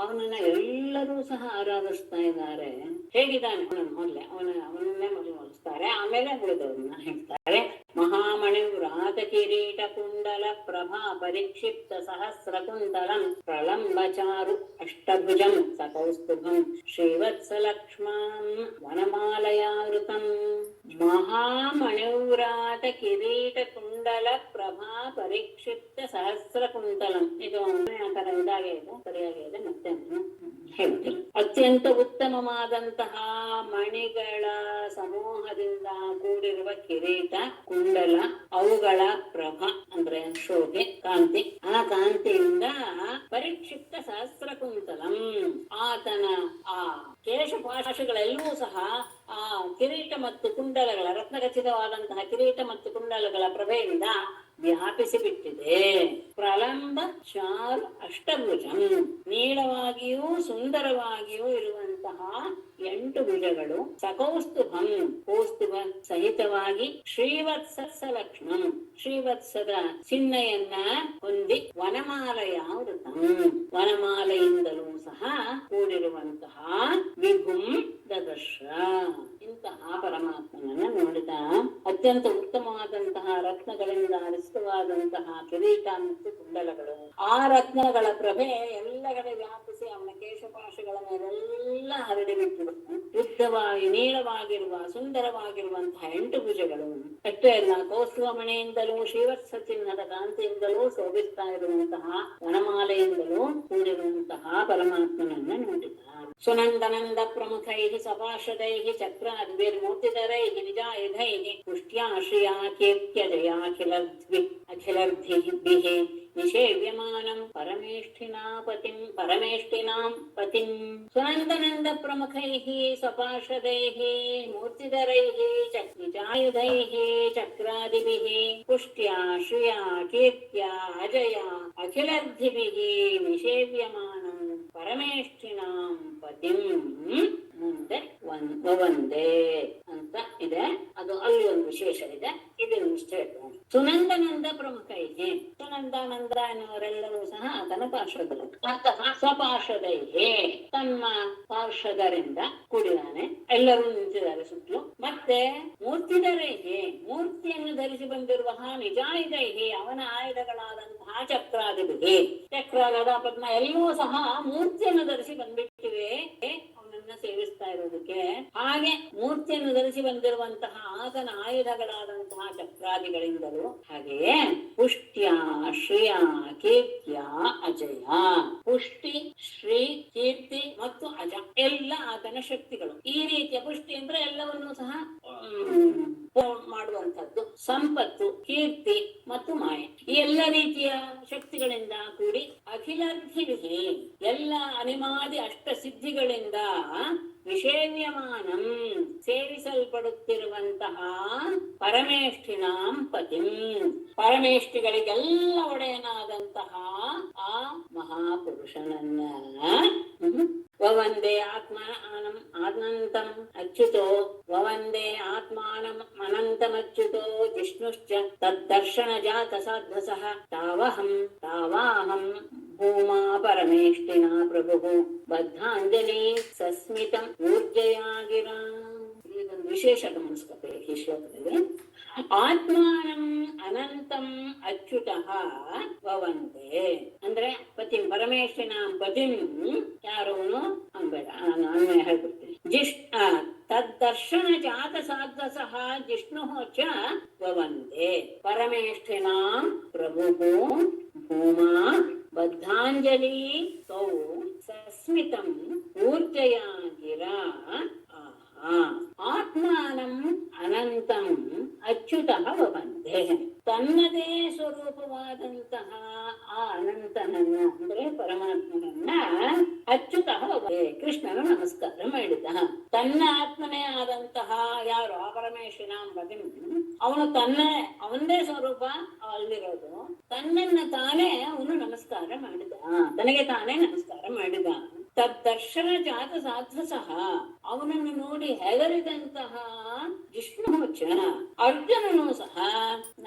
ಅವನನ್ನ ಎಲ್ಲರೂ ಸಹ ಆರಾಧಿಸ್ತಾ ಇದ್ದಾರೆ. ಹೇಗಿದ್ದಾನೆ ಮೊದಲೇ ಅವನನ್ನೇ ಮೊದಲು ಹೋಲಿಸ್ತಾರೆ, ಆಮೇಲೆ ಉಳಿದವ್ರನ್ನ ಹೇಳ್ತಾರೆ. ಮಹಾಮಣಿ ವ್ರಾತ ಕಿರೀಟ ಕುಂಡಲ ಪ್ರಭಾ ಪರಿಕ್ಷಿಪ್ತ ಸಹಸ್ರ ಕುಂತಲಂ ಪ್ರಲಂಬ ಚಾರು ಅಷ್ಟಭುಜಂ ಸಕೌಸ್ತುಭಂ ಶ್ರೀವತ್ಸ ಲಕ್ಷ್ಮಣಂ ವನಮಾಲಯಾವೃತಂ. ಮಹಾಮಣಿವ್ರಾತ ಲಲಾಟ ಕಿರೀಟ ಕುಂಡಲ ಪ್ರಭಾ ಪರಿಕ್ಷಿಪ್ತ ಸಹಸ್ರ ಕುಂತಲಂ. ಇದು ಆತರ ಇದಾಗೆ ಇದೆ, ಸರಿಯಾಗಿ ಇದೆ. ಮತ್ತೆ ಹೇಳ್ತೀನಿ. ಅತ್ಯಂತ ಉತ್ತಮವಾದಂತಹ ಮಣಿಗಳ ಸಮೂಹದಿಂದ ಕೂಡಿರುವ ಕಿರೀಟ ಕುಂಡಲ, ಅವುಗಳ ಪ್ರಭ ಅಂದ್ರೆ ಶೋಭೆ, ಕಾಂತಿ, ಆ ಕಾಂತಿಯಿಂದ ಪರಿಕ್ಷಿಪ್ತ ಸಹಸ್ರ ಕುಂತಲಂ, ಆತನ ಆ ಕೇಶಪಾಶಗಳೆಲ್ಲವೂ ಸಹ ಆ ಕಿರೀಟ ಮತ್ತು ಕುಂಡಲಗಳ ರತ್ನಖಚಿತವಾದಂತಹ ಕಿರೀಟ ಮತ್ತು ಕುಂಡಲಗಳ ಪ್ರಭೆಯಿಂದ ವ್ಯಾಪಿಸಿ ಬಿಟ್ಟಿದೆ. ಪ್ರಲಂಬ ಚಾರು ಅಷ್ಟಭುಜಂ, ನೀಳವಾಗಿಯೂ ಸುಂದರವಾಗಿಯೂ ಇರುವಂತಹ 8 ಭುಜಗಳು, ಸಕೌಸ್ತುಭಂ, ಕೌಸ್ತುಭ ಸಹಿತವಾಗಿ, ಶ್ರೀವತ್ಸ ಲಕ್ಷ್ಮಂ, ಶ್ರೀವತ್ಸದ ಚಿಹ್ನೆಯನ್ನ ಹೊಂದಿ, ವನಮಾಲಯಾವೃತಂ, ವನಮಾಲೆಯಿಂದಲೂ ಸಹ ಕೂಡಿರುವಂತಹ ವಿಭುಂ ದದರ್ಶ. ಇಂತಹ ಪರಮಾತ್ಮನನ್ನ ನೋಡಿದ. ಅತ್ಯಂತ ಉತ್ತಮವಾದಂತಹ ರತ್ನಗಳಿಂದ ಹರಿತವಾದಂತಹ ಕಿರೀಟ ಮತ್ತು ಕುಂಡಲಗಳು, ಆ ರತ್ನಗಳ ಪ್ರಭೆ ಎಲ್ಲ ಕಡೆ ವ್ಯಾಪಿಸಿ ಅವನ ಕೇಶಪಾಶಗಳ ಮೇಲೆಲ್ಲ ಹರಡಿಬಿಟ್ಟಿರು. ಉದ್ದವಾಗಿ ನೀಳವಾಗಿರುವ ಸುಂದರವಾಗಿರುವಂತಹ 8 ಭುಜಗಳು, ಅಷ್ಟೇ ಅಲ್ಲ, ಕೌಸ್ತುಭ ಮಣೆಯಿಂದಲೂ ಶ್ರೀವತ್ಸ ಚಿಹ್ನದ ಕಾಂತಿಯಿಂದಲೂ ಶೋಭಿಸ್ತಾ ಇರುವಂತಹ ವನಮಾಲೆಯಿಂದಲೂ ಕೂಡಿರುವಂತಹ ಪರಮಾತ್ಮನನ್ನ ನೋಡಿದ. ಸುನಂದನಂದ ಪ್ರಮುಖೈ ಸಪಾರ್ಷದೈ ಚಕ್ರಾದ್ಭಿರ್ಮೂರ್ತಿಧರೈ ನಿಜಾಯುಧೈ ಪುಷ್ಟ್ಯಾಶ್ರಿಯಾ ಕೀರ್ತ್ಯ ಅಖಿಲರ್ಧಿಭಿಃ ನಿಷೇವ್ಯಮಾನಂ ಪರಮೇಷ್ಠಿನಾಂ ಪತಿಂ. ಸುನಂದನಂದ ಪ್ರಮುಖೈಃ ಸ್ವಪಾರ್ಷದೈಃ ಮೂರ್ತಿಧರೈಃ ನಿಜಾಯುಧೈಃ ಚಕ್ರಾದಿಭಿಃ ಪುಷ್ಟ್ಯಾ ಶ್ರಿಯಾ ಕೀರ್ತ್ಯಾ ಅಜಯಾ ಅಖಿಲರ್ಧಿಭಿಃ ನಿಷೇವ್ಯಮಾನಂ ಪರಮೇಷ್ಠಿನಾಂ ಪತಿಂ. ಮುಂದೆ ಒಂದೇ ಅಂತ ಇದೆ. ಅದು ಅಲ್ಲಿ ಒಂದು ವಿಶೇಷ ಇದೆ, ಇದನ್ನು ಸ್ಟೇಟ್ಮೆಂಟ್. ಸುನಂದನಂದ ಪ್ರಮುಖೈಹಿ, ಸುನಂದಾನಂದ ಎನ್ನುವರೆಲ್ಲರೂ ಸಹ ಆತನ ಪಾರ್ಶ್ವದರು. ಅಂತಹ ಸ್ವಪಾರ್ಶ್ವದೈಹಿ, ತಮ್ಮ ಪಾರ್ಶ್ವದರಿಂದ ಕೂಡಿದಾನೆ, ಎಲ್ಲರೂ ನಿಂತಿದ್ದಾರೆ ಸುತ್ತಲೂ. ಮತ್ತೆ ಮೂರ್ತಿಧರೈಹಿ, ಮೂರ್ತಿಯನ್ನು ಧರಿಸಿ ಬಂದಿರುವ ನಿಜಾಯುಧೈಹಿ, ಅವನ ಆಯುಧಗಳಾದಂತಹ ಚಕ್ರಾದಿಭಿಹಿ, ಚಕ್ರ ಗದಾ ಪದ್ಮ ಎಲ್ಲವೂ ಸಹ ಮೂರ್ತಿಯನ್ನು ಧರಿಸಿ ಬಂದ್ಬಿಟ್ಟಿವೆ ಸೇವಿಸ್ತಾ ಇರೋದಕ್ಕೆ. ಹಾಗೆ ಮೂರ್ತಿಯನ್ನು ಧರಿಸಿ ಬಂದಿರುವಂತಹ ಆತನ ಆಯುಧಗಳಾದಂತಹ ಚಕ್ರಾದಿಗಳಿಂದಲೂ, ಹಾಗೆಯೇ ಪುಷ್ಟ್ಯ ಶ್ರಿಯ ಕೀರ್ತ್ಯ ಅಜಯ, ಪುಷ್ಟಿ, ಶ್ರೀ, ಕೀರ್ತಿ ಮತ್ತು ಅಜ ಎಲ್ಲ ಆತನ ಶಕ್ತಿಗಳು. ಈ ರೀತಿಯ ಪುಷ್ಟಿ ಅಂದ್ರೆ ಎಲ್ಲವನ್ನೂ ಸಹ ಮಾಡುವಂತದ್ದು, ಸಂಪತ್ತು, ಕೀರ್ತಿ ಮತ್ತು ಮಾಯೆ, ಈ ಎಲ್ಲ ರೀತಿಯ ಶಕ್ತಿಗಳಿಂದ ಕೂಡಿ, ಅಖಿಲರ್ಧಿಭಿಃ, ಎಲ್ಲ ಅನಿಮಾದಿ ಅಷ್ಟ ಸಿದ್ಧಿಗಳಿಂದ, ವಿಷೇವ್ಯಮಾನಂ ಸೇರಿಸಲ್ಪಡುತ್ತಿರುವಂತಹ ಪರಮೇಷ್ಠಿನಾಂ ಪತಿಂ, ಪರಮೇಷ್ಠಿಗಳಿಗೆಲ್ಲ ಒಡೆಯನಾದಂತಹ ಆ ಮಹಾಪುರುಷನನ್ನ ವವಂದೇ ಆತ್ಮಾನಂ ಅನಂತಂ ಅಚ್ಯುತೋ, ವವಂದೇ ಆತ್ಮಾನಂ ಅನಂತಮಚ್ಯುತೋ ಜಿಷ್ಣುಶ್ಚ ತದ್ದರ್ಶನ ಜಾತ ಸಾಧ್ವಸಃ ತಾವಾಹಂ ಭೂಮಾ ಪರಮೇಷ್ಠಿನಾ ಪ್ರಭು ಬದ್ಧಾಂಜಲಿ ಸಸ್ಮಿತಂ ಊರ್ಜಯಾಗಿರ. ಇದೊಂದು ವಿಶೇಷ ಗಮನಿಸ್ಕೋಬೇಕು ಈ ಶ್ಲೋಕದಲ್ಲಿ. ಆತ್ಮಾನಂ ಅನಂತಂ ಅಚ್ಯುತಃ ವವಂದೇ ಅಂದ್ರೆ ಪತಿಂ, ಪರಮೇಶ್ವರನ ಪತಿಂ ಯಾರೋನು ಅನ್ಬೇಡ, ನಾನು ಅನ್ವಯ ಹೇಳ್ಬಿಡ್ತೀನಿ. ತದ್ದರ್ಶನ ಜಾತ ಸಾಧ್ವಸಃ ಜಿಷ್ಣುಃ ಚ ವವಂದೇ ಪರಮೇಷ್ಠಿನಾಂ ಪ್ರಭುಃ ಭೂಮಾ ಬದ್ಧಾಂಜಲಿ ತೌ ಸಸ್ಮಿತಂ ಊರ್ಜಯಾಗಿರ. ಆತ್ಮಾನಂ ಅನಂತಂ ಅಚ್ಯುತಃ ವವಂದೇ, ತನ್ನದೇ ಸ್ವರೂಪವಾದಂತಹ ಆ ಅನಂತನನ್ನ ಅಂದ್ರೆ ಪರಮಾತ್ಮನನ್ನ ಅಚ್ಯುತಃ ವವಂದೇ, ಕೃಷ್ಣನು ನಮಸ್ಕಾರ ಮಾಡಿದ. ತನ್ನ ಆತ್ಮನೇ ಆದಂತಹ ಯಾರು ಆ ಪರಮೇಶ್ವರನ ಪತಿಂ, ಅವನು ಅವನದೇ ಸ್ವರೂಪ ಅಲ್ಲಿರೋದು, ತನ್ನನ್ನ ತಾನೇ ಅವನು ನಮಸ್ಕಾರ ಮಾಡಿದ, ತನಗೆ ತಾನೇ ನಮಸ್ಕಾರ ಮಾಡಿದ. ತದ್ದರ್ಶನ ಜಾತ ಸಾಧ್ವಸಃ, ಅವನನ್ನು ನೋಡಿ ಹೆದರಿದಂತಹ ಜಿಷ್ಣು ಅರ್ಜುನನು ಸಹ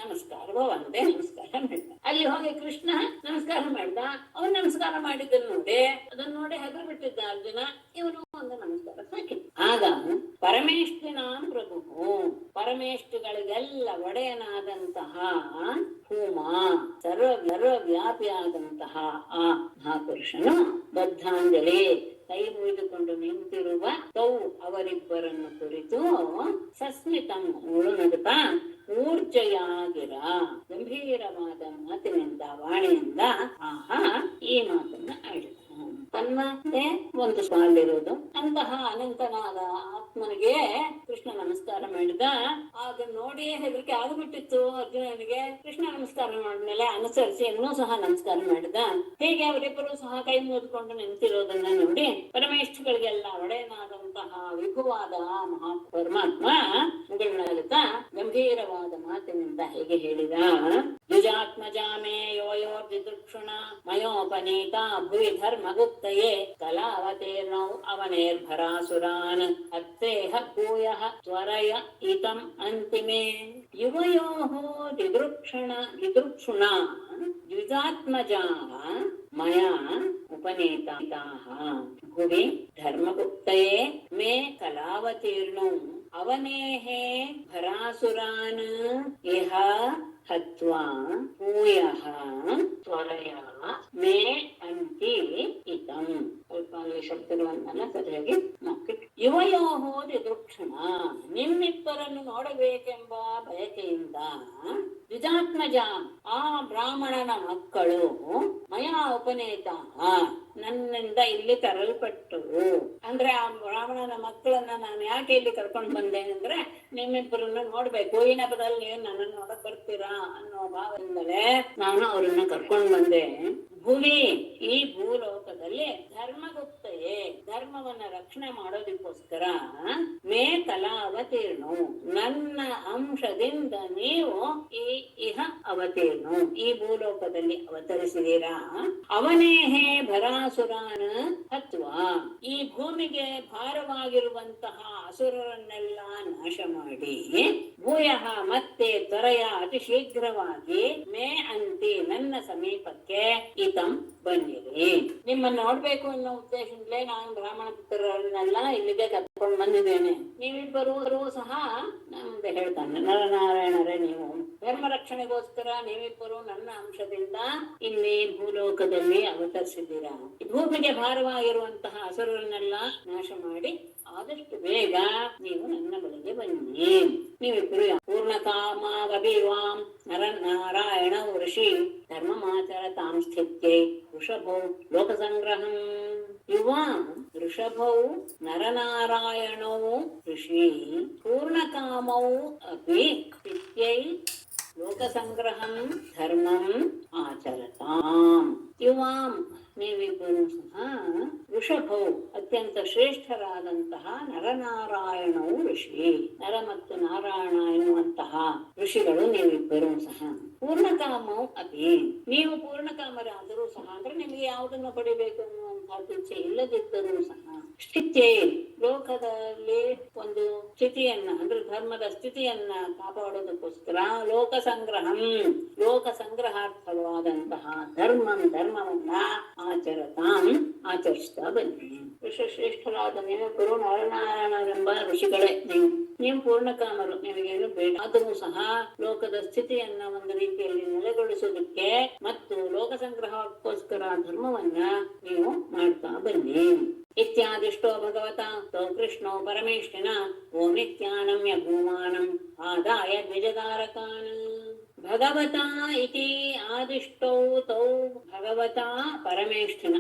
ನಮಸ್ಕಾರ ಒಂದೇ ನಮಸ್ಕಾರ ಮಾಡಿದ. ಅಲ್ಲಿ ಹೋಗಿ ಕೃಷ್ಣ ನಮಸ್ಕಾರ ಮಾಡಿದ, ಅವನು ನಮಸ್ಕಾರ ಮಾಡಿದ್ದನ್ನು ನೋಡಿ ಅದನ್ನು ನೋಡಿ ಹೆದರು ಬಿಟ್ಟಿದ್ದ ಅರ್ಜುನ, ಇವನು ಒಂದು ನಮಸ್ಕಾರ ಸಾಕಿದ. ಆಗ ಪರಮೇಷ್ಠಿನಾಂ ಪ್ರಭು, ಪರಮೇಷ್ಠಿಗಳಿಗೆಲ್ಲ ಒಡೆಯನಾದಂತಹ ಭೂಮಾ ಸರ್ವವ್ಯಾಪಿಯಾದಂತಹ ಆ ಮಹಾಪುರುಷನು ಬದ್ಧಾಂಜಲಿ ಕೈ ಮುಗಿದುಕೊಂಡು ನಿಂತಿರುವ ತೌ ಅವರಿಬ್ಬರನ್ನು ಕುರಿತು ಸಸ್ಮಿತಂ ನಗುತ್ತಾ ಊರ್ಜ ಮುಚ್ಚಯಾಗಿರ ಗಂಭೀರವಾದ ಮಾತಿನಿಂದ ವಾಣಿಯಿಂದ ಆಹಾ ಈ ಮಾತನ್ನ ಆಡಿದ. ತನ್ಮಧ್ಯೆ ಒಂದು ಸಾಲಿರುವುದು. ಅಂತಹ ಅನಂತನಾದ ಆತ್ಮನಿಗೆ ಕೃಷ್ಣ ನಮಸ್ಕಾರ ಮಾಡಿದ. ಅದನ್ನ ನೋಡಿ ಹೆದರಿಕೆ ಆಗಿಬಿಟ್ಟಿತ್ತು ಅರ್ಜುನನಿಗೆ. ಕೃಷ್ಣ ನಮಸ್ಕಾರ ಮಾಡಿದ್ಮೇಲೆ ಅನುಸರಿಸಿ ಇನ್ನೂ ಸಹ ನಮಸ್ಕಾರ ಮಾಡಿದ. ಹೀಗೆ ಅವರಿಬ್ಬರು ಸಹ ಕೈ ಮುಗಿದುಕೊಂಡು ನಿಂತಿರೋದನ್ನ ನೋಡಿ ಪರಮೇಷ್ಠಿಗಳಿಗೆಲ್ಲ ಒಡೆಯನಾದಂತಹ ವಿಭುವಾದ ಮಹಾ ಪರಮಾತ್ಮ ಮುಗಳಾಗುತ್ತಾ ಗಂಭೀರವಾದ ಮಾತಿನಿಂದ ಹೇಗೆ ಹೇಳಿದ. ದ್ವಿಜಾತ್ಮಜಾಮೇ ಯೋಯೋರ್ದಿದೃಕ್ಷುಣ ಮಯೋಪನೀತ ಭುವಿ ಧರ್ಮಗುಪ್ತಯೇ ಕಲಾವತೀರ್ಣೌ ಅವನೇರ್ಭರಾಸುರಾನ್ ಅತ್ತೇಹ ಭೂಯಃ ತ್ವರಯ ಇತಂ ಅಂತಿಮೇ ಯುವಯೋಃ ದಿದೃಕ್ಷುಣ ದ್ವಿಜಾತ್ಮಜಾಃ ಮಯಾ ಉಪನೀತಾಃ ಭುವಿ ಧರ್ಮಗುಪ್ತಯೇ ಮೇ ಕಲಾವತೀರ್ಣೌ ಅವನೇಃ ಭರಾಸುರಾನ್ ಇಹ ಹತ್ವಾ ಭೂಯಃ ತ್ವರಯ ಮೇ ಅಂತಿ ಇತಂ. ಸ್ವಲ್ಪ ಅಲ್ಲಿ ಶಬ್ದಗಳನ್ನೆಲ್ಲ ಸರಿಯಾಗಿ ನೋಡ್ಬೇಕು. ಯುವಯೋಹೋ ದಿದೃಕ್ಷಣ ನಿಮ್ಮಿಬ್ಬರನ್ನು ನೋಡಬೇಕೆಂಬ ಬಯಕೆಯಿಂದ ದ್ವಿಜಾತ್ಮಜ ಆ ಬ್ರಾಹ್ಮಣನ ಮಕ್ಕಳು ಮಯಾ ಉಪನೇತ ನನ್ನಿಂದ ಇಲ್ಲಿ ತರಲ್ಪಟ್ಟು. ಅಂದ್ರೆ ಆ ಬ್ರಾಹ್ಮಣನ ಮಕ್ಕಳನ್ನ ನಾನು ಯಾಕೆ ಇಲ್ಲಿ ಕರ್ಕೊಂಡು ಬಂದೇನೆಂದ್ರೆ ನಿಮ್ಮಿಬ್ಬರನ್ನ ನೋಡ್ಬೇಕು, ಈ ನೆಪದಲ್ಲಿ ನೀವು ನನ್ನನ್ನು ನೋಡಕ್ ಬರ್ತೀರಾ ಅನ್ನೋ ಭಾವದಿಂದಲೇ ನಾನು ಅವ್ರನ್ನ ಕರ್ಕೊಂಡು ಬಂದೆ. ಭೂಮಿ ಈ ಭೂಲೋಕದಲ್ಲಿ ಧರ್ಮಗುಪ್ತೆಯೇ ಧರ್ಮವನ್ನ ರಕ್ಷಣೆ ಮಾಡೋದಕ್ಕೋಸ್ಕರ ಮೇ ಕಲಾವತೀರ್ಣು ನನ್ನ ಅಂಶದಿಂದ ನೀವು ಈ ಇಹ ಅವತೀರ್ಣು ಈ ಭೂಲೋಕದಲ್ಲಿ ಅವತರಿಸಿದೀರಾ. ಅವನೇಹೇ ಭರಾಸುರಾನ್ ಹತ್ವಾ ಈ ಭೂಮಿಗೆ ಭಾರವಾಗಿರುವಂತಹ ಅಸುರರನ್ನೆಲ್ಲ ನಾಶ ಮಾಡಿ ಭೂಯಃ ಮತ್ತೆ ತ್ವರೆಯ ಅತಿ ಶೀಘ್ರವಾಗಿ ಮೇ ಅಂತಿ ನನ್ನ ಸಮೀಪಕ್ಕೆ ಇತಂ ಬನ್ನಿರಿ. ನಿಮ್ಮನ್ನ ನೋಡ್ಬೇಕು ಅನ್ನೋ ಉದ್ದೇಶದಿಂದಲೇ ನಾನು ಬ್ರಾಹ್ಮಣ ಪುತ್ರರನ್ನೆಲ್ಲ ಇಲ್ಲಿಗೆ ಕರ್ಕೊಂಡು ಬಂದಿದ್ದೇನೆ. ನೀವಿಬ್ಬರೂ ಸಹ ನಮ್ದು ಹೇಳ್ತಾನೆ ನರನಾರಾಯಣರೇ, ನೀವು ಧರ್ಮ ರಕ್ಷಣೆಗೋಸ್ಕರ ನೀವಿಬ್ಬರು ನನ್ನ ಅಂಶದಿಂದ ಇಲ್ಲಿ ಭೂಲೋಕದಲ್ಲಿ ಅವತರಿಸಿದ್ದೀರಾ. ಭೂಮಿಗೆ ಭಾರವಾಗಿರುವಂತಹ ಅಸುರರನ್ನೆಲ್ಲ ನಾಶ ಮಾಡಿ ಆದಷ್ಟು ಬೇಗ ನೀವು ನನ್ನ ಬಳಿಗೆ ಬನ್ನಿ. ನೀವಿಬ್ಬರು ಪೂರ್ಣಕಾಮಾವಭಿವಾಂ ನರನಾರಾಯಣ ಋಷಿ ಧರ್ಮಮಾಚರತಾಂ ಸ್ಥಿತ್ಯೈ ವೃಷಭೌ ಲೋಕಸಂಗ್ರಹಂ ಯುವಾ ವೃಷಭೌ ನರನಾರಾಯಣೌ ಋಷಿ ಪೂರ್ಣಕಾಮೌ ಅಪಿ ಸ್ಥಿತ್ಯೈ ಲೋಕಸಂಗ್ರಹಂ ಧರ್ಮಂ ಆಚರತಾಂ. ಯುವಾಂ ನೀವಿಬ್ಬರು ಸಹ ವೃಷಭೌ ಅತ್ಯಂತ ಶ್ರೇಷ್ಠರಾದಂತಹ ನರನಾರಾಯಣವು ಋಷಿ ನರ ಮತ್ತು ನಾರಾಯಣ ಎನ್ನುವಂತಹ ಋಷಿಗಳು ನೀವಿಬ್ಬರು ಸಹ. ಪೂರ್ಣಕಾಮೌ ಅಪಿ ನೀವು ಪೂರ್ಣಕಾಮರಾದರೂ ಸಹ ಅಂದ್ರೆ ನಿಮಗೆ ಯಾವುದನ್ನು ಪಡಿಬೇಕು ಅನ್ನುವಂತಹ ಇಚ್ಛೆ ಇಲ್ಲದಿದ್ದರೂ ಸಹ ಸ್ಥಿತ್ಯೇ ಲೋಕದಲ್ಲಿ ಒಂದು ಸ್ಥಿತಿಯನ್ನ ಅಂದ್ರೆ ಧರ್ಮದ ಸ್ಥಿತಿಯನ್ನ ಕಾಪಾಡೋದಕ್ಕೋಸ್ಕರ ಲೋಕ ಸಂಗ್ರಹಾರ್ಥವಾದಂತಹ ಧರ್ಮವನ್ನ ಆಚರತಾಂ ಆಚರಿಸ್ತಾ ಬನ್ನಿ. ಋಷಶ್ರೇಷ್ಠರಾದ ನೀವಿಬ್ಬರು ನರನಾರಾಯಣರೆಂಬ ಋಷಿಗಳೇ. ನೀವು ಪೂರ್ಣಕಾಮರು, ನಿಮಗೇನು ಬೇಡ, ಆದರೂ ಸಹ ಲೋಕದ ಸ್ಥಿತಿಯನ್ನ ಒಂದು ರೀತಿಯಲ್ಲಿ ನೆಲೆಗೊಳಿಸೋದಕ್ಕೆ ಮತ್ತು ಲೋಕ ಸಂಗ್ರಹಕ್ಕೋಸ್ಕರ ಧರ್ಮವನ್ನ ನೀವು ಮಾಡ್ತಾ ಬನ್ನಿ. ಇತ್ಯಾದಿಷ್ಟೋ ಭಗವತ ತೌ ಕೃಷ್ಣೋ ಪರಮೇಷ್ಠಿನ ಓಂ ನಿತ್ಯಾನಮ್ಯ ಭೂಮಾನಂ ಆದಾಯ ದ್ವಿಜದಾರಕಾನ್. ಭಗವತಾ ಇತಿ ಆದಿಷ್ಟೌ ತೌ ಭಗವತಾ ಪರಮೇಷ್ಠಿನ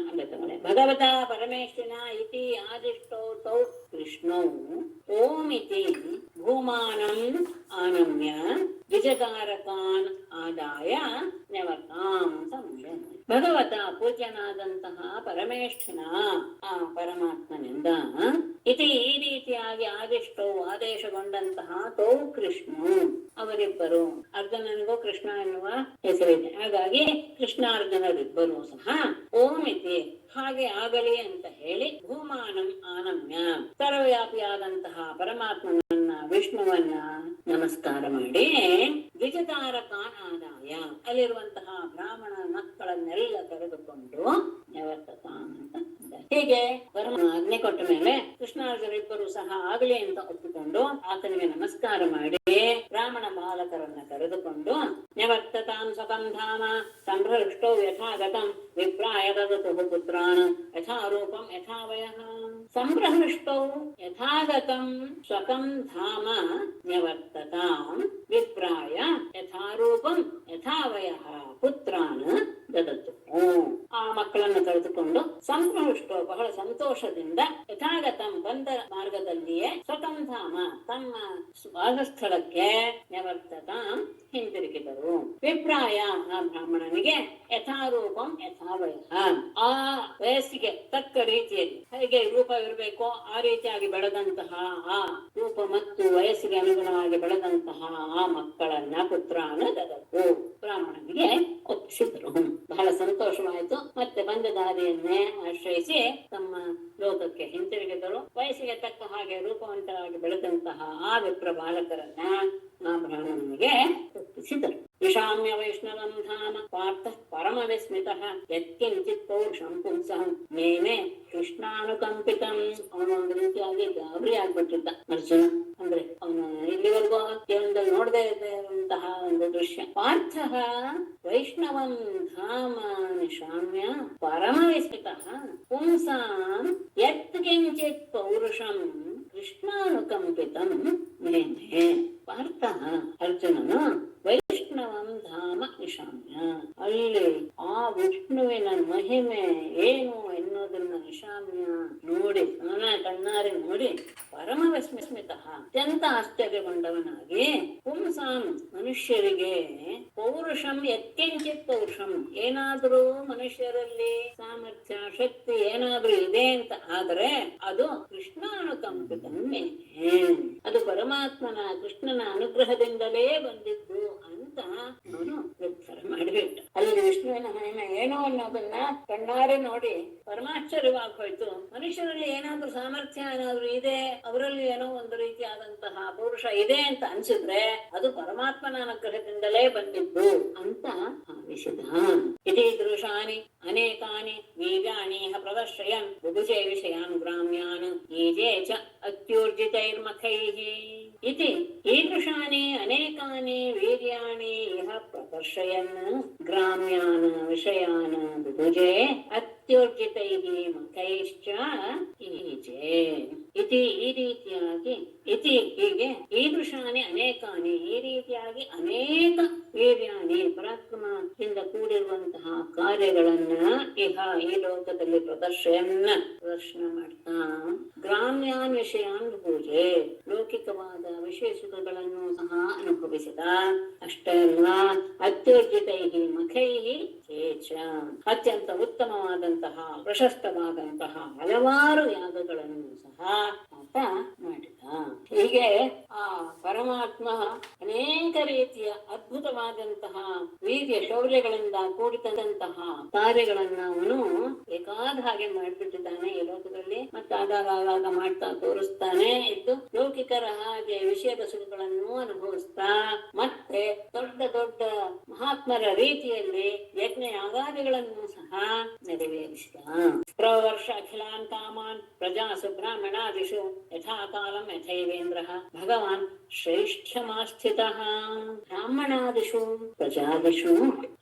ಭಗವತಾ ಪರಮೇಷ್ಠಿನ ಇತಿ ಆದಿಷ್ಟೌ ತೌ ಕೃಷ್ಣೌ ಓಂ ಇತಿ ಭೂಮಾನಂ ಆನಮ್ಯ ದ್ವಿಜದಾರಕಾನ್ ಆದಾಯ ನ್ಯವತಾಂ ಸಂಯಮ. ಭಗವತ ಪೂಜ್ಯನಾದಂತಹ ಪರಮೇಷ್ಠಿನ ಆ ಪರಮಾತ್ಮನಿಂದ ಇತಿ ಈ ರೀತಿಯಾಗಿ ಆದಿಷ್ಟವು ಆದೇಶಗೊಂಡಂತಹ ತೌ ಕೃಷ್ಣ ಅವರಿಬ್ಬರು, ಅರ್ಜುನನಿಗೂ ಕೃಷ್ಣ ಎನ್ನುವ ಹೆಸರಿದೆ, ಹಾಗಾಗಿ ಕೃಷ್ಣಾರ್ಜುನರಿಬ್ಬರು ಸಹ ಓಂ ಇತಿ ಹಾಗೆ ಆಗಲಿ ಅಂತ ಹೇಳಿ ಭೂಮಾನಂ ಆನಮ್ಯ ಸರ್ವವ್ಯಾಪಿಯಾದಂತಹ ಪರಮಾತ್ಮನನ್ನ ವಿಷ್ಣುವನ್ನ ನಮಸ್ಕಾರ ಮಾಡಿ ದ್ವಿಜತಾರಕಾನ್ ಆದಾಯ ಅಲ್ಲಿರುವಂತಹ ಬ್ರಾಹ್ಮಣ ಮಕ್ಕಳನ್ನೆಲ್ಲ ಕರೆದುಕೊಂಡು ನ್ಯವರ್ತತಾಂ ಅಂತ ಹೀಗೆ ಆಜ್ಞೆ ಕೊಟ್ಟ ಮೇಲೆ ಕೃಷ್ಣಾರ್ಜುನರಿಬ್ಬರು ಸಹ ಆಗಲಿ ಅಂತ ಒಪ್ಪಿಕೊಂಡು ಆತನಿಗೆ ನಮಸ್ಕಾರ ಮಾಡಿ ಬ್ರಾಹ್ಮಣ ಬಾಲಕರನ್ನ ಕರೆದುಕೊಂಡು ನ್ಯವರ್ತತಾಂ ಸ್ವಕಂ ಧಾಮ ಸಂಭೃಷ್ಟೋ ಯಥಾಗತಂ ವಿಪ್ರಾಯ ದದತುಃ ಪುತ್ರಾನ್ ಯಥಾರೂಪಂ ಯಥಾವಯಃ. ಸಂಭೃಷ್ಟೌ ಯಥಾಗತಂ ಸ್ವಕಂ ಧಾಮ ನ್ಯವರ್ತತಾಂ ವಿಪ್ರಾಯ ಯಥಾರೂಪಂ ಯಥಾವಯಃ ಪುತ್ರಾನ್ ದದತು. ಆ ಮಕ್ಕಳನ್ನು ಕರೆದುಕೊಂಡು ಸಂಪ್ರಹುಷ್ಟೋ ಬಹಳ ಸಂತೋಷದಿಂದ ಯಥಾಗತಂ ಬಂದ ಮಾರ್ಗದಲ್ಲಿಯೇ ಸ್ವತಂ ಧಾಮ ತಮ್ಮ ವಾಸಸ್ಥಳಕ್ಕೆ ನಿವರ್ತತಾಂ ಹಿಂತಿರುಗಿದರು. ವಿಪ್ರಾಯ ಆ ಬ್ರಾಹ್ಮಣನಿಗೆ ಯಥಾರೂಪಂ ಯಥಾವಯಃ ಆ ವಯಸ್ಸಿಗೆ ತಕ್ಕ ರೀತಿಯಲ್ಲಿ ಹೇಗೆ ರೂಪ ಇರಬೇಕೋ ಆ ರೀತಿಯಾಗಿ ಬೆಳೆದಂತಹ ಆ ರೂಪ ಮತ್ತು ವಯಸ್ಸಿಗೆ ಅನುಗುಣವಾಗಿ ಬೆಳೆದಂತಹ ಆ ಮಕ್ಕಳನ್ನ ಪುತ್ರಾನ ದದತು ಬ್ರಾಹ್ಮಣನಿಗೆ ಒಪ್ಪಿಸಿದರು. ಬಹಳ ಸಂತೋಷವಾಯಿತು. ಮತ್ತೆ ಬಂದ ದಾರಿಯನ್ನೇ ಆಶ್ರಯಿಸಿ ತಮ್ಮ ಲೋಕಕ್ಕೆ ಹಿಂತಿರುಗಿದರು. ವಯಸ್ಸಿಗೆ ತಕ್ಕ ಹಾಗೆ ರೂಪವಂತರಾಗಿ ಬೆಳೆದಂತಹ ಆ ವಿಪ್ರ ಬಾಲಕರನ್ನ ಆ ಬ್ರಾಹ್ಮಣನಿಗೆ ಒಪ್ಪಿಸಿದರು. ನಿಶಾಮ್ಯ ವೈಷ್ಣವಂ ಧಾಮ ಪಾರ್ಥ ಪರಮ ವಿಸ್ಮಿತಃ ಯತ್ಕಿಂಚಿತ್ ಪೌರುಷಂ ಪುಂಸಃ ಮೇನೆ ಕೃಷ್ಣಾನುಕಂಪಿತಂ. ಅವನು ಒಂದು ರೀತಿಯಾಗಿ ಗಾಬರಿ ಆಗ್ಬಿಟ್ಟಿದ್ದ ಅರ್ಜುನ. ಅಂದ್ರೆ ಅವನು ಇಲ್ಲಿವರೆಗೂ ಜೀವನದಲ್ಲಿ ನೋಡದೇ ಇರುವಂತಹ ಒಂದು ದೃಶ್ಯ. ಪಾರ್ಥ ವೈಷ್ಣವಂ ಧಾಮ ನಿಶಾಮ್ಯ ಪರಮ ವಿಸ್ಮಿತಃ ಪುಂಸಾಂ ಯತ್ಕಿಂಚಿತ್ ಪೌರುಷಂ ಕೃಷ್ಣಾನುಕಂಪಿತಂ ಮೇನೆ. ಪಾರ್ಥ ಅರ್ಜುನನು ವೈಷ್ಣವಂ ಧಾಮ ನಿಶಾಮ್ಯ ಅಲ್ಲಿ ಆ ವಿಷ್ಣುವಿನ ಮಹಿಮೆ ಏನು ಎನ್ನುವುದನ್ನ ನಿಶಾಮ್ಯ ನೋಡಿ ಕಣ್ಣಾರೆ ನೋಡಿ ಪರಮ ವಿಸ್ಮಿತ ಅತ್ಯಂತ ಆಶ್ಚರ್ಯಗೊಂಡವನಾಗಿ ಪುಂಸಾಂ ಮನುಷ್ಯರಿಗೆ ಪೌರುಷಂ ಯತ್ಕಿಂಚಿತ್ ಪೌರುಷಂ ಏನಾದ್ರೂ ಮನುಷ್ಯರಲ್ಲಿ ಸಾಮರ್ಥ್ಯ ಶಕ್ತಿ ಏನಾದ್ರೂ ಇದೆ ಅಂತ ಆದ್ರೆ ಅದು ಕೃಷ್ಣಾನುಕಂಪಿತಮ್ಮೆ ಅದು ಪರಮಾತ್ಮನ ಕೃಷ್ಣನ ಅನುಗ್ರಹದಿಂದಲೇ ಬಂದಿದ್ದು ಅಂತ ಅವನು ನಿರ್ಧಾರ ಮಾಡಿಬಿಟ್ಟ. ಅಲ್ಲಿ ವಿಷ್ಣುವಿನ ಮಹಿಮೆ ಏನು ಅನ್ನೋದನ್ನ ಕಣ್ಣಾರೆ ನೋಡಿ ಪರಮಾಶ್ಚರ್ಯವಾಗಿ ಹೋಯ್ತು. ಮನುಷ್ಯರಲ್ಲಿ ಏನಾದ್ರೂ ಸಾಮರ್ಥ್ಯ ಏನಾದ್ರೂ ಇದೆ, ಅವರಲ್ಲಿ ಏನೋ ಒಂದು ರೀತಿಯಾದಂತಹ ಪೌರುಷ ಇದೆ ಅಂತ ಅನ್ಸಿದ್ರೆ ಅದು ಪರಮಾತ್ಮನ ಅನುಗ್ರಹದಿಂದಲೇ ಬಂದಿದ್ದು ಅಂತ ಭಾವಿಸಿದ. ಇತಿ ದೃಶಾನಿ ಅನೇಕಾನಿ ವೀರ್ಯಾಣೀಹ ಪ್ರದರ್ಶಯನ್ ಬುಭುಜೆ ವಿಷಯಾನ್ ಗ್ರಾಮ್ಯಾನ್ ಈಜೆ ಚ ಅತ್ಯೂರ್ಜಿತೈರ್ಮಖೈಃ. ಇತಿ ಈದೃಶಾನಿ ಅನೇಕಾನಿ ವೀರ್ಯಾಣಿ ಇಹ ಪ್ರದರ್ಶಯನ್ ಗ್ರಾಮ್ಯಾನ್ ವಿಷಯಾನ್ ಬುಭುಜೆ ಅತ್ಯೋರ್ಜಿತೈಃ ಮಖೈಶ್ಚ ಈಜೆ. ಇತಿ ಈ ರೀತಿಯಾಗಿ ಇತಿ ಹೀಗೆ ಈದೃಶಾನಿ ಅನೇಕಾನಿ ಈ ರೀತಿಯಾಗಿ ಅನೇಕ ವೀರ್ಯಾಣಿ ಪರಾಕ್ರಮದಿಂದ ಕೂಡಿರುವಂತಹ ಕಾರ್ಯಗಳನ್ನ ಇಹ ಈ ಲೋಕದಲ್ಲಿ ಪ್ರದರ್ಶನ ಮಾಡ್ತಾ ಗ್ರಾಮ್ಯಾನ್ ವಿಷಯಾನ್ ಪೂಜೆ ಲೌಕಿಕವಾದ ವಿಷಯ ಸುಖಗಳನ್ನು ಸಹ ಅನುಭವಿಸಿದ. ಅಷ್ಟೇ ಅಲ್ಲ ಅತ್ಯೋರ್ಜಿತೈಃ ಮಖೈಃ ಚೇಚ ಅತ್ಯಂತ ಉತ್ತಮವಾದಂತಹ ಪ್ರಶಸ್ತವಾದಂತಹ ಹಲವಾರು ಯಾಗಗಳನ್ನು ಸಹ ಆತ ಮಾಡಿದ. ಹೀಗೆ ಆ ಪರಮಾತ್ಮ ಅನೇಕ ರೀತಿಯ ಅದ್ಭುತವಾದಂತಹ ವೀರ್ಯ ಶೌರ್ಯಗಳಿಂದ ಕೂಡಿದಂತಹ ಕಾರ್ಯಗಳನ್ನ ಅವನು ಬೇಕಾದ ಹಾಗೆ ಮಾಡ್ಬಿಟ್ಟಿದ್ದಾನೆ ಈ ಲೋಕದಲ್ಲಿ. ಮತ್ತೆ ಆಗಾಗ ಮಾಡ್ತಾ ತೋರಿಸ್ತಾನೆ ಇದ್ದು ಲೌಕಿಕರ ಹಾಗೆ ವಿಷಯದ ಸುಖಗಳನ್ನು ಅನುಭವಿಸ್ತಾ ಮತ್ತೆ ದೊಡ್ಡ ದೊಡ್ಡ ಮಹಾತ್ಮರ ರೀತಿಯಲ್ಲಿ ಯಜ್ಞ ಯಾಗಾದಿಗಳನ್ನು ಸಹ ನೆರವೇರಿಸಿದ. ಪ್ರವರ್ಷ ಅಖಿಲಾನ್ ಕಾಮಾನ್ ಪ್ರಜಾಸು ಬ್ರಾಹ್ಮಣಾದಿಷು ಯಥಾ ಕಾಲಂ ಯಥೈವೇಂದ್ರ ಭಗವಾನ್ ಶ್ರೇಷ್ಠ್ಯಮಾಸ್ಥಿತಃ. ಬ್ರಾಹ್ಮಣಾದಿಷು ಪ್ರಜಾದಿಷು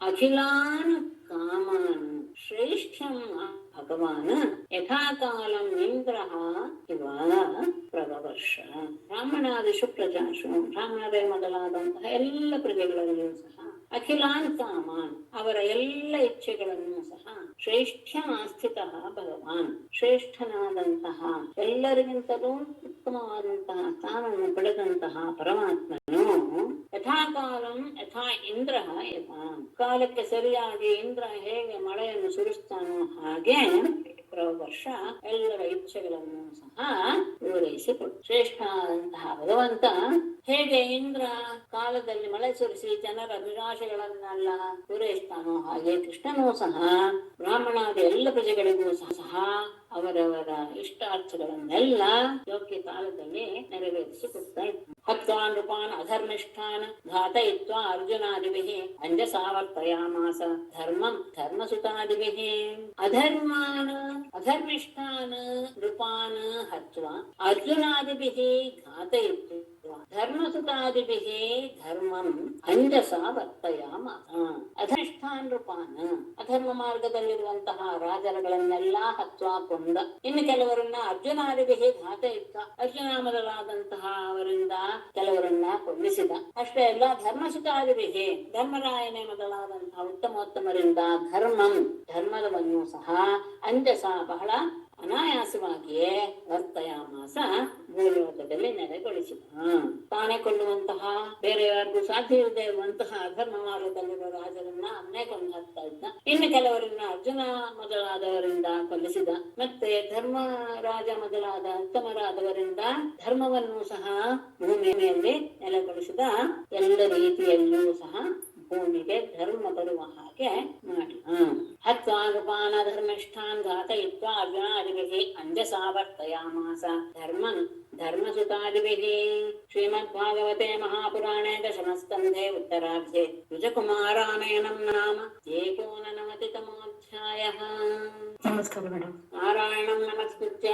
ಅಖಿಲಾನ್ ಕಾಮಾನ್ ಶ್ರೇಷ್ಠ್ಯಂ ಭಗವಾನ್ ಯಥಾ ಕಾಲಂ ಇಂದ್ರಃ ಇವ ಪ್ರವರ್ಷ. ಬ್ರಾಹ್ಮಣಾದಿಷು ಪ್ರಜಾಶು ಬ್ರಾಹ್ಮಣರೇ ಮೊದಲಾದಂತಹ ಎಲ್ಲ ಪ್ರಜೆಗಳಲ್ಲಿಯೂ ಸಹ ಅಖಿಲಾನ್ ಕಾಮಾನ್ ಅವರ ಎಲ್ಲ ಇಚ್ಛೆಗಳನ್ನು ಸಹ ಶ್ರೇಷ್ಠ್ಯಮಾಸ್ಥಿತಃ ಭಗವಾನ್ ಶ್ರೇಷ್ಠನಾದಂತಹ ಎಲ್ಲರಿಗಿಂತಲೂ ಉತ್ತಮವಾದಂತಹ ಸ್ಥಾನವನ್ನು ಪಡೆದಂತಹ ಪರಮಾತ್ಮನು ಯಥಾ ಕಾಲಂ ಯಥಾ ಇಂದ್ರ ಯಥಾ ಕಾಲಕ್ಕೆ ಸರಿಯಾಗಿ ಇಂದ್ರ ಹೇಗೆ ಮಳೆಯನ್ನು ಸುರಿಸ್ತಾನೋ ಹಾಗೆ ವರ್ಷ ಎಲ್ಲರ ಇಚ್ಛೆಗಳನ್ನು ಸಹ ಪೂರೈಸಿಕೊಟ್ಟು ಶ್ರೇಷ್ಠನಾದಂತಹ ಭಗವಂತ ಹೇಗೆ ಇಂದ್ರ ಕಾಲದಲ್ಲಿ ಮಳೆ ಸುರಿಸಿ ಜನರ ಅಭಿಲಾಷೆಗಳನ್ನೆಲ್ಲ ಪೂರೈಸ್ತಾನೋ ಹಾಗೆ ಕೃಷ್ಣನೂ ಸಹ ಬ್ರಾಹ್ಮಣಾದಿ ಎಲ್ಲ ಪ್ರಜೆಗಳಿಗೂ ಸಹ ಅವರವರ ಇಷ್ಟಾರ್ಥಗಳನ್ನೆಲ್ಲ ಯೋಗ್ಯ ಕಾಲದಲ್ಲಿ ನೆರವೇರಿಸಿಕೊಡ್ತಾ ಇದ್ದ. ಹತ್ವಾನ್ ನೃಪಾನ್ ಅಧರ್ಮಿಷ್ಠಾನ್ ಘಾತಯಿತ್ವಾ ಅರ್ಜುನಾದಿಭಿಃ ಅಂಜಸಾವರ್ತಯಾಮಾಸ ಧರ್ಮಂ ಧರ್ಮಸುತಾದಿಭಿಃ. ಅಧರ್ಮಿಷ್ಠಾನ್ ನೃಪಾನ್ ಹತ್ವಾ ಅರ್ಜುನಾದಿಭಿಃ ಘಾತಯಿತ್ವಾ ಧರ್ಮಸುತಾದಿಭಿಃ ಧರ್ಮಂ ಅಂಜಸಾ ವರ್ತಯಾಮಾಸ. ಅಧರ್ಮಿಷ್ಠಾನ್ ನೃಪಾನ್ ಅಧರ್ಮ ಮಾರ್ಗದಲ್ಲಿರುವಂತಹ ರಾಜರುಗಳನ್ನೆಲ್ಲ ಹತ್ವ ಕೊಂದ. ಇನ್ನು ಕೆಲವರನ್ನ ಅರ್ಜುನಾದಿಭಿಹಿ ಘಾತಯಿತ್ತ, ಅರ್ಜುನ ಮೊದಲಾದಂತಹ ಅವರಿಂದ ಕೆಲವರನ್ನ ಕೊಲ್ಲಿಸಿದ. ಅಷ್ಟೇ ಅಲ್ಲ, ಧರ್ಮಸುತಾದಿಭಿಹಿ ಧರ್ಮರಾಯನೇ ಮೊದಲಾದಂತಹ ಉತ್ತಮೋತ್ತಮರಿಂದ ಧರ್ಮವನ್ನು ಸಹ ಅಂಜಸ ಬಹಳ ಅನಾಯಾಸವಾಗಿಯೇ ವರ್ತಯಾಮಾಸ ಭೂಲೋಕದಲ್ಲಿ ನೆಲೆಗೊಳಿಸಿದ. ತಾನೇ ಕೊಳ್ಳುವಂತಹ, ಬೇರೆ ಯಾರಿಗೂ ಸಾಧ್ಯ ಇಲ್ಲದೆ ಇರುವಂತಹ ಅಧರ್ಮ ಮಾರ್ಗದಲ್ಲಿರುವ ರಾಜರನ್ನ ಅವನೇ ಕೊಂಡು ಹಾಕ್ತಾ ಇದ್ದ. ಇನ್ನು ಕೆಲವರನ್ನ ಅರ್ಜುನ ಮೊದಲಾದವರಿಂದ ಕೊಲ್ಲಿಸಿದ. ಮತ್ತೆ ಧರ್ಮರಾಜ ಮೊದಲಾದ ಉತ್ತಮರಾದವರಿಂದ ಧರ್ಮವನ್ನು ಸಹ ಭೂಮಿ ಮೇಲೆ ನೆಲೆಗೊಳಿಸಿದ. ಎಲ್ಲ ರೀತಿಯಲ್ಲೂ ಸಹ ಭೂಮಿಗೆ ಧರ್ಮ ಬರುವ ಹಾಗೆ ಮಾಡಿ. ಹತ್ವಾಗುಪಾನ ಧರ್ಮಿಷ್ಠಾನ್ ಘಾತಯಿತ್ವಾ ಅರ್ಜುನಾದಿಭಿಹಿ ಅಂಜಸಾ ವರ್ತಯಾಮಾಸ ಧರ್ಮಸುತಾದಿಭಿಹಿ. ಶ್ರೀಮದ್ಭಾಗವತೆ ಮಹಾಪುರಾಣೇ ದಶಮಸ್ಕಂಧೆ ಉತ್ತರಾರ್ಧೆ ಯುಜಕುಮಾರಾನಯನಂ ನಾಮ ಏಕೋನನವತಿತಮೋऽಧ್ಯಾಯಃ. ನಮಸ್ಕಾರ ಮೇಡಮ್. ನಾರಾಯಣಂ ನಮಸ್ಕೃತ್ಯ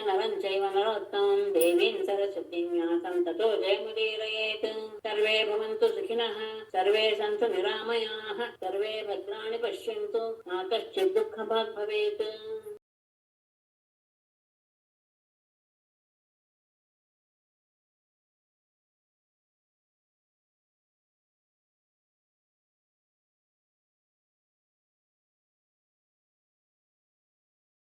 ನರಂ ಚೈವ ನರೋತ್ತಮಂ ದೇವೀಂ ಸರಸ್ವತೀಂ ವ್ಯಾಸಂ ತತೋ ಜಯಮುದೀರಯೇತ್. ಸರ್ವೇ ಭವಂತು ಸುಖಿನಃ, ಸರ್ವೇ ಸಂತು ನಿರಾಮಯಾಃ, ಸರ್ವೇ ಭದ್ರಾಣಿ ಪಶ್ಯಂತು, ಮಾ ಕಶ್ಚಿತ್ ದುಃಖಭಾಗ್ ಭವೇತ್.